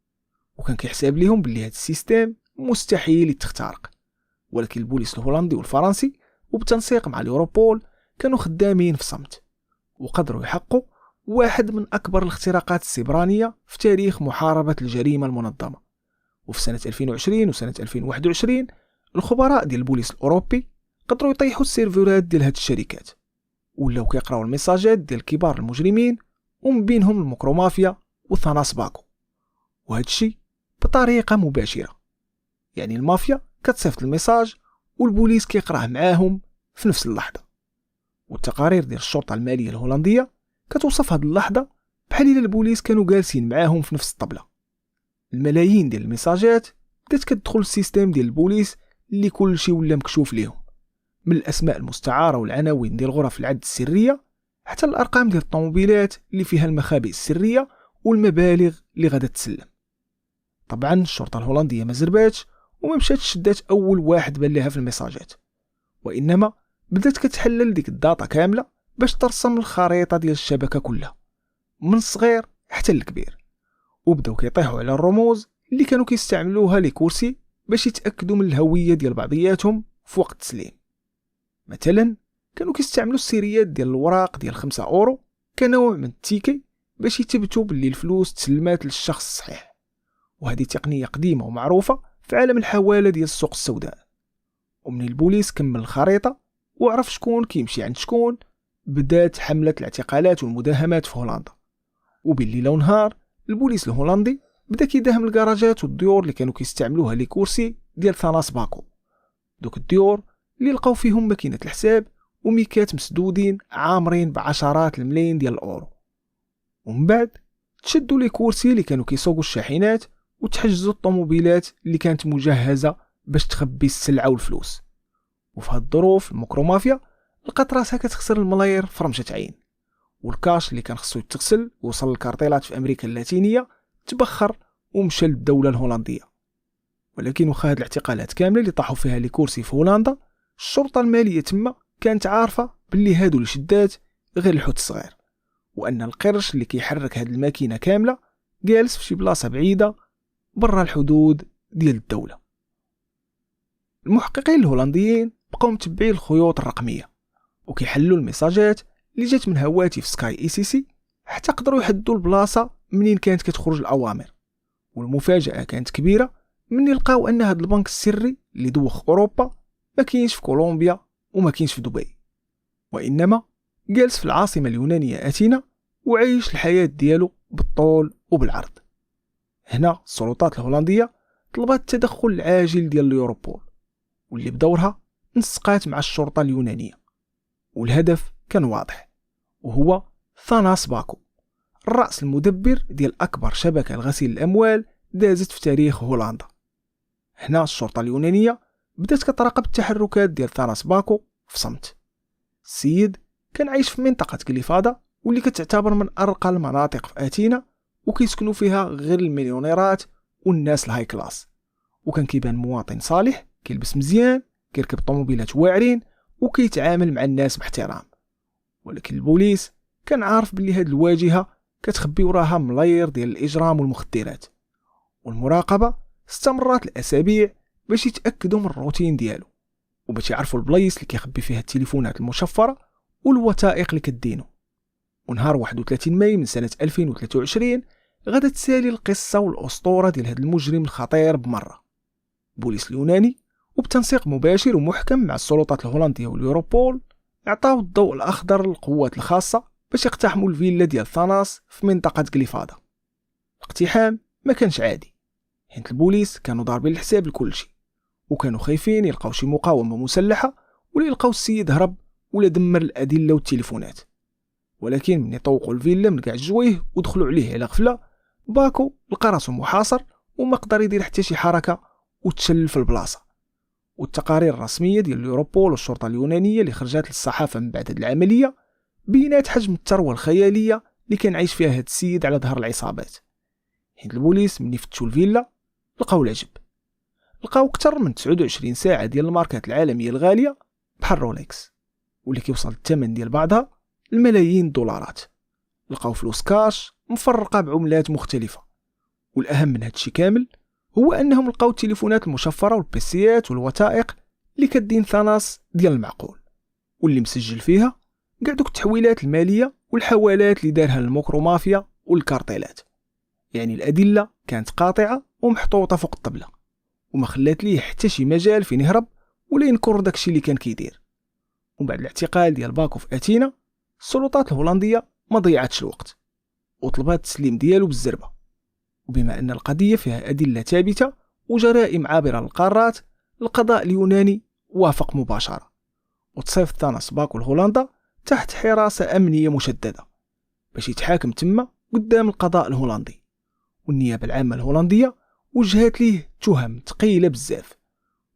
[SPEAKER 2] وكان كيحسب ليهم باللي هاد السيستم مستحيل يتخترق. ولكن البوليس الهولندي والفرنسي وبالتنسيق مع اليوروبول كانوا خدامين في صمت، وقدروا يحققوا واحد من أكبر الاختراقات السيبرانية في تاريخ محاربة الجريمة المنظمة. وفي سنة 2020 وسنة 2021 الخبراء ديال البوليس الأوروبي قدروا يطيحوا السيرفرات ديال هاد الشركات، ولاو كيقراو الميساجات ديال كبار المجرمين ومن بينهم المكرومافيا وثاناس باكو، وهذا الشيء بطريقة مباشرة. يعني المافيا كتصيفط الميساج والبوليس كيقراه معاهم في نفس اللحظة. والتقارير ديال الشرطة المالية الهولندية كتوصف هاد اللحظة بحال إلا البوليس كانوا جالسين معاهم في نفس الطبلة. الملايين ديال الميساجات بدات كتدخل السيستم ديال البوليس اللي كل شيء ولا مكشوف ليهم، من الأسماء المستعارة والعناوين ديال غرف العد السرية حتى الأرقام ديال الطوموبيلات اللي فيها المخابئ السرية والمبالغ اللي غادا تسلم. طبعا الشرطة الهولندية ما زرباتش وما مشاتش شدات أول واحد بان ليها في الميساجات، وإنما بدات كتحلل ديك الداتا كاملة باش ترسم الخريطة ديال الشبكة كلها من الصغير حتى الكبير، وبداو كيطيحوا على الرموز اللي كانوا كيستعملوها لي كورسي باش يتأكدوا من الهوية ديال بعضياتهم في وقت التسليم. مثلا كانوا كيستعملوا السيريات ديال الوراق ديال 5 أورو كنوع من التيكي باش يثبتوا باللي الفلوس تسلمات للشخص الصحيح، وهذه تقنية قديمة ومعروفة في عالم الحوالة ديال السوق السوداء. ومن البوليس كمل الخريطة وعرف شكون كيمشي عند شكون، بدات حملة الاعتقالات والمداهمات في هولندا. وبالليل ونهار البوليس الهولندي بدا كيداهم الكراجات والديور اللي كانوا كيستعملوها لي كورسي ديال ثاناس باكو، دوك الديور اللي لقاو فيهم ماكينة الحساب وميكات مسدودين عامرين بعشرات الملايين ديال الأورو. ومن بعد تشدوا لي كورسي اللي كانوا كيسوقوا الشاحنات وتحجزوا الطوموبيلات اللي كانت مجهزة باش تخبي السلعة والفلوس. وفي هاد الظروف المكرومافيا لقات راسها كتخسر الملاير في رمشة عين، والكاش اللي كان خصو يتغسل ووصل للكارطيلات في أمريكا اللاتينية تبخر ومشى للدولة الهولندية. ولكن وخا هاد الاعتقالات كاملة اللي طاحوا فيها لي كورسي في هولندا، الشرطة المالية تما كانت عارفة باللي هادو اللي شدات غير الحوت الصغير، وأن القرش اللي كيحرك هاد الماكينة كاملة جالس في شي بلاصة بعيدة برا الحدود ديال الدولة. المحققين الهولنديين بقاو متبعين الخيوط الرقمية وكيحلوا الميساجات اللي جات من هواتف سكاي اي سي سي حتى قدروا يحدوا البلاصة منين كانت كتخرج الأوامر. والمفاجأة كانت كبيرة مني لقاو أن هاد البنك السري اللي دوخ أوروبا ما كاينش في كولومبيا وما كاينش في دبي، وإنما جالس في العاصمة اليونانية أثينا وعيش الحياة ديالو بالطول وبالعرض. هنا السلطات الهولندية طلبت التدخل العاجل ديال اليوروبول، واللي بدورها نسقات مع الشرطة اليونانية، والهدف كان واضح وهو ثاناس باكو، الرأس المدبر ديال أكبر شبكة لغسيل الأموال دازت في تاريخ هولندا. هنا الشرطة اليونانية بدات كتراقب التحركات ديال ثاناس باكو في صمت. السيد كان عايش في منطقة كليفادا واللي كتعتبر من أرقى المناطق في أثينا، وكيسكنوا فيها غير المليونيرات والناس الهاي كلاس، وكان كيبان مواطن صالح كيلبس مزيان كيركب طوموبيلات واعرين وكيتعامل مع الناس باحترام. ولكن البوليس كان عارف باللي هاد الواجهة كتخبي وراها ملاير ديال الإجرام والمخدرات، والمراقبة استمرت الأسابيع باش يتأكدوا من الروتين ديالو وباش يعرفوا البلايص اللي كيخبي فيها التليفونات المشفرة والوثائق اللي كدينو. ونهار 31 ماي من سنة 2023 غادا تسالي القصة والأسطورة ديال هاد المجرم الخطير بمرة. البوليس اليوناني وبتنسيق مباشر ومحكم مع السلطات الهولندية واليوروبول اعطاو الضوء الأخضر للقوات الخاصة باش يقتحموا الفيلا ديال ثاناس في منطقة كليفادا. الاقتحام ما كانش عادي، حيت البوليس كانوا ضاربين الحساب لكل شيء، وكانوا خايفين يلقاو شي مقاومة مسلحة ولا يلقاو السيد هرب ولا دمر الأدلة والتليفونات. ولكن من يطوقوا الفيلا من كاع الجويه ودخلوا عليه على غفلة، باكو لقى راسو محاصر وما قدر يدير حتى شي حركة وتشل في البلاصة. والتقارير الرسمية ديال اليوروبول والشرطة اليونانية اللي خرجت للصحافة من بعد هاد العملية بينات حجم الثروة الخيالية اللي كان عايش فيها هاد السيد على ظهر العصابات. حيت البوليس من يفتشوا الفيلا لقاو العجب، لقاو اكثر من 29 ساعة ديال الماركات العالمية الغالية بحال رولكس، واللي كيوصل الثمن ديال بعضها الملايين الدولارات. لقاو فلوس كاش مفرقة بعملات مختلفة، والأهم من هادشي كامل هو أنهم لقاو التليفونات المشفرة والبيسيات والوثائق اللي كدين ثاناس ديال المعقول، واللي مسجل فيها كاع دوك التحويلات المالية والحوالات اللي دارها الموكرومافيا والكارتيلات. يعني الأدلة كانت قاطعة ومحطوطة فوق الطبلة، وما خلات ليه حتى شي مجال فين يهرب ولا ينكر داكشي اللي كان كيدير. ومن بعد الاعتقال ديال باكو في أثينا، السلطات الهولندية ما ضيعتش الوقت وطلبات التسليم ديالو بالزربة. وبما أن القضية فيها أدلة ثابتة وجرائم عابرة للقارات، القضاء اليوناني وافق مباشرة وتصيفط ثاناس باكو لهولندا تحت حراسة أمنية مشددة باش يتحاكم تما قدام القضاء الهولندي. والنيابة العامة الهولندية وجهت ليه تهم ثقيلة بزاف،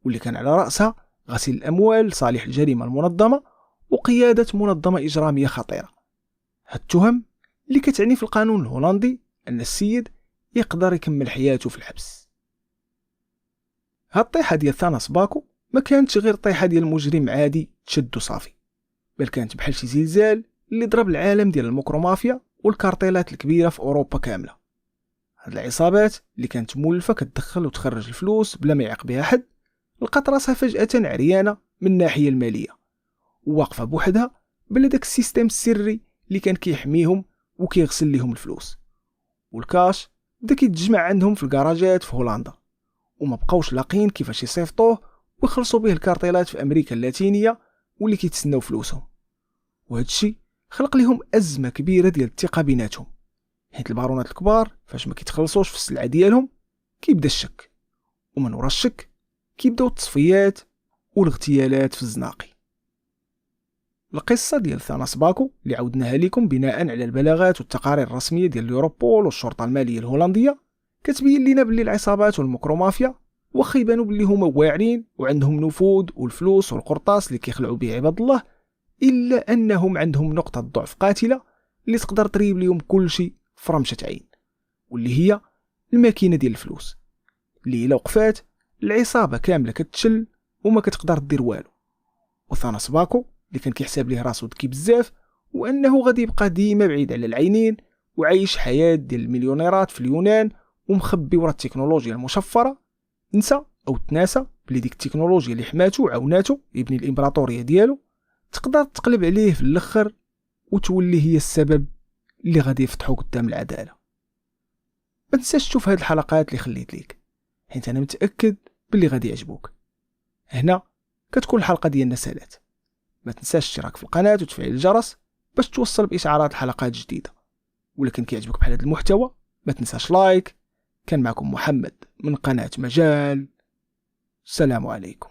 [SPEAKER 2] واللي كان على رأسها غسيل الأموال لصالح الجريمة المنظمة وقيادة منظمة إجرامية خطيرة. هاد التهم اللي كتعني في القانون الهولندي أن السيد يقدر يكمل حياته في الحبس. هاد الطيحة ديال ثاناس باكو ما كانتش غير طيحة ديال مجرم عادي تشدو صافي، بل كانت بحال شي زلزال اللي ضرب العالم ديال الموكرومافيا والكارتيلات الكبيرة في أوروبا كاملة. هاد العصابات اللي كانت مولفة كتدخل وتخرج الفلوس بلا ما يعاق بها حد، لقات راسها فجأة عريانة من الناحية المالية، وواقفة بوحدها بلا داك السيستم السري اللي كان كيحميهم وكيغسل ليهم الفلوس. والكاش بدا كيتجمع عندهم في الكراجات في هولندا، وما بقاوش لاقين كيفاش يصيفطوه ويخلصوا به الكارتيلات في أمريكا اللاتينية واللي كيتسناو فلوسهم. وهذا الشيء خلق لهم أزمة كبيرة ديال الثقة بيناتهم، حيت البارونات الكبار فاش ما كيتخلصوش في السلعة ديالهم كيبدا الشك، ومن ورا الشك كيبداو التصفيات والاغتيالات في الزناقي. القصة ديال ثاناس باكو اللي عودناها لكم بناء على البلاغات والتقارير الرسمية ديال اليوروبول والشرطة المالية الهولندية كتبين لنا باللي العصابات والموكرومافيا واخا يبانوا باللي هما واعرين وعندهم نفوذ والفلوس والقرطاس اللي كيخلعوا به عباد الله، إلا أنهم عندهم نقطة ضعف قاتلة اللي تقدر تريب ليهم كل شيء في رمشة عين، واللي هي الماكينة ديال الفلوس اللي إلا وقفات العصابة كاملة كتشل وما كتقدر تدير والو. وثاناس باكو اللي كان كيحسب ليه راسو ذكي بزاف وأنه غادي يبقى ديما بعيد على العينين وعايش حياة ديال المليونيرات في اليونان ومخبي ورا التكنولوجيا المشفرة، نسى أو تناسى بلي ديك التكنولوجيا اللي حماتو وعاوناتو يبني الإمبراطورية ديالو تقدر تقلب عليه في الأخر وتولي هي السبب اللي غادي يفتحو قدام العدالة. ما تنساش تشوف هاد الحلقات اللي خليت ليك، حيت أنا متأكد باللي غادي يعجبوك. هنا كتكون الحلقة ديالنا سالات. ما تنساش اشتراك في القناة وتفعيل الجرس باش توصل بإشعارات الحلقات الجديدة. ولكن كيعجبك بحال هذا المحتوى ما تنساش لايك. كان معكم محمد من قناة مجال. السلام عليكم.